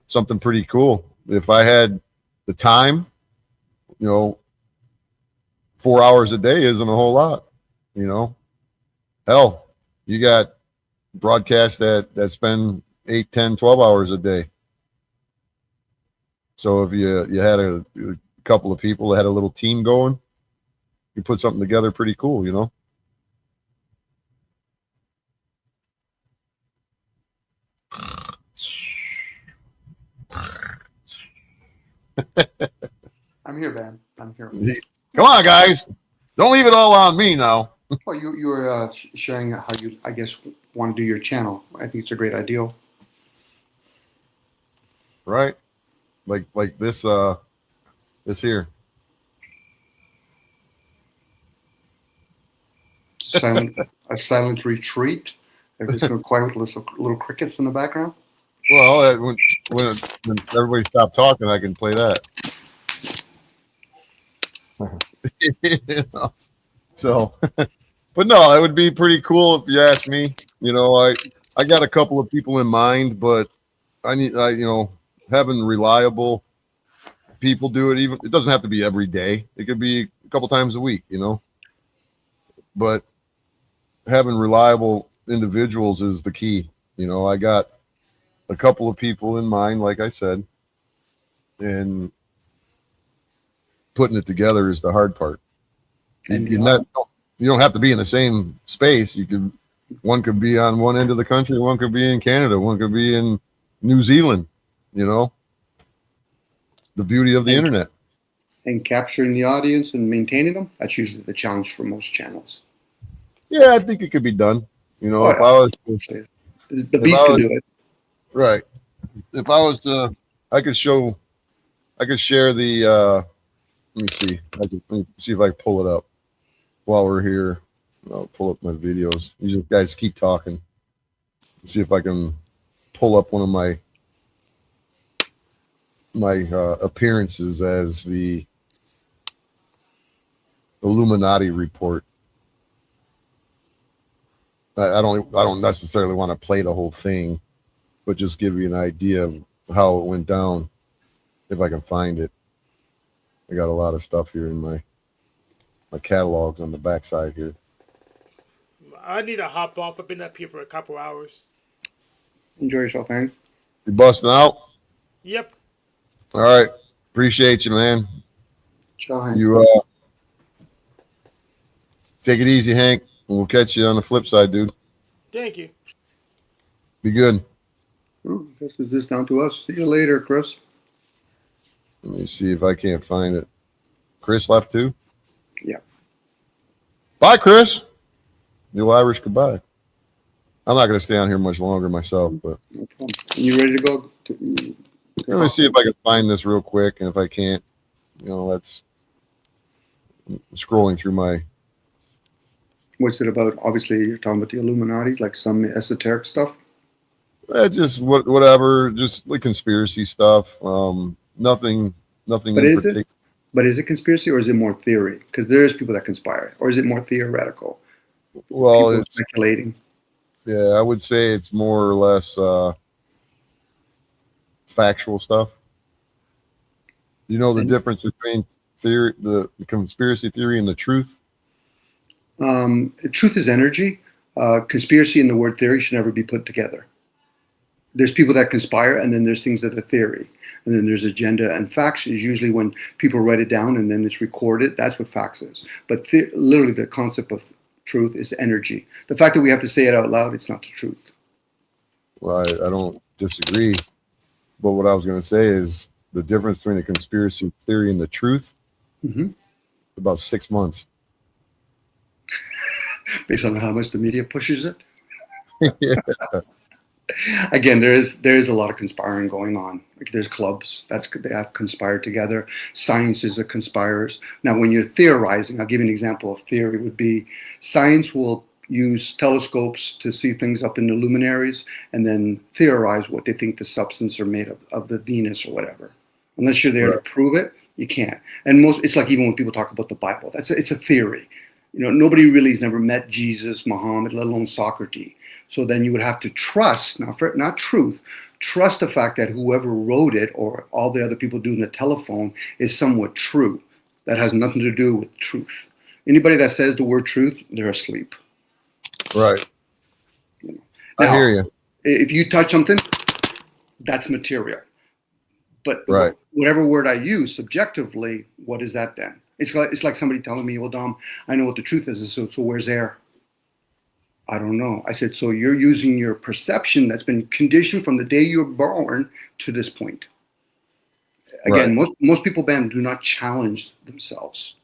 something pretty cool if I had the time. You know, 4 hours a day isn't a whole lot. You know, hell, you got broadcasts that spend 8, 10, 12 hours a day. So if you had a couple of people that had a little team going, you put something together pretty cool, you know. I'm here, man. I'm here. Come on, guys. Don't leave it all on me now. Well, you were sharing how you, I guess, want to do your channel. I think it's a great idea. Right? Like this this here. A silent retreat. Everybody's going quiet with little crickets in the background. Well, when everybody stopped talking, I can play that. You know? So, but no, it would be pretty cool if you ask me. You know, I got a couple of people in mind, but I you know, having reliable people do it. Even it doesn't have to be every day. It could be a couple times a week. You know, but having reliable individuals is the key. You know, I got a couple of people in mind, like I said, and putting it together is the hard part. And You don't have to be in the same space. One could be on one end of the country, one could be in Canada, one could be in New Zealand. You know, the beauty of the and, internet. and capturing the audience and maintaining them, that's usually the challenge for most channels. Yeah, I think it could be done. You know, Oh, if yeah. I was The beast can do it. right, if I was to, I could share the. Let me see. Let me see if I can pull it up while we're here. I'll pull up my videos. You just guys keep talking. See if I can pull up one of my appearances as the Illuminati report. I don't necessarily want to play the whole thing, but just give you an idea of how it went down if I can find it. I got a lot of stuff here in my catalogs on the backside here. I need to hop off. I've been up here for a couple hours. Enjoy yourself, Hank. You busting out? Yep. All right. Appreciate you, man. Ciao, Hank. You take it easy, Hank, and we'll catch you on the flip side, dude. Thank you. Be good. Oh, I guess it's just down to us. See you later, Chris. Let me see if I can't find it. Chris left too? Yeah. Bye, Chris. New Irish goodbye. I'm not going to stay on here much longer myself, but No problem. You ready to go? let me see if I can find this real quick. And if I can't, that's scrolling through my. What's it about? Obviously, you're talking about the Illuminati, like some esoteric stuff. Just whatever, just like conspiracy stuff. Nothing But in is particular. it? But is it conspiracy or is it more theory? Because there's people that conspire, or is it more theoretical? Well, People it's speculating. yeah, I would say it's more or less factual stuff. You know the And- difference between theory, the conspiracy theory, and the truth. Truth is energy. Conspiracy and the word theory should never be put together. There's people that conspire, and then there's things that are theory, and then there's agenda. And facts is usually when people write it down and then it's recorded. That's what facts is. But literally, the concept of truth is energy. The fact that we have to say it out loud, it's not the truth. Well, I don't disagree, but what I was going to say is the difference between a conspiracy theory and the truth. Mm-hmm. About 6 months. Based on how much the media pushes it. Yeah. Again, there is a lot of conspiring going on. Like there's clubs they have conspired together. Science is a conspirers. Now, when you're theorizing, I'll give you an example of theory. Would be science will use telescopes to see things up in the luminaries, and then theorize what they think the substance are made of the Venus or whatever. Unless you're there Right. to prove it, you can't. And it's like even when people talk about the Bible, it's a theory. Nobody really has never met Jesus, Muhammad, let alone Socrates. So then you would have to trust, not truth, trust the fact that whoever wrote it or all the other people doing the telephone is somewhat true. That has nothing to do with truth. Anybody that says the word truth, they're asleep. Right. Now, I hear you. if you touch something, that's material. But Right. whatever word I use subjectively, what is that then? It's like somebody telling me, well, Dom, I know what the truth is. So where's air? I don't know. I said, so you're using your perception that's been conditioned from the day you were born to this point. Again, most people, Ben, do not challenge themselves.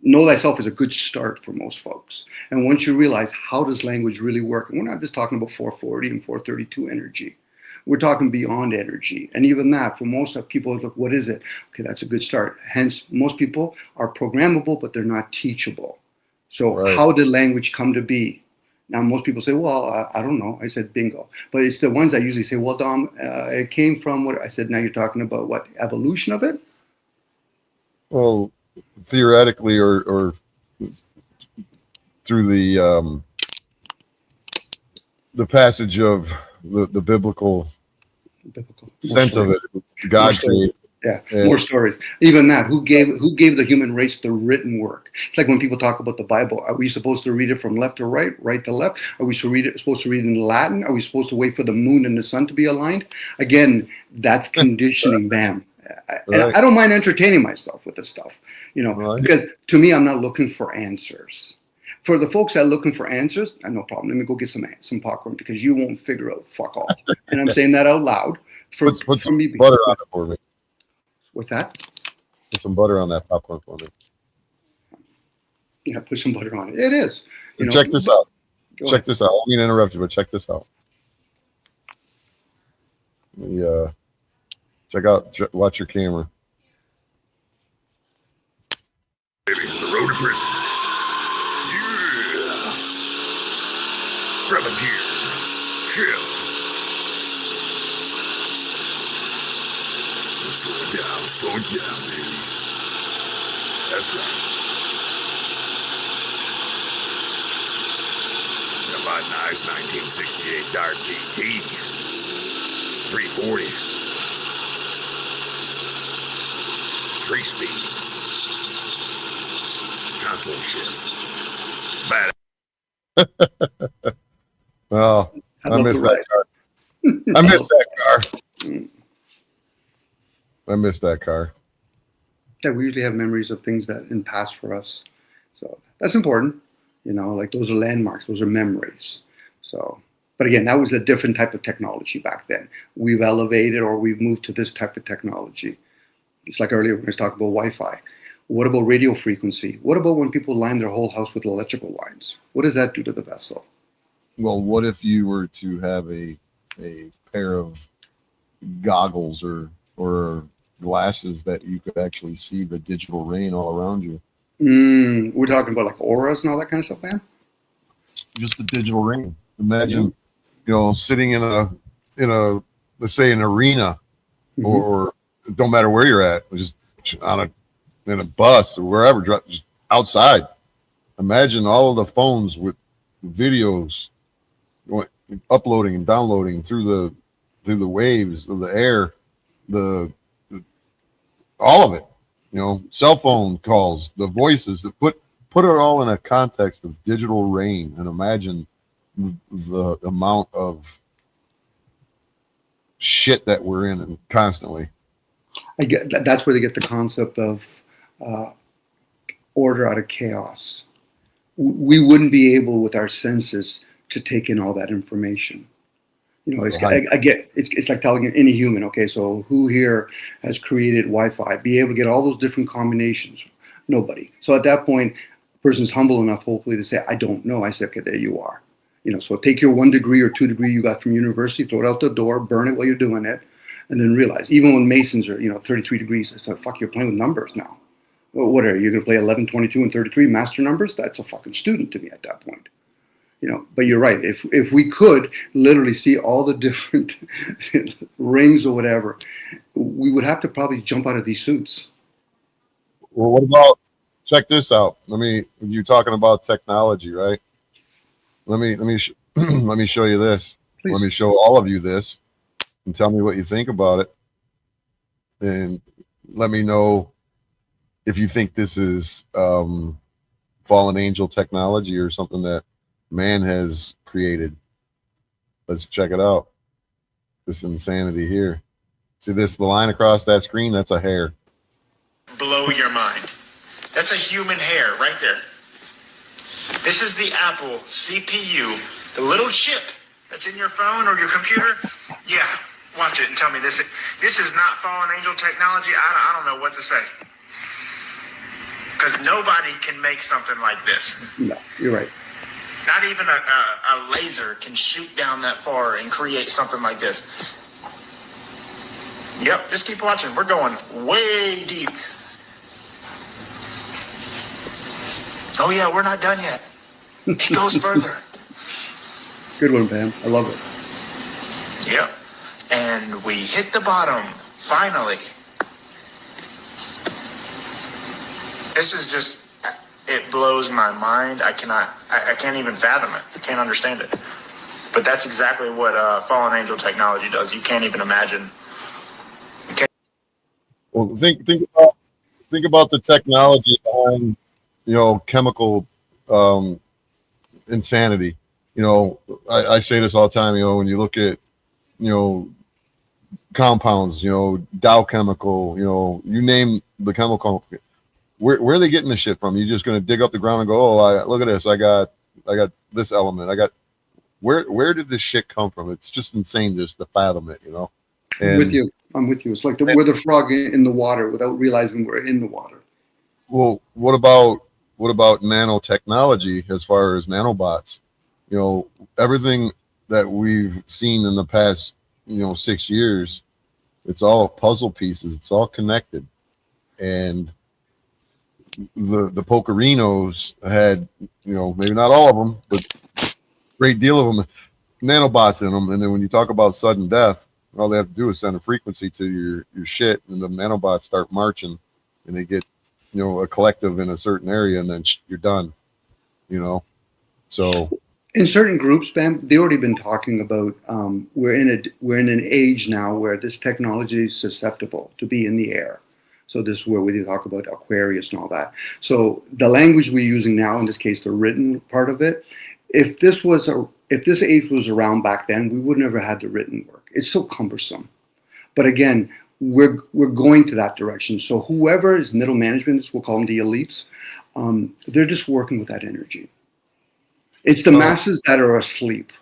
Know thyself is a good start for most folks. And once you realize how does language really work, and we're not just talking about 440 and 432 energy. We're talking beyond energy. And even that, for most people, look, what is it? Okay, that's a good start. Hence, most people are programmable, but they're not teachable. So Right. How did language come to be? Now, most people say, well, I don't know. I said, bingo. But it's the ones that usually say, well, Dom, it came from what? I said, now you're talking about what? Evolution of it? Well, theoretically, or through the passage of the biblical Biblical. sense of it, God created Yeah, Yeah. more stories. Even that, who gave the human race the written work? It's like when people talk about the Bible. Are we supposed to read it from left to right, right to left? Are we supposed to read it in Latin? Are we supposed to wait for the moon and the sun to be aligned? Again, that's conditioning, bam. And Right. I don't mind entertaining myself with this stuff, Right. because to me, I'm not looking for answers. For the folks that are looking for answers, no problem. Let me go get some popcorn because you won't figure out fuck all. And I'm saying that out loud. Put For some me, butter on it for me. what's that? Put some butter on that popcorn for me. Yeah, put some butter on it. It is. And check this out. Go Check ahead. this out. I don't mean to interrupt you, but check this out. Watch your camera. Baby, the road to prison. Yeah. Grab a gear. Shift. Slow it down, baby. That's right. Got my nice 1968 Dart GT. 340. 3-speed. Console shift. Bad. Oh, I'd I love missed to that ride. car. I missed that car. I missed that car. Yeah, we usually have memories of things that in past for us. So that's important. Like those are landmarks, those are memories. So, but again, that was a different type of technology back then. We've elevated or we've moved to this type of technology. It's like earlier when I was talking about Wi-Fi. What about radio frequency? What about when people line their whole house with electrical lines? What does that do to the vessel? Well, what if you were to have a pair of goggles or glasses that you could actually see the digital rain all around you? We're talking about like auras and all that kind of stuff, man. Just the digital rain. Imagine, sitting in a let's say an arena, or don't matter where you're at, just in a bus or wherever, just outside. Imagine all of the phones with videos uploading and downloading through the waves of the air, all of it. Cell phone calls, the voices, that put it all in a context of digital rain, and imagine the amount of shit that we're in constantly. I get that's where they get the concept of order out of chaos. We wouldn't be able with our senses to take in all that information. It's like telling any human, okay, so who here has created Wi-Fi? Be able to get all those different combinations? Nobody. So at that point, a person's humble enough, hopefully, to say, I don't know. I say, okay, there you are. So take your 1 degree or 2 degree you got from university, throw it out the door, burn it while you're doing it, and then realize, even when Masons are, 33 degrees, it's like, fuck, you're playing with numbers now. Well, what are you going to play 11, 22, and 33 master numbers? That's a fucking student to me at that point. But you're right. If we could literally see all the different rings or whatever, we would have to probably jump out of these suits. Well, what about, check this out. You're talking about technology, right? Let me let me show you this. Please. Let me show all of you this, and tell me what you think about it, and let me know if you think this is fallen angel technology or something that man has created. Let's check it out. This insanity here. See this, the line across that screen? That's a hair. Blow your mind. That's a human hair right there. This is the Apple CPU, the little chip that's in your phone or your computer. Yeah, watch it and tell me this is not fallen angel technology. I don't know what to say. Because nobody can make something like this. No, you're right. Not even a laser can shoot down that far and create something like this. Yep, just keep watching. We're going way deep. Oh yeah, we're not done yet. It goes further. Good one, Pam. I love it. Yep. And we hit the bottom, finally. This is just, it blows my mind. I can't even fathom it. I can't understand it. But that's exactly what fallen angel technology does. You can't even imagine. Well, think about the technology behind, chemical insanity. I say this all the time. When you look at, you know, compounds, Dow Chemical, you name the chemical. Where are they getting this shit from? You're just going to dig up the ground and go, oh, look at this. I got this element. Where did this shit come from? It's just insane just to fathom it, I'm with you. It's like we're the frog in the water without realizing we're in the water. Well, what about nanotechnology as far as nanobots? Everything that we've seen in the past, 6 years, it's all puzzle pieces. It's all connected. And the Pokerinos had, maybe not all of them, but a great deal of them, nanobots in them. And then when you talk about sudden death, all they have to do is send a frequency to your shit, and the nanobots start marching, and they get, a collective in a certain area, and then you're done. So in certain groups, Ben, they've already been talking about we're in an age now where this technology is susceptible to be in the air. So this is where we talk about Aquarius and all that. So the language we're using now, in this case, the written part of it, if this age was around back then, we would never had the written work. It's so cumbersome. But again, we're going to that direction. So whoever is middle management, we'll call them the elites, they're just working with that energy. It's the masses that are asleep.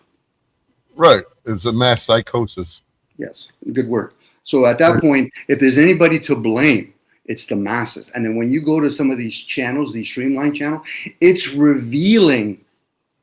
Right. It's a mass psychosis. Yes, good word. So at that point, if there's anybody to blame, it's the masses. And then when you go to some of these channels, these streamlined channels, it's revealing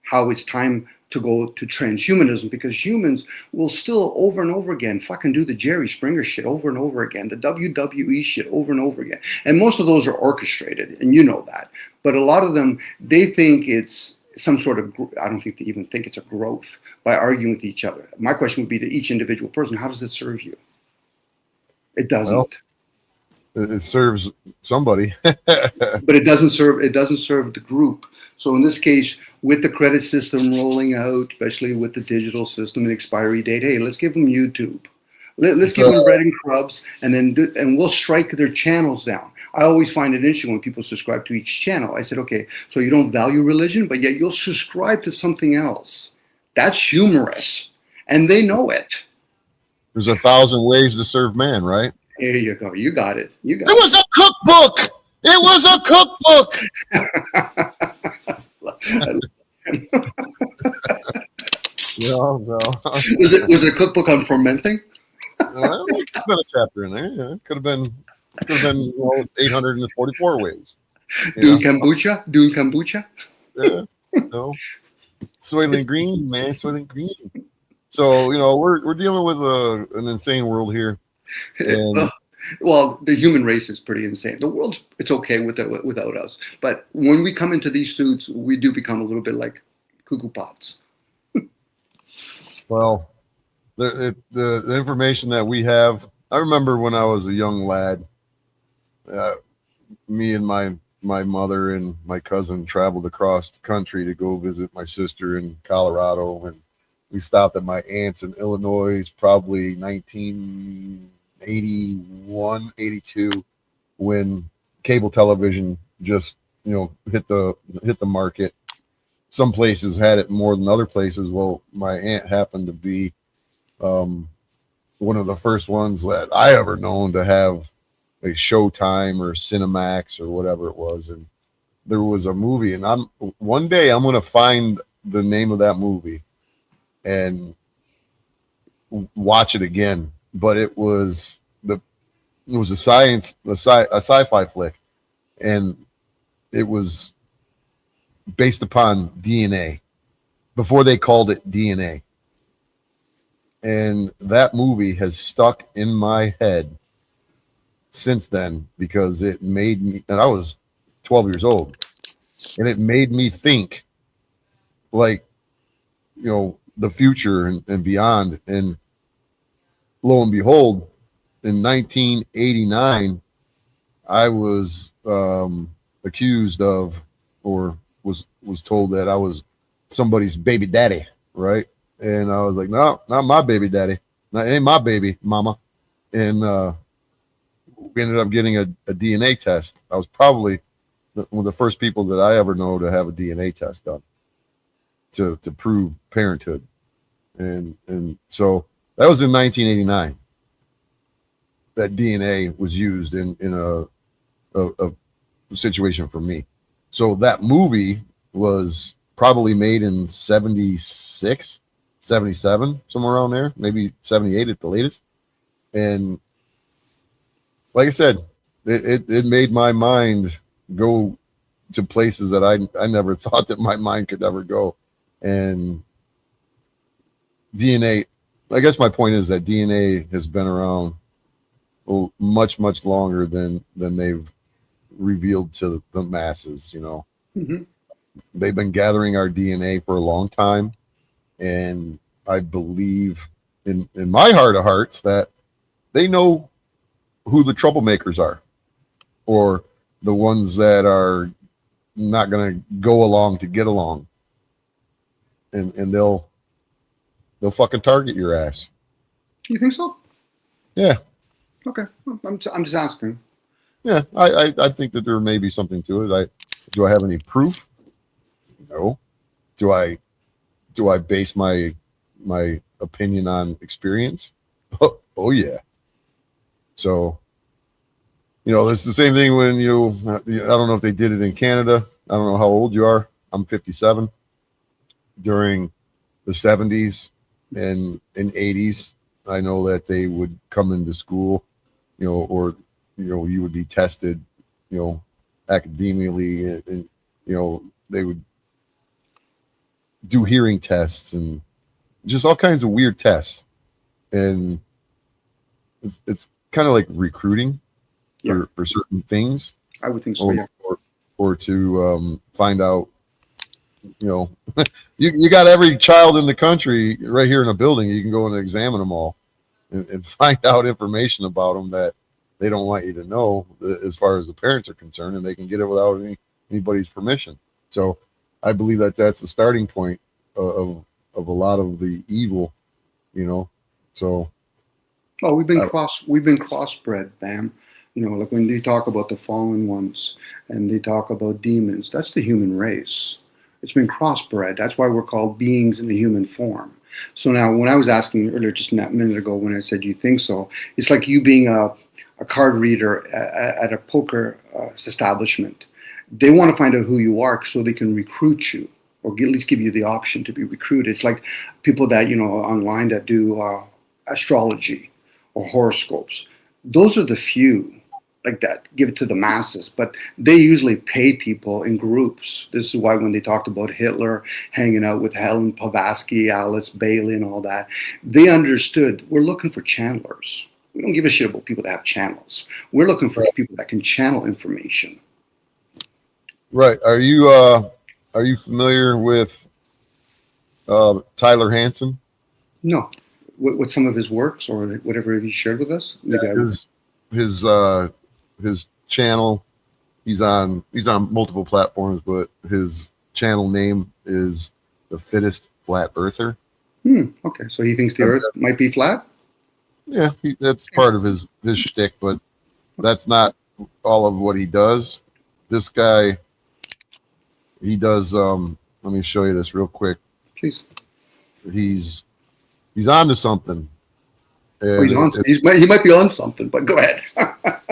how it's time to go to transhumanism, because humans will still over and over again fucking do the Jerry Springer shit over and over again, the WWE shit over and over again. And most of those are orchestrated, and you know that. But a lot of them, they think it's some sort of, I don't think they even think it's a growth by arguing with each other. My question would be to each individual person, how does it serve you? It doesn't. Well, it serves somebody. But it doesn't serve the group. So in this case, with the credit system rolling out, especially with the digital system and expiry date, hey, let's give them YouTube. Let's give them bread and crumbs, and we'll strike their channels down. I always find it interesting when people subscribe to each channel. I said, okay, so you don't value religion, but yet you'll subscribe to something else. That's humorous, and they know it. There's 1,000 ways to serve man, right? Here you go. You got it. It was a cookbook. It was a cookbook. Was it a cookbook on fermenting? There could have been a chapter in there. Yeah. Could have been 844 ways. Doing kombucha. Yeah. Soylent Green, man. Soylent Green. So we're dealing with an insane world here. And well, the human race is pretty insane. The world's it's okay without us, but when we come into these suits, we do become a little bit like cuckoo pots. Well, the information that we have, I remember when I was a young lad, me and my mother and my cousin traveled across the country to go visit my sister in Colorado, and we stopped at my aunt's in Illinois, probably 1981, 82, when cable television just hit the market. Some places had it more than other places. Well, my aunt happened to be one of the first ones that I ever known to have a Showtime or Cinemax or whatever it was, and there was a movie, and one day I'm going to find the name of that movie and watch it again. But it was a sci-fi flick, and it was based upon DNA before they called it DNA. And that movie has stuck in my head since then, because it made me, and I was 12 years old, and it made me think like, the future and beyond. And lo and behold, in 1989, I was accused of, or was told that I was somebody's baby daddy, right? And I was like, no, not my baby daddy. That ain't my baby mama. And we ended up getting a DNA test. I was probably one of the first people that I ever know to have a DNA test done to prove parenthood. And so that was in 1989. That DNA was used in a situation for me. So that movie was probably made in 76, 77, somewhere around there, maybe 78 at the latest. And like I said, it made my mind go to places that I never thought that my mind could ever go. And DNA, I guess my point is that DNA has been around much, much longer than they've revealed to the masses, you know. Mhm. They've been gathering our DNA for a long time. And I believe in my heart of hearts that they know who the troublemakers are, or the ones that are not going to go along to get along, and they'll fucking target your ass. You think so? Yeah, Okay. Well, I'm just asking. yeah. I think that there may be something to it. Do I have any proof? No. Do I base my opinion on experience? Oh yeah. So, you know, it's the same thing when I don't know if they did it in Canada. I don't know how old you are. I'm 57. During the 70s and 80s, I know that they would come into school, you know, or, you know, you would be tested, you know, academically, and you know, they would do hearing tests and just all kinds of weird tests. And it's kind of like recruiting for certain things, I would think so. Yeah. or to find out, you know, you got every child in the country right here in a building. You can go and examine them all and find out information about them that they don't want you to know, as far as the parents are concerned, and they can get it without anybody's permission. So I believe that that's the starting point of a lot of the evil, you know. So Oh, we've been crossbred, Bam. You know, like when they talk about the fallen ones and they talk about demons, that's the human race. It's been crossbred. That's why we're called beings in the human form. So now, when I was asking earlier, just a minute ago, when I said, "Do you think so?" It's like you being a card reader at a poker establishment. They want to find out who you are so they can recruit you, or at least give you the option to be recruited. It's like people that, you know, online that do astrology or horoscopes. Those are the few like that, give it to the masses, but they usually pay people in groups. This is why when they talked about Hitler hanging out with Helen Blavatsky, Alice Bailey, and all that, they understood we're looking for channelers. We don't give a shit about people that have channels. We're looking for people that can channel information. right. Are you familiar with Tyler Hansen? No, with some of his works or whatever he shared with us. Yeah, his channel, he's on multiple platforms, but his channel name is The Fittest Flat Earther. Okay, so he thinks the Earth might be flat. Yeah, that's part of his shtick, but that's not all of what he does. This guy, he does. Let me show you this real quick. Please. He's onto something. Or he might be on something, but go ahead.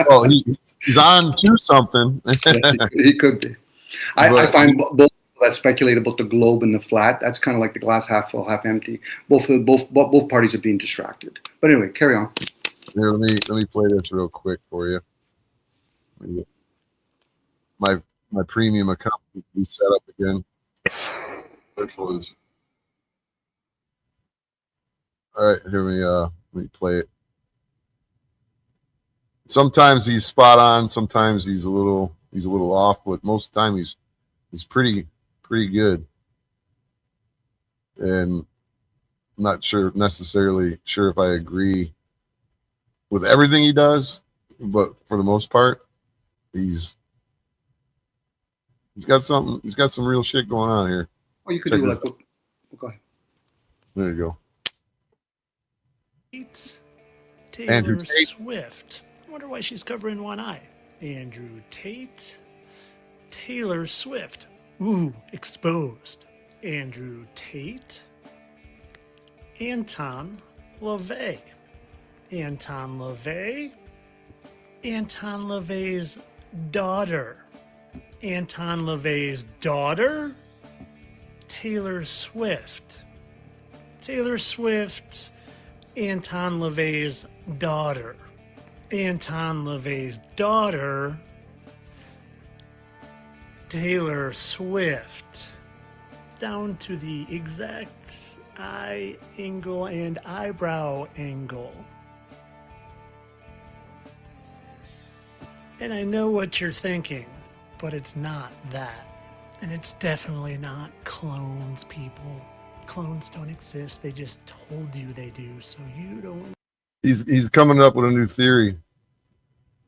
Well, he's on to something. He could be. I find both that speculate about the globe and the flat. That's kind of like the glass half full, half empty. Both parties are being distracted. But anyway, carry on. Here, let me play this real quick for you. My premium account will be set up again. Which was all right. Here let me play it. Sometimes he's spot on. Sometimes he's a little off, but most of the time he's pretty good. And I'm not necessarily sure if I agree with everything he does, but for the most part, he's got something. He's got some real shit going on here. Or you could Check do this like, go ahead. There you go. Taylor Andrew Tate. Swift. wonder why she's covering one eye. Andrew Tate. Taylor Swift. Ooh, exposed. Andrew Tate. Anton LaVey. Anton LaVey. Anton LaVey's daughter. Anton LaVey's daughter? Taylor Swift. Taylor Swift. Anton LaVey's daughter. Anton LaVey's daughter. Taylor Swift. Down to the exact eye angle and eyebrow angle. And I know what you're thinking, but it's not that. And it's definitely not clones, people. Clones don't exist. They just told you they do, so you don't. He's coming up with a new theory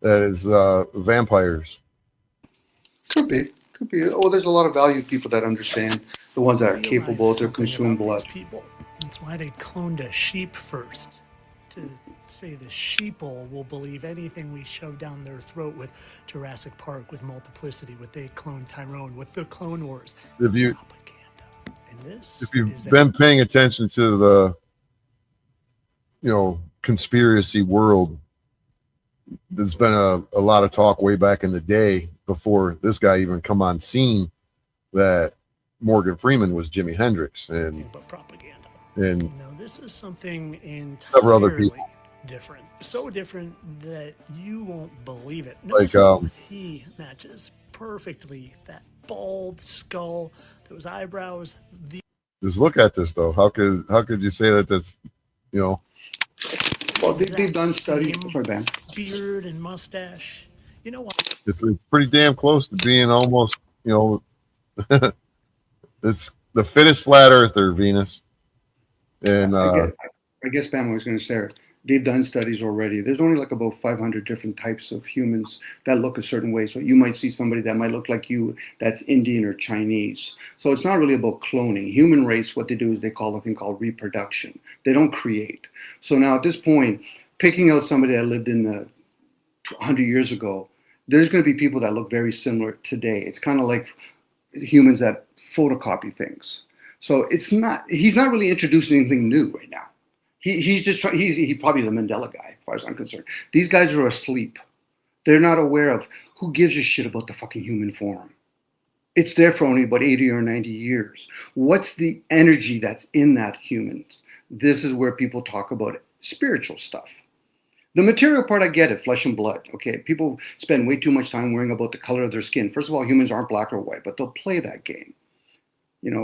that is vampires. Could be. Well, there's a lot of valued people that understand, the ones that are Realize capable to something consume about blood. these people. That's why they cloned a sheep first. To say the sheeple will believe anything we shove down their throat with Jurassic Park, with Multiplicity, with they clone Tyrone, with the Clone Wars. If you Propaganda. And this if you've is been paying attention to the conspiracy world, there's been a lot of talk way back in the day before this guy even come on scene that Morgan Freeman was Jimi Hendrix and but propaganda. and No, this is something Several other entirely people. different. So different that you won't believe it. Like, Notice he matches perfectly that bald skull, those eyebrows. just look at this though. How could you say that that's Well, they've done studies. Sorry, Ben. Beard and mustache. You know what? it's pretty damn close to being almost it's the fittest flat earther, Venus. And I guess Pam was going to say, they've done studies already. There's only like about 500 different types of humans that look a certain way. So you might see somebody that might look like you that's Indian or Chinese. So it's not really about cloning. Human race, what they do is they call a thing called reproduction. They don't create. So now at this point, picking out somebody that lived in the 100 years ago, there's going to be people that look very similar today. It's kind of like humans that photocopy things. So he's not really introducing anything new right now. He's probably the Mandela guy, as far as I'm concerned. These guys are asleep. They're not aware of who gives a shit about the fucking human form. It's there for only about 80 or 90 years. What's the energy that's in that human? This is where people talk about spiritual stuff. The material part, I get it, flesh and blood. Okay, people spend way too much time worrying about the color of their skin. First of all, humans aren't black or white, but they'll play that game.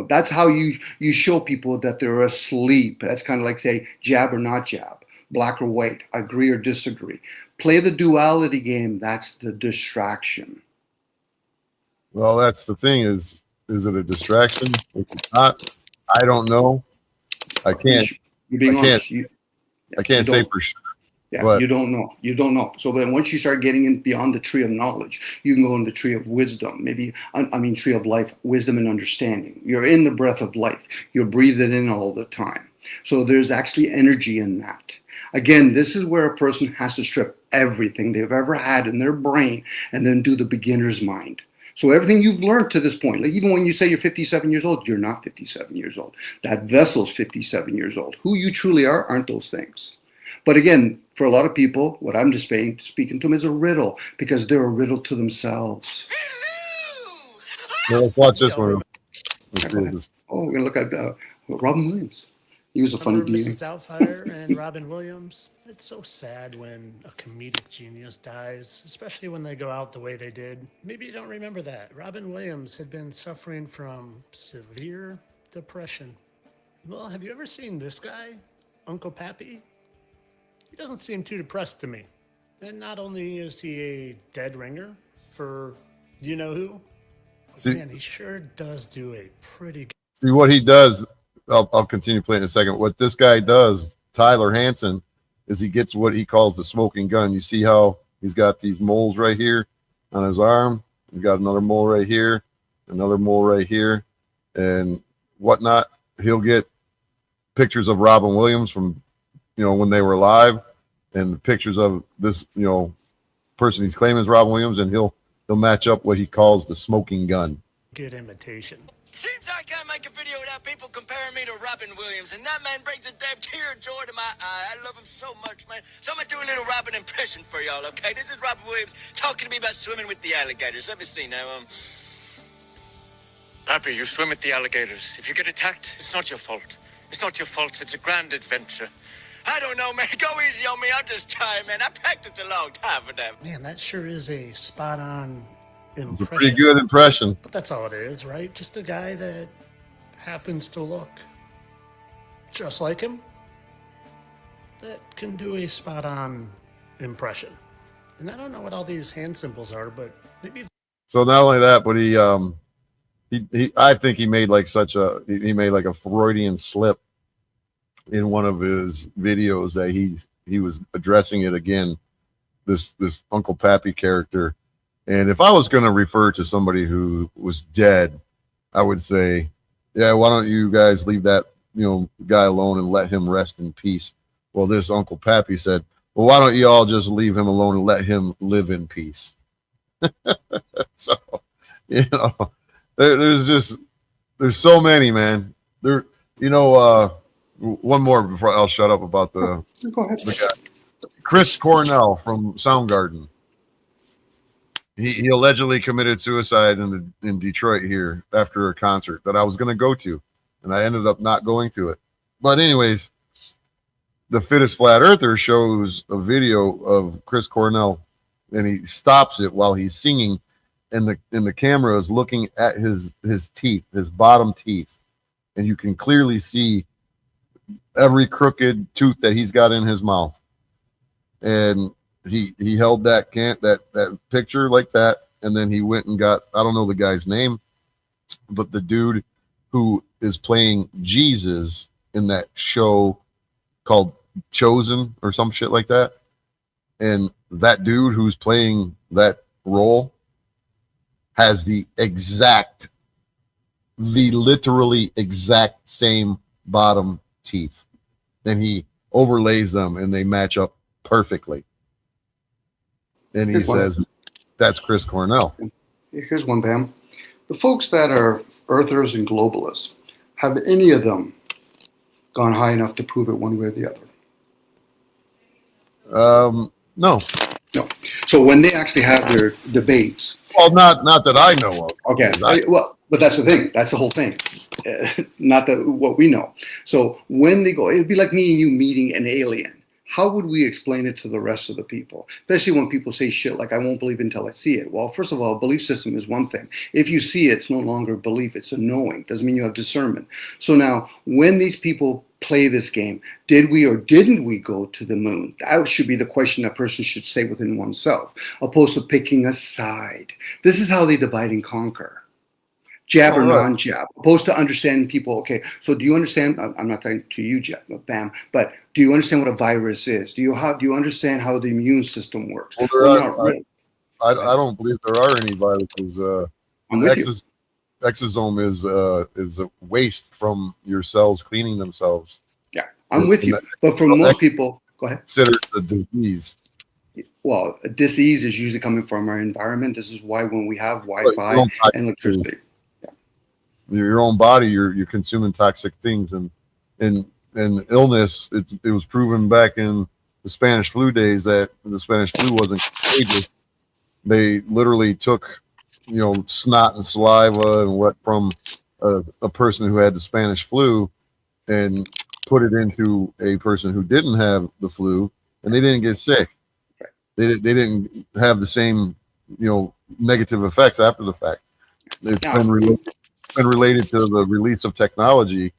That's how you show people that they're asleep. That's kind of like, say, jab or not jab, black or white, agree or disagree. Play the duality game. That's the distraction. well, that's the thing is it a distraction? If it's not, I don't know. I can't. You're being honest. I can't say for sure. Yeah, but you don't know. You don't know. So then once you start getting in beyond the tree of knowledge, you can go in the tree of wisdom, tree of life, wisdom and understanding. You're in the breath of life. You're breathing in all the time. So there's actually energy in that. Again, this is where a person has to strip everything they've ever had in their brain and then do the beginner's mind. So everything you've learned to this point, like even when you say you're 57 years old, you're not 57 years old. That vessel's 57 years old. Who you truly are aren't those things. But again, for a lot of people, what I'm just speaking to them is a riddle because they're a riddle to themselves. Well, let's watch this one. Oh, we're going to look at Robin Williams. He was a funny Remember dude. Mrs. Doubtfire and Robin Williams? It's so sad when a comedic genius dies, especially when they go out the way they did. Maybe you don't remember that. Robin Williams had been suffering from severe depression. Well, have you ever seen this guy, Uncle Pappy? He doesn't seem too depressed to me. And not only is he a dead ringer for you know who, man, he sure does do a pretty good. See what he does. I'll continue playing in a second. What this guy does, Tyler Hansen, is he gets what he calls the smoking gun. You see how he's got these moles right here on his arm. He's got another mole right here, another mole right here, and whatnot. He'll get pictures of Robin Williams from when they were alive, and the pictures of this person he's claiming is Robin Williams, and he'll match up what he calls the smoking gun. Good imitation. Seems I can't make a video without people comparing me to Robin Williams, and that man brings a damn tear of joy to my eye. I love him so much, man. So I'm gonna do a little Robin impression for y'all, okay? This is Robin Williams talking to me about swimming with the alligators. Let me see now. Pappy, you swim with the alligators. If you get attacked, it's not your fault. It's not your fault. It's a grand adventure. I don't know, man. Go easy on me. I'm just tired, man. I practiced a long time for them. Man, that sure is a spot-on impression. It's a pretty good impression. But that's all it is, right? Just a guy that happens to look just like him that can do a spot-on impression. And I don't know what all these hand symbols are, but maybe. So not only that, but he I think he made like he made like a Freudian slip in one of his videos that he was addressing it again, this Uncle Pappy character. And if I was going to refer to somebody who was dead, I would say, yeah, why don't you guys leave that, guy alone and let him rest in peace? Well, this Uncle Pappy said, well, why don't you all just leave him alone and let him live in peace? So, there's so many, man. One more before I'll shut up about the guy. Chris Cornell from Soundgarden. He allegedly committed suicide in Detroit here after a concert that I was going to go to, and I ended up not going to it. But anyways, the Fittest Flat Earther shows a video of Chris Cornell, and he stops it while he's singing, and the camera is looking at his teeth, his bottom teeth, and you can clearly see every crooked tooth that he's got in his mouth. And he held that picture like that, and then he went and got, I don't know the guy's name, but the dude who is playing Jesus in that show called Chosen or some shit like that. And that dude who's playing that role has the literally exact same bottom teeth. And he overlays them and they match up perfectly. And he says that's Chris Cornell. Here's one, Bam. The folks that are earthers and globalists, have any of them gone high enough to prove it one way or the other? No. So when they actually have their debates, well, not that I know of. Okay. Well, but that's the thing. That's the whole thing. Not what we know. So when they go, it'd be like me and you meeting an alien. How would we explain it to the rest of the people? Especially when people say shit like, I won't believe until I see it. Well, first of all, belief system is one thing. If you see it, it's no longer belief. It's a knowing. Doesn't mean you have discernment. So now, when these people play this game, did we or didn't we go to the moon? That should be the question a person should say within oneself, opposed to picking a side. This is how they divide and conquer. Jab or non-jab, opposed to understanding people. Okay, so do you understand? I'm not talking to you, Bam, but do you understand what a virus is? Do you understand how the immune system works? Well, I don't believe there are any viruses. Exosome is a waste from your cells cleaning themselves. Yeah, I'm with you. But for most people, go ahead. Consider the disease. Well, a disease is usually coming from our environment. This is why when we have Wi-Fi and electricity. Your own body, you're consuming toxic things, and illness. It was proven back in the Spanish flu days that the Spanish flu wasn't contagious. They literally took, snot and saliva and what from a person who had the Spanish flu, and put it into a person who didn't have the flu, and they didn't get sick. They didn't have the same, negative effects after the fact. It's been related to the release of technology,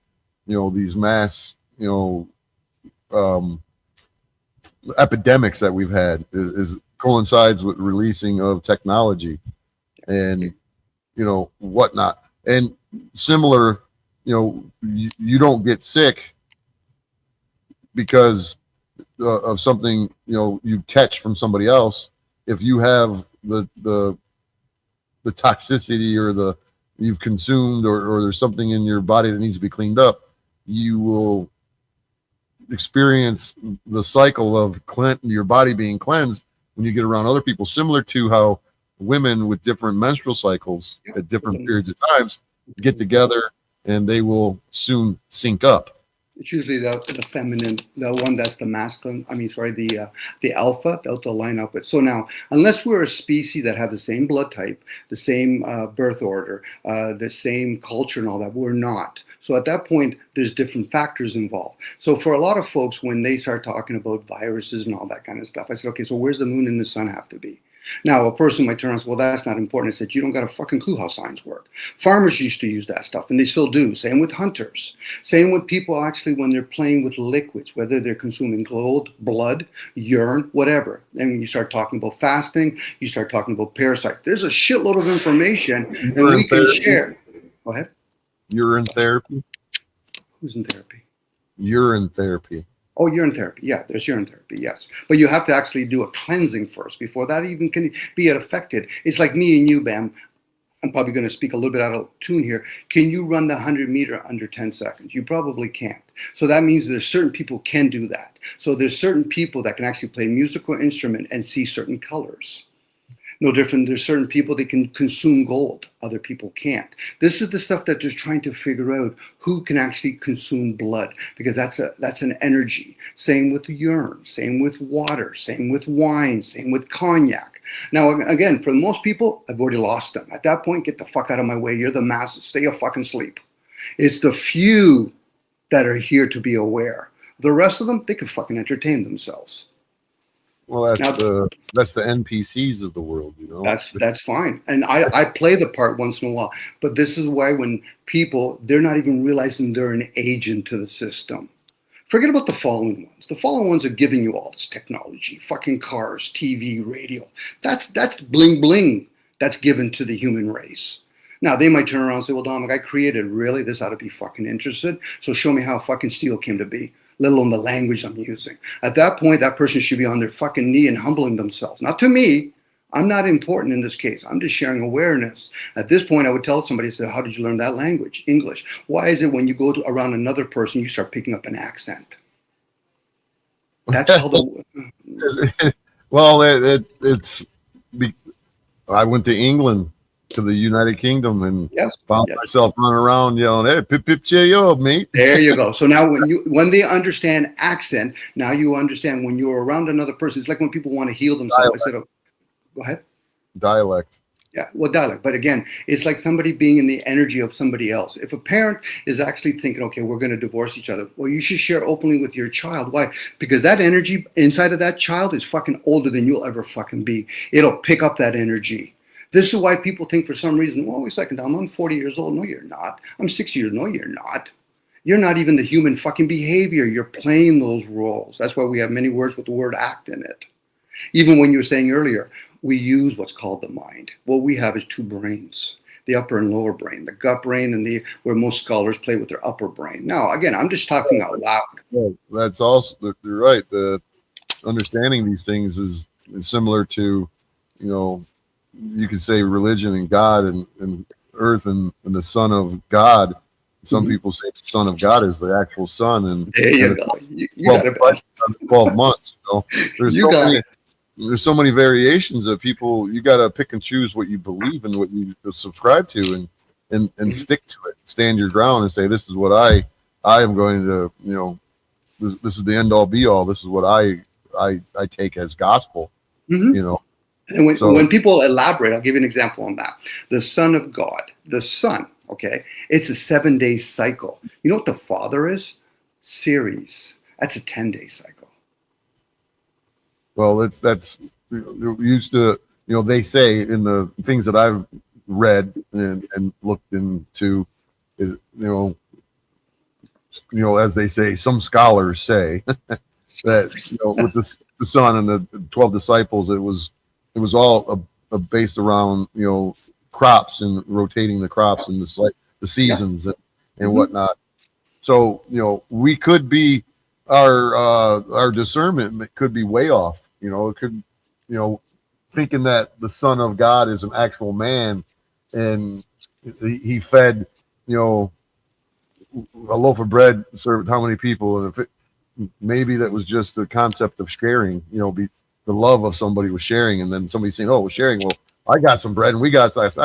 these mass, epidemics that we've had is coincides with releasing of technology and, whatnot. And similar, you don't get sick because of something, you catch from somebody else. If you have the toxicity or you've consumed or there's something in your body that needs to be cleaned up, you will experience the cycle of your body being cleansed when you get around other people, similar to how women with different menstrual cycles Yeah. at different periods of times get together and they will soon sync up. It's usually the feminine, the one that's the masculine. I mean, sorry, the alpha. They'll line up with. So now, unless we're a species that have the same blood type, the same birth order, the same culture, and all that, we're not. So at that point, there's different factors involved. So for a lot of folks, when they start talking about viruses and all that kind of stuff, I said, okay, so where's the moon and the sun have to be? Now, a person might turn around and say, well, that's not important. I said, you don't got a fucking clue how signs work. Farmers used to use that stuff, and they still do. Same with hunters. Same with people, actually, when they're playing with liquids, whether they're consuming gold, blood, urine, whatever. And when you start talking about fasting, you start talking about parasites. There's a shitload of information, and we can share. Go ahead. Urine therapy? Who's in therapy? Urine therapy. Oh, urine therapy. Yeah, there's urine therapy, yes. But you have to actually do a cleansing first before that even can be affected. It's like me and you, Bam. I'm probably going to speak a little bit out of tune here. Can you run the 100-meter under 10 seconds? You probably can't. So that means there's certain people can do that. So there's certain people that can actually play a musical instrument and see certain colors. No different. There's certain people that can consume gold. Other people can't. This is the stuff that they're trying to figure out who can actually consume blood, because that's an energy. Same with urine, same with water, same with wine, same with cognac. Now, again, for most people, I've already lost them. At that point, get the fuck out of my way. You're the masses. Stay fucking asleep. It's the few that are here to be aware. The rest of them, they can fucking entertain themselves. Well, that's the NPCs of the world, you know. That's fine, and I play the part once in a while. But this is why when people, they're not even realizing they're an agent to the system. Forget about the fallen ones. The fallen ones are giving you all this technology, fucking cars, TV, radio. That's bling bling. That's given to the human race. Now they might turn around and say, "Well, Dominic, I created really this ought to be fucking interested. So show me how fucking steel came to be." Let alone the language I'm using. At that point, that person should be on their fucking knee and humbling themselves. Not to me. I'm not important in this case. I'm just sharing awareness. At this point, I would tell somebody, say, how did you learn that language? English. Why is it when you go around another person, you start picking up an accent? That's how the... Well, I went to England, to the United Kingdom, and found myself running around yelling, "Hey, pip pip cheerio, mate!" There you go. So now, when they understand accent, now you understand when you're around another person. It's like when people want to heal themselves. Dialect. I said, oh, go ahead. Dialect. Yeah, well, dialect. But again, it's like somebody being in the energy of somebody else. If a parent is actually thinking, okay, we're going to divorce each other, well, you should share openly with your child. Why? Because that energy inside of that child is fucking older than you'll ever fucking be. It'll pick up that energy. This is why people think for some reason, well, wait a second, Dom, I'm 40 years old. No, you're not. I'm 6 years. No, you're not. You're not even the human fucking behavior. You're playing those roles. That's why we have many words with the word act in it. Even when you were saying earlier, we use what's called the mind. What we have is two brains, the upper and lower brain, the gut brain, and where most scholars play with their upper brain. Now, again, I'm just talking out loud. Well, that's also, you're right. The understanding these things is similar to, you know, you could say religion and God and earth and the son of God. Some people say the son of God is the actual son. And there you go. You got it. 12 months. You know? There's so many variations of people. You got to pick and choose what you believe and what you subscribe to and stick to it. Stand your ground and say, this is what I am going to, you know, this is the end all be all. This is what I take as gospel, you know. And when people elaborate, I'll give you an example on that. The Son of God, the Son, okay, it's a 7-day cycle. You know what the Father is? Series. That's a 10-day cycle. Well, that's used to, you know, they say in the things that I've read and looked into, you know, as they say, some scholars say that, you know, with the Son and the 12 disciples, it was all based around, you know, crops and rotating the crops and the seasons and whatnot. So, you know, we could be our discernment could be way off. You know, it could, you know, thinking that the Son of God is an actual man and he fed, you know, a loaf of bread served how many people, and maybe that was just the concept of sharing, you know, the the love of somebody was sharing, and then somebody saying, "Oh, we're sharing." Well, I got some bread, and I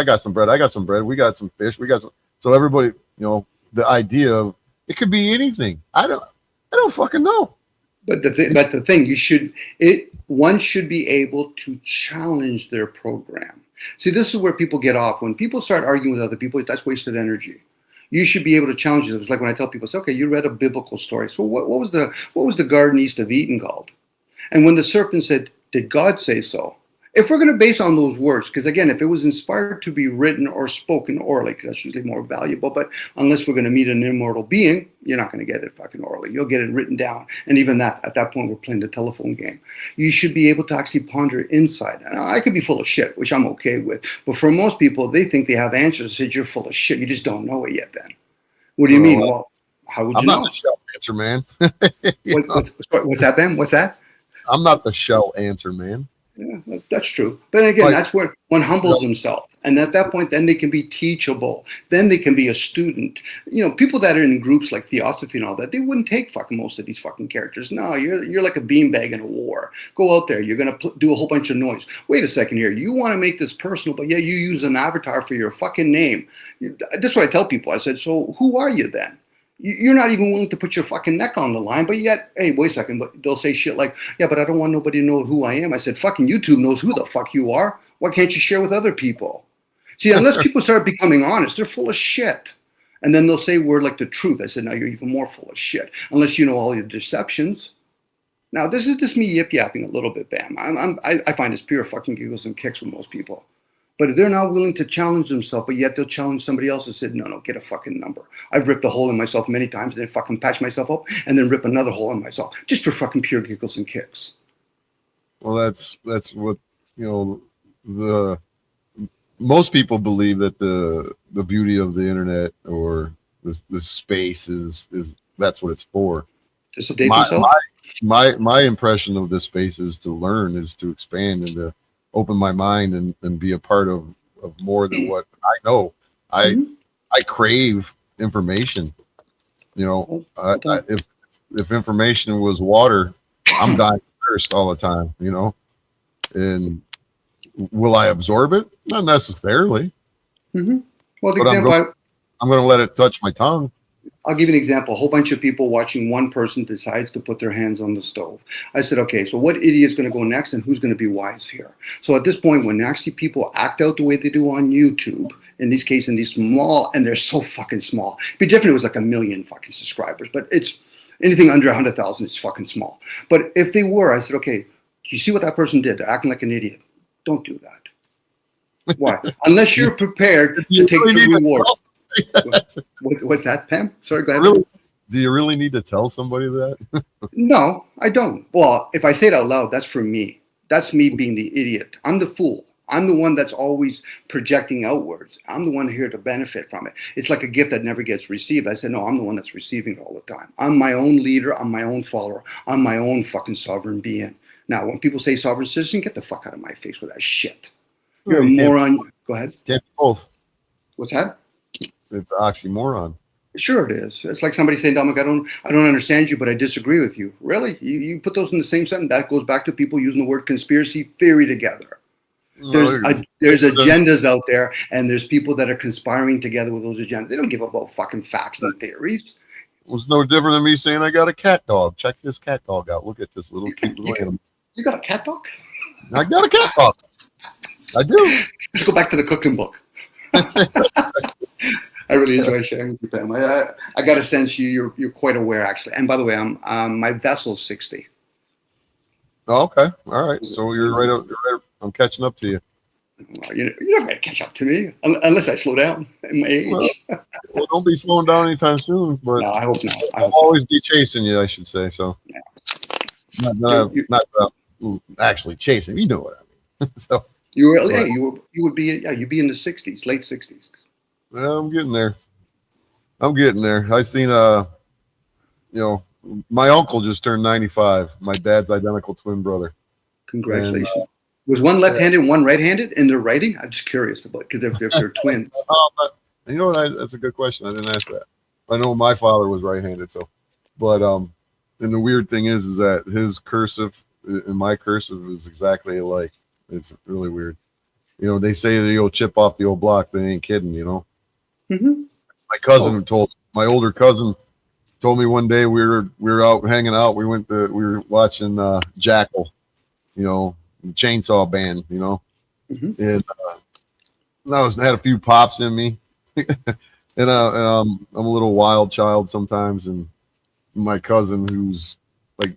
got some bread. I got some bread. We got some fish. We got some. So everybody, the idea of it could be anything. I don't fucking know. But the thing, one should be able to challenge their program. See, this is where people get off. When people start arguing with other people, that's wasted energy. You should be able to challenge them. It's like when I tell people, "Okay, you read a biblical story. So what was the garden east of Eden called?" And when the serpent said, "Did God say so?" If we're going to base on those words, because again, if it was inspired to be written or spoken orally, because that's usually more valuable, but unless we're going to meet an immortal being, you're not going to get it fucking orally. You'll get it written down. And even that, at that point, we're playing the telephone game. You should be able to actually ponder inside. And I could be full of shit, which I'm okay with. But for most people, they think they have answers. Said you're full of shit. You just don't know it yet then. What do you mean? Well, how would you know? I'm not the shell answer, man. What's that, Ben? What's that? I'm not the shell answer, man. Yeah, that's true. But again, that's where one humbles himself. And at that point, then they can be teachable. Then they can be a student. People that are in groups like Theosophy and all that, they wouldn't take fucking most of these fucking characters. No, you're like a beanbag in a war. Go out there. You're going to do a whole bunch of noise. Wait a second here. You want to make this personal, but yeah, you use an avatar for your fucking name. That's what I tell people. I said, so who are you then? You're not even willing to put your fucking neck on the line, but yet, hey, wait a second, but they'll say shit like, yeah, but I don't want nobody to know who I am. I said, fucking YouTube knows who the fuck you are. Why can't you share with other people? See, unless people start becoming honest, they're full of shit. And then they'll say we're like the truth. I said, now you're even more full of shit, unless you know all your deceptions. Now, this is just me yip-yapping a little bit, Bam. I find it's pure fucking giggles and kicks with most people. But they're not willing to challenge themselves, but yet they'll challenge somebody else and said, no, get a fucking number. I've ripped a hole in myself many times and then fucking patch myself up and then rip another hole in myself just for fucking pure giggles and kicks. Well, that's what, most people believe that the beauty of the internet or the space is that's what it's for. Just to date themselves? My impression of this space is to learn, is to expand and to open my mind and be a part of more than what I know. I crave information. If information was water, I'm dying of thirst all the time. And will I absorb it? Not necessarily. Mm-hmm. Well, the but example I'm going to let it touch my tongue. I'll give you an example. A whole bunch of people watching one person decides to put their hands on the stove. I said, okay, so what idiot's going to go next and who's going to be wise here? So at this point, when actually people act out the way they do on YouTube, in these cases, in these small, and they're so fucking small. It'd be different if it was like 1 million fucking subscribers, but it's anything under 100,000, it's fucking small. But if they were, I said, okay, do you see what that person did? They're acting like an idiot. Don't do that. Why? Unless you're prepared to take the reward. What's that, Pam? Sorry, go ahead. Really? Do you really need to tell somebody that? No, I don't. Well, if I say it out loud, that's for me. That's me being the idiot. I'm the fool. I'm the one that's always projecting outwards. I'm the one here to benefit from it. It's like a gift that never gets received. I said, no, I'm the one that's receiving it all the time. I'm my own leader. I'm my own follower. I'm my own fucking sovereign being. Now, when people say sovereign citizen, get the fuck out of my face with that shit. You're a moron. Go ahead. Can't be both. What's that? It's oxymoron. Sure it is. It's like somebody saying, Dominic, I don't understand you, but I disagree with you. Really? You put those in the same sentence. That goes back to people using the word conspiracy theory together. There's agendas out there, and there's people that are conspiring together with those agendas. They don't give about fucking facts and theories. It was no different than me saying I got a cat dog. Check this cat dog out. Look at this little cute little animal. You got a cat dog? I got a cat dog. I do. Let's go back to the cooking book. I really enjoy sharing with you, Pam. I got a sense you're quite aware, actually. And by the way, my vessel's 60. Oh, okay. All right. So you're right up. I'm catching up to you. Well, you're not going to catch up to me unless I slow down in my age. Well, don't be slowing down anytime soon. But no, I hope not. I'll always be chasing you, I should say. So, yeah. not actually chasing. You know what I mean. So you would be you'd be in the 60s, late 60s. Well, I'm getting there. I seen my uncle just turned 95. My dad's identical twin brother. Congratulations. And, was one left-handed and one right-handed in their writing? I'm just curious about, because if they're twins. You know what? That's a good question. I didn't ask that. I know my father was right-handed, so. But and the weird thing is that his cursive in my cursive is exactly alike. It's really weird. You know, they say that you'll chip off the old block. They ain't kidding, you know. Mm-hmm. My older cousin told me one day we were out hanging out. We were watching Jackal, you know, the Chainsaw Band, you know, Mm-hmm. and had a few pops in me, and I'm a little wild child sometimes, and my cousin who's like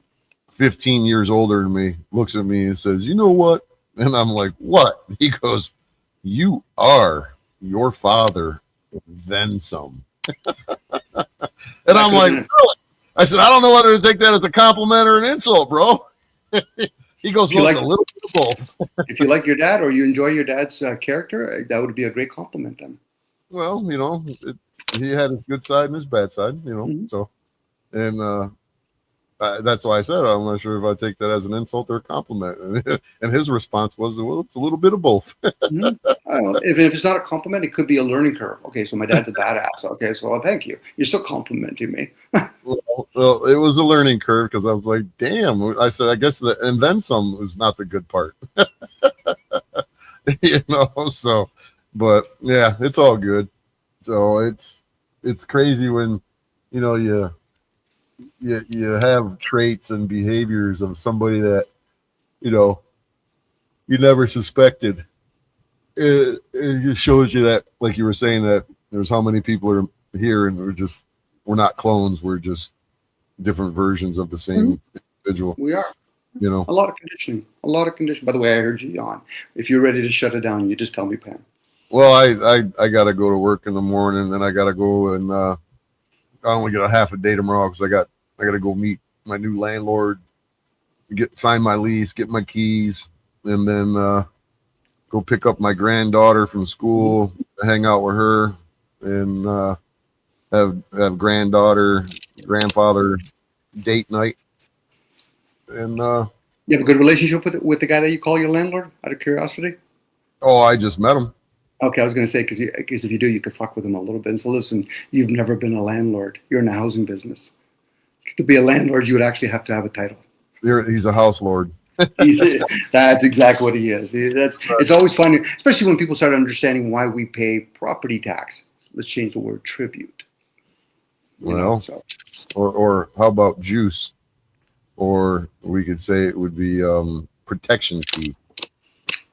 15 years older than me looks at me and says, "You know what?" And I'm like, "What?" He goes, "You are your father, then some." And I'm like, "Really?" I said, "I don't know whether to take that as a compliment or an insult, bro." He goes, "Well, it's a little bit of both." If you like your dad or you enjoy your dad's character, that would be a great compliment then. Well, you know, he had his good side and his bad side, you know. Mm-hmm. So, and that's why I said I'm not sure if I take that as an insult or a compliment. And his response was, "Well, it's a little bit of both." Mm-hmm. If it's not a compliment, it could be a learning curve. Okay, so my dad's a badass. Okay, so thank you. You're still complimenting me. Well, it was a learning curve because I was like, "Damn!" I said, "I guess and then some was not the good part." You know. So, but yeah, it's all good. So it's crazy when you know you have traits and behaviors of somebody that you know you never suspected. It just shows you that, like you were saying, that there's how many people are here, and we're not clones. We're just different versions of the same individual. We are. You know, A lot of conditioning. A lot of conditioning. By the way, I heard you yawn. If you're ready to shut it down, you just tell me, Pam. well, I got to go to work in the morning, and then I got to go and I only get a half a day tomorrow because I got to go meet my new landlord, sign my lease, get my keys, and then go pick up my granddaughter from school, hang out with her, and have granddaughter, grandfather date night. And You have a good relationship with the guy that you call your landlord, out of curiosity? I just met him. Okay, I was going to say, because if you do, you could fuck with him a little bit. And so listen, you've never been a landlord. You're in the housing business. To be a landlord, you would actually have to have a title. He's a house lord. That's exactly what he is. It's always funny, especially when people start understanding why we pay property tax. Let's change the word tribute. Or how about juice? Or we could say it would be protection fee.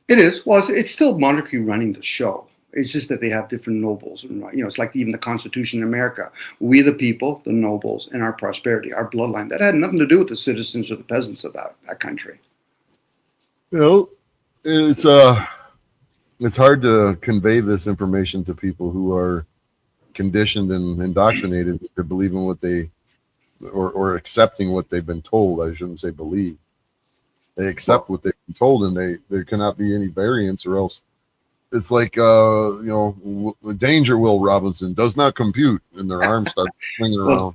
It is. Well, it's still monarchy running the show. It's just that they have different nobles. And, it's like even the Constitution in America. We the people, the nobles, and our prosperity, our bloodline. That had nothing to do with the citizens or the peasants of that country. You know, it's hard to convey this information to people who are conditioned and indoctrinated to believe in what they or accepting what they've been told. I shouldn't say believe. They accept what they've been told, and there cannot be any variance, or else it's like Danger Will Robinson does not compute, and their arms start swinging around.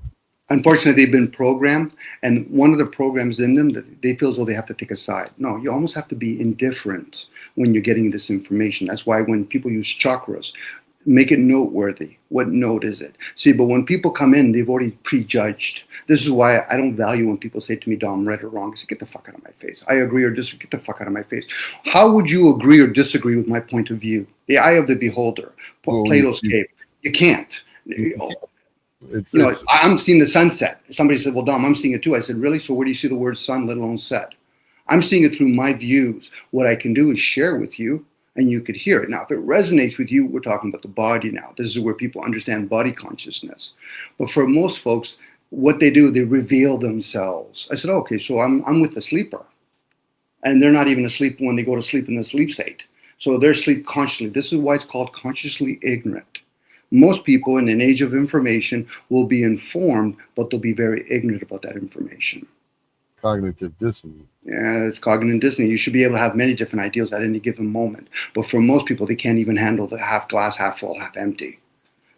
Unfortunately, they've been programmed, and one of the programs in them that they feel as though they have to take a side. No, you almost have to be indifferent when you're getting this information. That's why when people use chakras, make it noteworthy. What note is it? See, but when people come in, they've already prejudged. This is why I don't value when people say to me, "Dom, right or wrong." I say, "Get the fuck out of my face." I agree or disagree. Get the fuck out of my face. How would you agree or disagree with my point of view? The eye of the beholder. Plato's cave. You can't. I'm seeing the sunset. Somebody said, "Well, Dom, I'm seeing it too." I said, "Really? So where do you see the word sun, let alone set?" I'm seeing it through my views. What I can do is share with you, and you could hear it. Now, if it resonates with you, we're talking about the body now. This is where people understand body consciousness. But for most folks, what they do, they reveal themselves. I said, okay, so I'm with the sleeper. And they're not even asleep when they go to sleep in the sleep state. So they're asleep consciously. This is why it's called consciously ignorant. Most people in an age of information will be informed, but they'll be very ignorant about that information. Cognitive dissonance. Yeah, it's cognitive dissonance. You should be able to have many different ideals at any given moment. But for most people, they can't even handle the half glass, half full, half empty.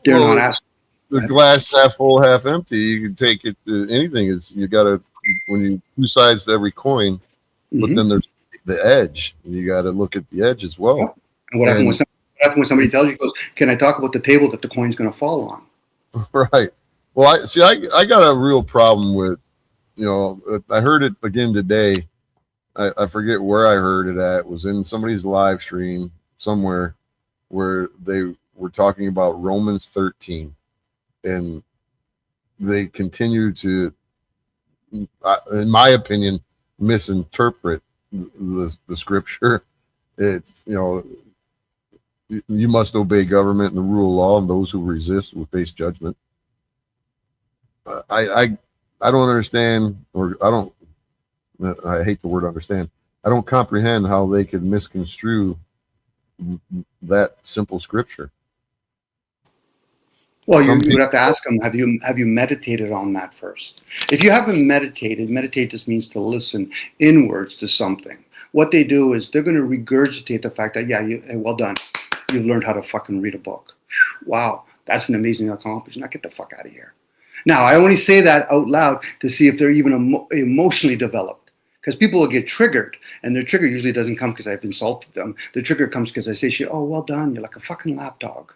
They're not asking. The glass half full, half empty. You can take it. Anything is. You got to two sides to every coin, but then there's the edge. And you got to look at the edge as well. Yeah. And what happens when somebody tells you, goes, "Can I talk about the table that the coin's going to fall on?" Right. Well, I got a real problem with. I heard it again today. I forget where I heard it at. It was in somebody's live stream somewhere where they were talking about Romans 13, and they continue to, in my opinion, misinterpret the scripture. It's, you must obey government and the rule of law, and those who resist will face judgment. I don't understand, or I hate the word understand. I don't comprehend how they could misconstrue that simple scripture. Well, you would have to ask them, have you meditated on that first? If you haven't meditated, meditate just means to listen inwards to something. What they do is they're going to regurgitate the fact that, well done. You've learned how to fucking read a book. Wow, that's an amazing accomplishment. Now get the fuck out of here. Now, I only say that out loud to see if they're even emotionally developed. Because people will get triggered, and their trigger usually doesn't come because I've insulted them. The trigger comes because I say shit, oh, well done, you're like a fucking lapdog.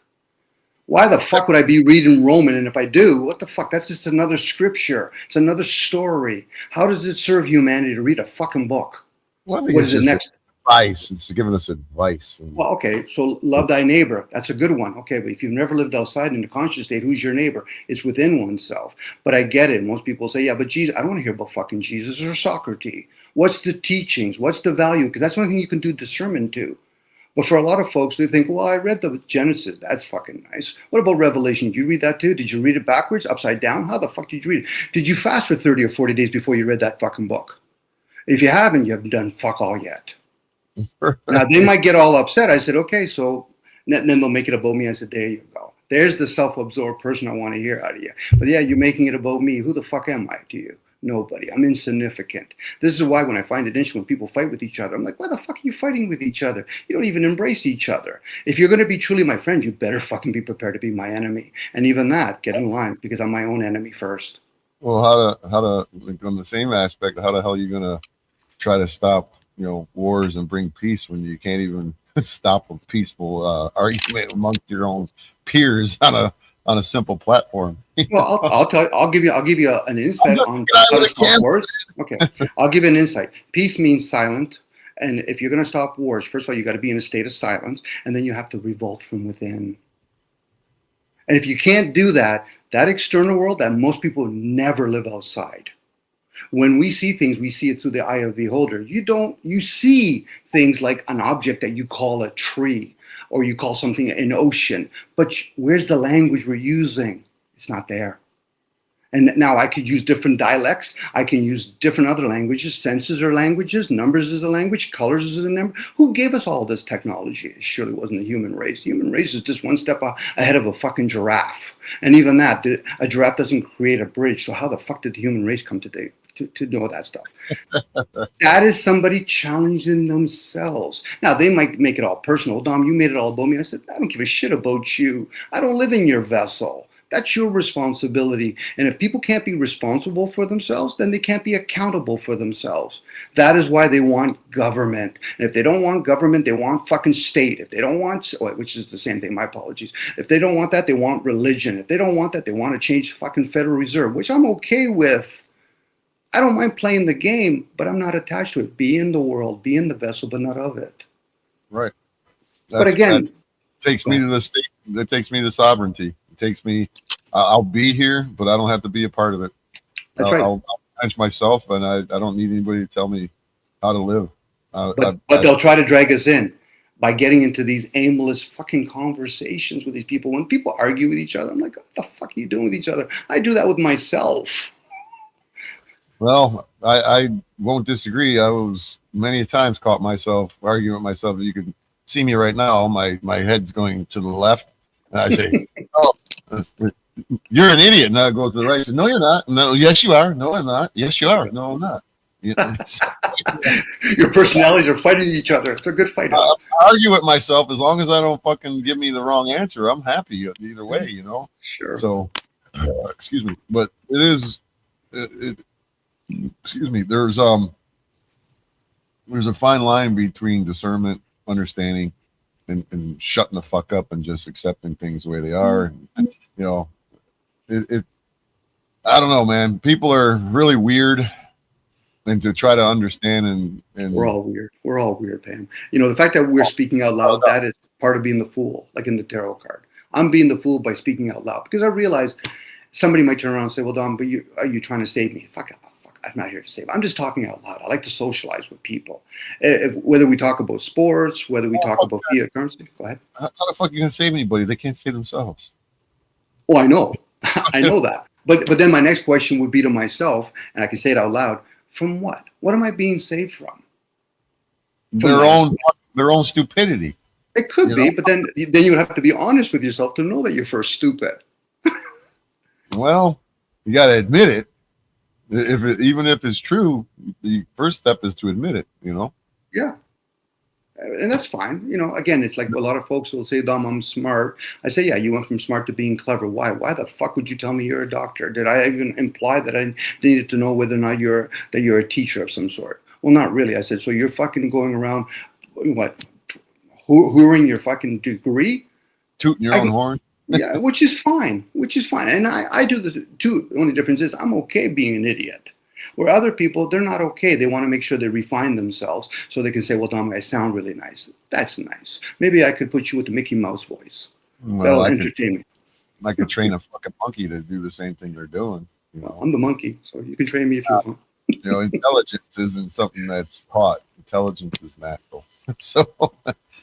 Why the fuck would I be reading Roman? And if I do, what the fuck? That's just another scripture. It's another story. How does it serve humanity to read a fucking book? Well, I think what it's is it next? Advice. It's giving us advice. Well, okay, so love thy neighbor. That's a good one. Okay, but if you've never lived outside in the conscious state, who's your neighbor? It's within oneself. But I get it. Most people say, yeah, but Jesus, I don't want to hear about fucking Jesus or Socrates. What's the teachings? What's the value? Because that's the only thing you can do discernment to. But for a lot of folks, they think, well, I read the Genesis. That's fucking nice. What about Revelation? Did you read that too? Did you read it backwards, upside down? How the fuck did you read it? Did you fast for 30 or 40 days before you read that fucking book? If you haven't, you haven't done fuck all yet. Now, they might get all upset. I said, okay, so then they'll make it about me. I said, there you go. There's the self-absorbed person I want to hear out of you. But yeah, you're making it about me. Who the fuck am I to you? Nobody. I'm insignificant. This is why when I find it interesting when people fight with each other, I'm like, why the fuck are you fighting with each other? You don't even embrace each other. If you're going to be truly my friend, you better fucking be prepared to be my enemy. And even that, get in line, because I'm my own enemy first. Well, how to like on the same aspect, how the hell are you going to try to stop, wars and bring peace when you can't even stop a peaceful argument amongst your own peers on a simple platform? Well, I'll give you an insight on how to stop wars. Okay, I'll give you an insight. Peace means silent, and if you're going to stop wars, first of all, you got to be in a state of silence, and then you have to revolt from within. And if you can't do that, that external world that most people never live outside. When we see things, we see it through the eye of the beholder. You see things like an object that you call a tree, or you call something an ocean. But where's the language we're using? It's not there. And now I could use different dialects. I can use different other languages. Senses are languages. Numbers is a language. Colors is a number. Who gave us all this technology? It surely wasn't the human race. The human race is just one step ahead of a fucking giraffe. And even that, a giraffe doesn't create a bridge. So how the fuck did the human race come today? To know that stuff. That is somebody challenging themselves. Now, they might make it all personal. Dom, you made it all about me. I said, I don't give a shit about you. I don't live in your vessel. That's your responsibility. And if people can't be responsible for themselves, then they can't be accountable for themselves. That is why they want government. And if they don't want government, they want fucking state. If they don't want, which is the same thing, my apologies. If they don't want that, they want religion. If they don't want that, they want to change fucking Federal Reserve, which I'm okay with. I don't mind playing the game, but I'm not attached to it. Be in the world, be in the vessel, but not of it. Right. But again, that takes me to the state. That takes me to sovereignty. It takes me. I'll be here, but I don't have to be a part of it. That's right. I'll manage myself, and I don't need anybody to tell me how to live. But they'll try to drag us in by getting into these aimless fucking conversations with these people. When people argue with each other, I'm like, what the fuck are you doing with each other? I do that with myself. Well, I won't disagree. I was many times caught myself arguing with myself. You can see me right now. My head's going to the left, and I say, "Oh, you're an idiot." And I go to the right. I say, "No, you're not." No, yes, you are. No, I'm not. Yes, you are. No, I'm not. Your personalities are fighting each other. It's a good fight. I argue with myself as long as I don't fucking give me the wrong answer. I'm happy either way, Sure. So, excuse me, but it is. Excuse me. There's a fine line between discernment, understanding, and shutting the fuck up and just accepting things the way they are. And, I don't know, man. People are really weird. and to try to understand and We're all weird. We're all weird, Pam. You know, the fact that we're speaking out loud, that is part of being the fool, like in the tarot card. I'm being the fool by speaking out loud because I realize somebody might turn around and say, well, Dom, but are you trying to save me? Fuck, I'm not here to save. I'm just talking out loud. I like to socialize with people. Whether we talk about sports, whether we talk about fiat currency. Go ahead. how the fuck are you going to save anybody? They can't save themselves. Oh, I know. I know that. But then my next question would be to myself, and I can say it out loud, from what? What am I being saved from? Their own stupidity. It could be, but then you would have to be honest with yourself to know that you're first stupid. Well, you got to admit it. Even if it's true, the first step is to admit it. Yeah. And that's fine. Again, it's like a lot of folks will say, Dom, I'm smart. I say, yeah, you went from smart to being clever. Why? Why the fuck would you tell me you're a doctor? Did I even imply that I needed to know whether or not you're a teacher of some sort? Well, not really. I said, so you're fucking going around, what, hooring your fucking degree? Tooting your own horn? Yeah, which is fine. And I do the two. The only difference is I'm okay being an idiot. Where other people, they're not okay. They want to make sure they refine themselves so they can say, well, Dom, I sound really nice. That's nice. Maybe I could put you with the Mickey Mouse voice. Well, That'll entertain me. I could train a fucking monkey to do the same thing they're doing. Well, I'm the monkey, so you can train me if you want. Intelligence isn't something that's taught. Intelligence is natural. So,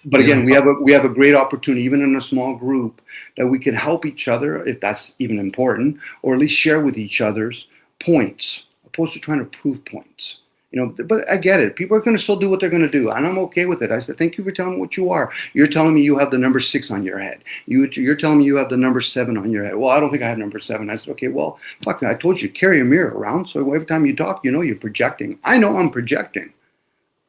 but again, we have a great opportunity, even in a small group, that we can help each other, if that's even important, or at least share with each other's points, opposed to trying to prove points. But I get it. People are going to still do what they're going to do, and I'm okay with it. I said, thank you for telling me what you are. You're telling me you have the number 6 on your head. You're telling me you have the number 7 on your head. Well, I don't think I have number 7. I said, okay, well, fuck, I told you, carry a mirror around, so every time you talk, you're projecting. I know I'm projecting,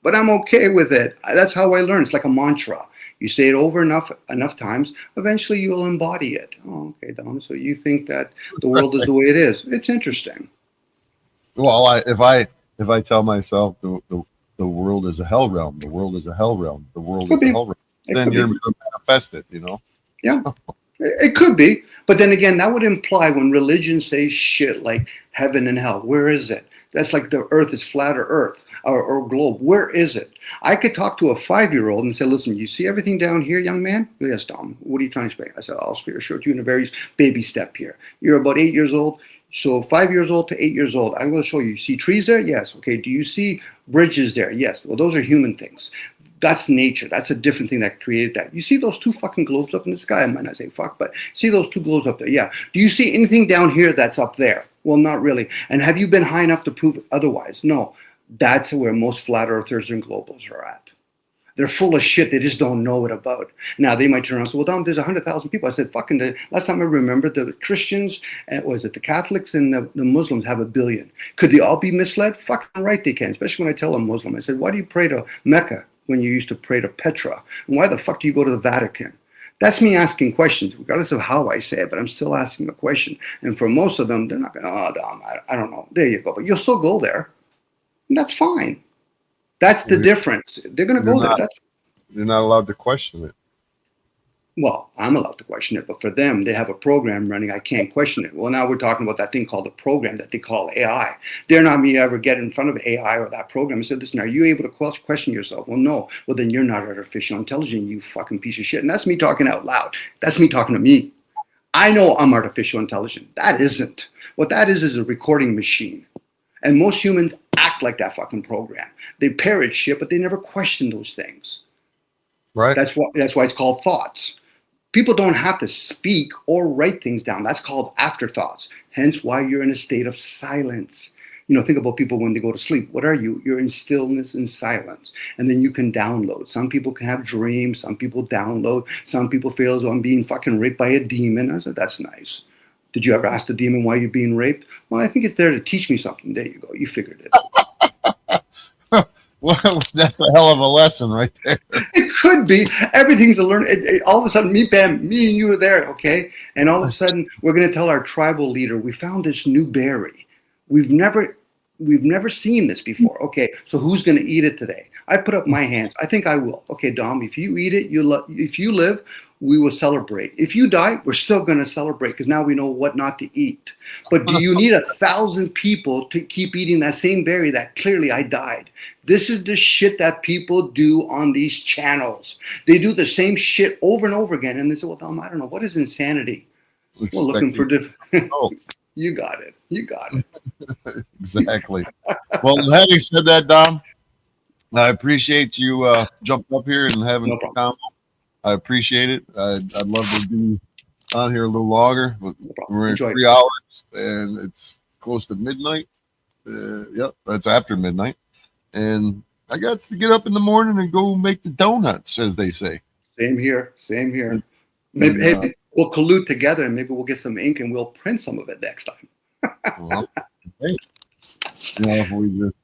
but I'm okay with it. That's how I learn. It's like a mantra. You say it over enough times, eventually you'll embody it. Oh, okay, Dom, so you think that the world is the way it is. It's interesting. Well, if I tell myself the world is a hell realm, the world is a hell realm, the world is a hell realm, then you're going to manifest it, Yeah, it could be. But then again, that would imply when religion says shit like heaven and hell, where is it? That's like the earth is flat or earth or globe. Where is it? I could talk to a 5-year-old and say, listen, you see everything down here, young man? Yes, Dom. What are you trying to say? I said, I'll show it you in a very baby step here. You're about 8 years old. So 5 years old to 8 years old, I'm going to show you. You see trees there? Yes. Okay. Do you see bridges there? Yes. Well, those are human things. That's nature. That's a different thing that created that. You see those 2 fucking globes up in the sky? I might not say fuck, but see those 2 globes up there? Yeah. Do you see anything down here that's up there? Well, not really. And have you been high enough to prove otherwise? No. That's where most flat earthers and globals are at. They're full of shit. They just don't know it about. Now, they might turn around and say, well, Dom, there's 100,000 people. I said, fucking, the last time I remember, the Christians, the Catholics and the Muslims have 1 billion. Could they all be misled? Fucking right they can, especially when I tell a Muslim. I said, why do you pray to Mecca when you used to pray to Petra? And why the fuck do you go to the Vatican? That's me asking questions, regardless of how I say it, but I'm still asking a question. And for most of them, they're not going, oh, Dom, I don't know. There you go. But you'll still go there. And that's fine. That's the difference. They're going to go there. You're not allowed to question it. Well, I'm allowed to question it, but for them, they have a program running. I can't question it. Well, now we're talking about that thing called a program that they call AI. Dare not me ever get in front of AI or that program and say, listen, are you able to question yourself? Well, no. Well, then you're not artificial intelligence, you fucking piece of shit. And that's me talking out loud. That's me talking to me. I know I'm artificial intelligent. That isn't. What that is a recording machine. And most humans act like that fucking program. They parrot shit, but they never question those things. Right. That's why it's called thoughts. People don't have to speak or write things down. That's called afterthoughts. Hence why you're in a state of silence. Think about people when they go to sleep. What are you? You're in stillness and silence. And then you can download. Some people can have dreams. Some people download. Some people feel as though I'm being fucking raped by a demon. I said, that's nice. Did you ever ask the demon why you're being raped? Well, I think it's there to teach me something. There you go. You figured it. Well, that's a hell of a lesson right there. It could be. Everything's a learn. All of a sudden, me and you are there, okay? And all of a sudden, we're going to tell our tribal leader, we found this new berry. We've never seen this before. Okay, so who's going to eat it today? I put up my hands. I think I will. Okay, Dom, if you eat it, if you live, we will celebrate. If you die, we're still going to celebrate because now we know what not to eat. But do you need 1,000 people to keep eating that same berry that clearly I died? This is the shit that people do on these channels. They do the same shit over and over again. And they say, well, Dom, I don't know. What is insanity? We're looking for different. Oh, You got it. You got it. exactly. Well, having said that, Dom, I appreciate you jumping up here and having No some problem. comment. I appreciate it. I'd love to be on here a little longer, but No problem. we're in Enjoy. 3 hours and it's close to midnight. Yep, that's after midnight. And I got to get up in the morning and go make the donuts, as they say. Same here. Same here. And, Maybe hey, we'll collude together and maybe we'll get some ink and we'll print some of it next time. well, hey, you know, if we just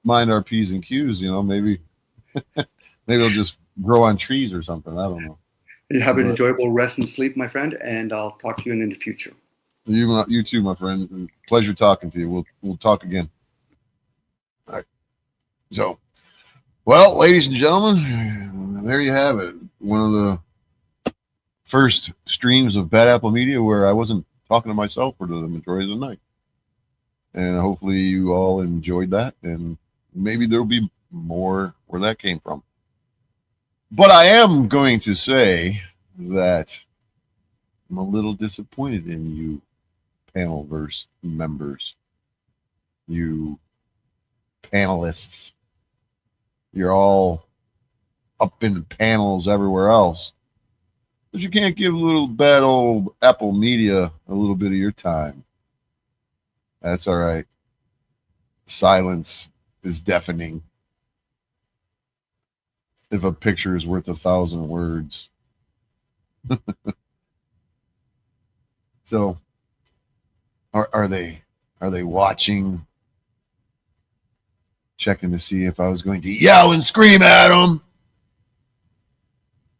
mind our P's and Q's, you know, maybe it'll just grow on trees or something. I don't know. You have an enjoyable rest and sleep, my friend, and I'll talk to you in the future. You too, my friend. Pleasure talking to you. We'll talk again. All right. So, well, ladies and gentlemen, there you have it. One of the first streams of Bad Apple Media where I wasn't talking to myself for the majority of the night. And hopefully you all enjoyed that. And maybe there'll be more where that came from. But I am going to say that I'm a little disappointed in you Panelverse members, you panelists. You're all up in the panels everywhere else, but you can't give a little bad old Apple Media a little bit of your time. That's all right. Silence is deafening. If a picture is worth 1,000 words. So are they watching, checking to see if I was going to yell and scream at them?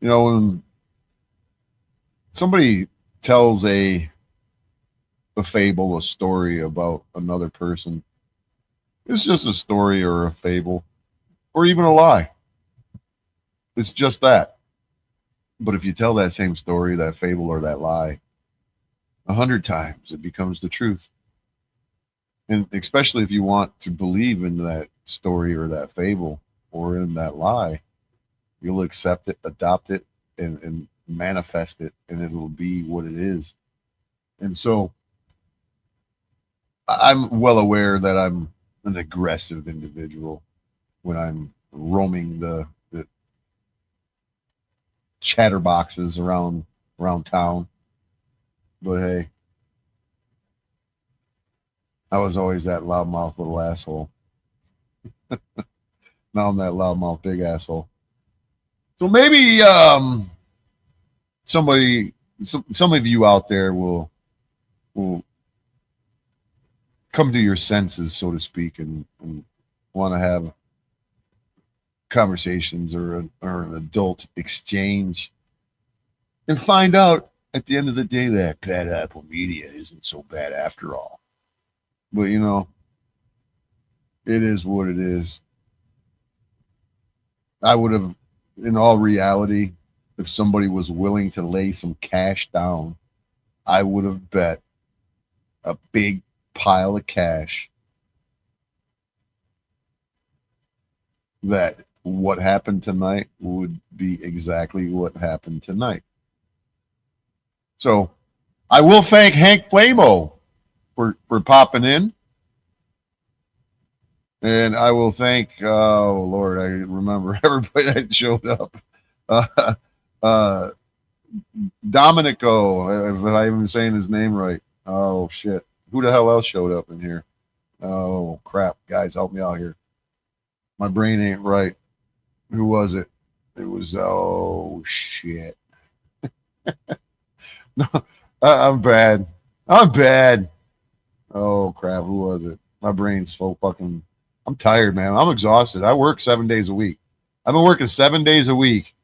You know, when somebody tells a fable, a story about another person, it's just a story or a fable or even a lie. It's just that. But if you tell that same story, that fable or that lie 100 times, it becomes the truth. And especially if you want to believe in that story or that fable or in that lie, you'll accept it, adopt it, and manifest it, and it'll be what it is. And so I'm well aware that I'm an aggressive individual when I'm roaming the chatterboxes around town. But hey, I was always that loudmouth little asshole. Now I'm that loudmouth big asshole. So maybe some of you out there will come to your senses, so to speak, and want to have conversations or an adult exchange and find out at the end of the day that Bad Apple Media isn't so bad after all. But you know, it is what it is. I would have, in all reality, if somebody was willing to lay some cash down, I would have bet a big pile of cash that what happened tonight would be exactly what happened tonight. So I will thank Hank Flamo for popping in. And I will thank, oh Lord, I remember everybody that showed up. Dominico, if I'm even saying his name right. Oh shit. Who the hell else showed up in here? Oh crap. Guys, help me out here. My brain ain't right. Who was it? It was, oh shit. No, I'm bad. I'm bad. Oh crap. Who was it? My brain's so fucking, I'm tired, man. I'm exhausted. I work 7 days a week. I've been working 7 days a week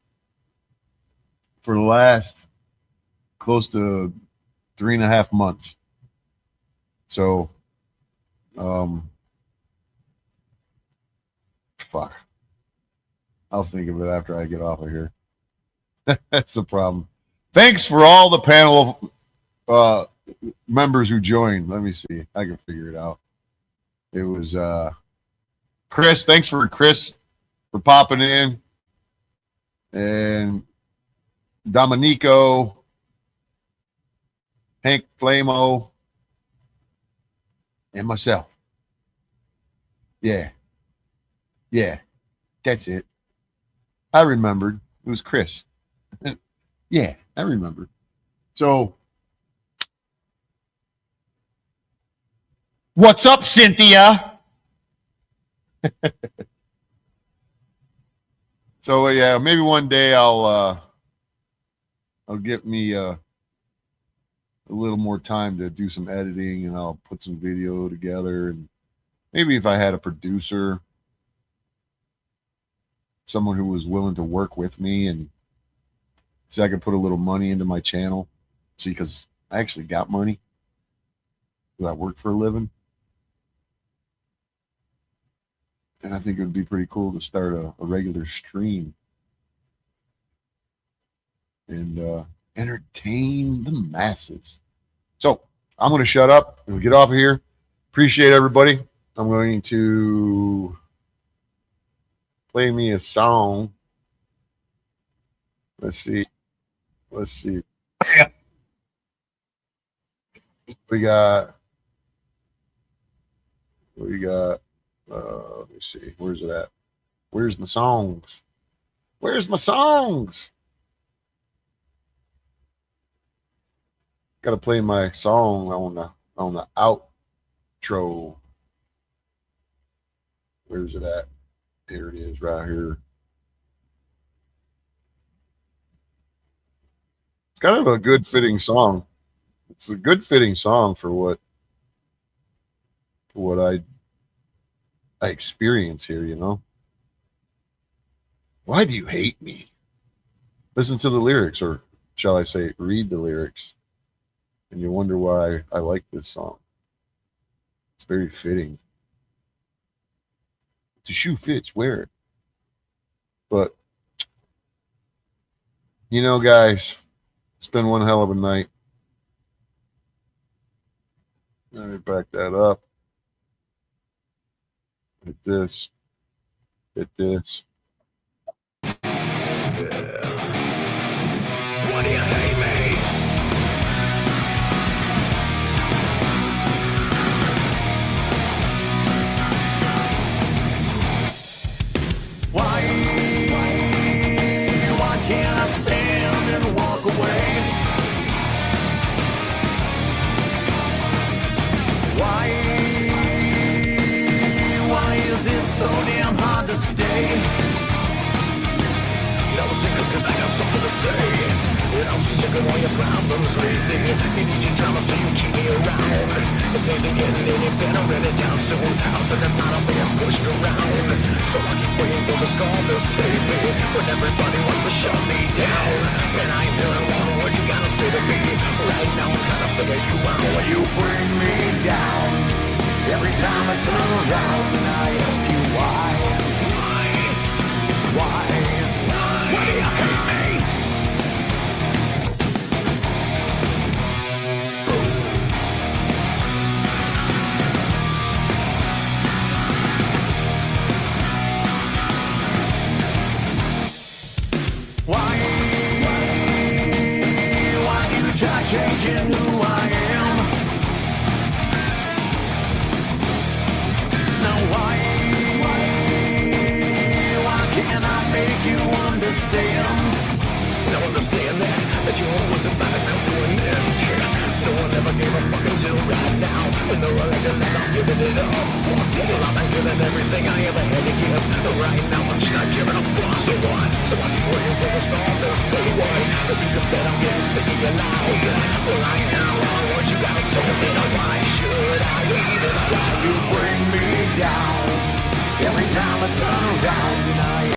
for the last close to 3.5 months. So, fuck. I'll think of it after I get off of here. That's the problem. Thanks for all the panel members who joined. Let me see. I can figure it out. It was Chris. Thanks for Chris for popping in. And Dominico, Hank Flamo, and myself. Yeah. Yeah. That's it. I remembered. It was Chris. Yeah, I remembered. So, what's up, Cynthia? So yeah, maybe one day I'll get me a little more time to do some editing, and I'll put some video together, and maybe if I had a producer, someone who was willing to work with me, and so I could put a little money into my channel. See, because I actually got money because I work for a living, and I think it would be pretty cool to start a regular stream and entertain the masses. So I'm going to shut up and get off of here. Appreciate everybody. I'm going to play me a song. Let's see. We got. Let me see. Where's it at? Where's my songs? Where's my songs? Got to play my song on the outro. Where's it at? Here it is, right here. It's kind of a good fitting song. It's a good fitting song for what I experience here, you know. Why do you hate me? Listen to the lyrics, or shall I say, read the lyrics, and you wonder why I like this song. It's very fitting. The shoe fits, wear it. But, you know, guys, it's been one hell of a night. Let me back that up. Hit this. Hit this. Why do you hate me? Why can't I stand and walk away? Why is it so damn hard to stay? I was sick because I got something to say. And I'm so sick of all your problems lately. You need your drama so you keep me around. If things ain't getting any better anytime soon, I'm sick and tired of being pushed around. So I keep waiting for the storm to save me when everybody wants to shut me down. And I ain't hearing one word you gotta say to me. Right now I'm trying to figure you out. You bring me down. Every time I turn around and I ask you why. Why do you hate me? Why do you try changing who I am? Now why can't I make you understand? Now understand that you always about to come to an end. No one ever gave a fuck until right now. When they're all like I'm giving it up. Fuck deal, I've been giving everything I ever had to give. Right now I'm just not giving a fuck. So what? So I keep waiting for the storm to say what? If you can bet I'm getting sick of your lies. Well, I ain't now wrong what you gotta say to me. Now why should I even try? You bring me down. Every time I turn around and I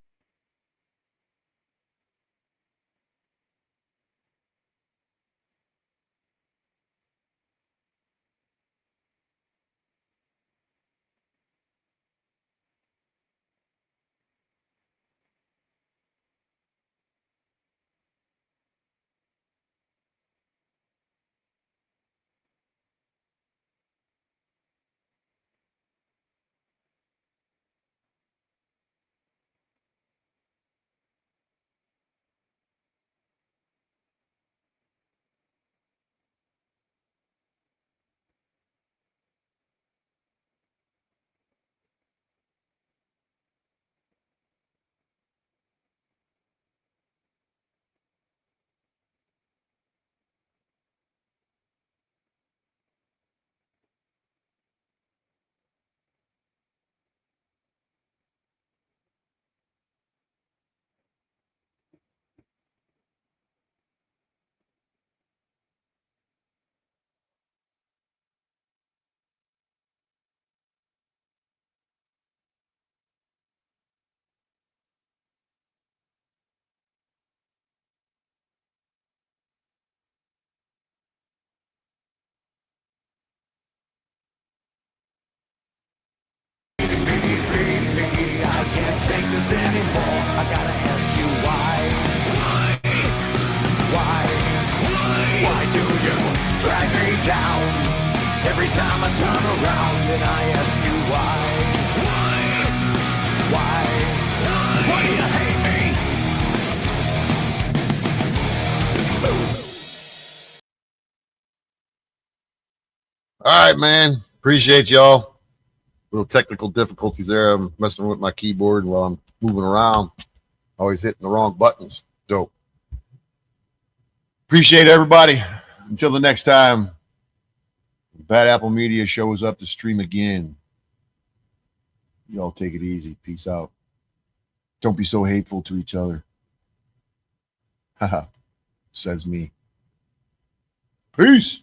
this anymore. I gotta ask you why. Why do you drag me down every time I turn around? And I ask you why. Why do you hate me? All right, man. Appreciate y'all. Little technical difficulties there. I'm messing with my keyboard while I'm moving around. Always hitting the wrong buttons. So appreciate everybody. Until the next time, Bad Apple Media shows up to stream again. Y'all take it easy. Peace out. Don't be so hateful to each other. Haha, says me. Peace.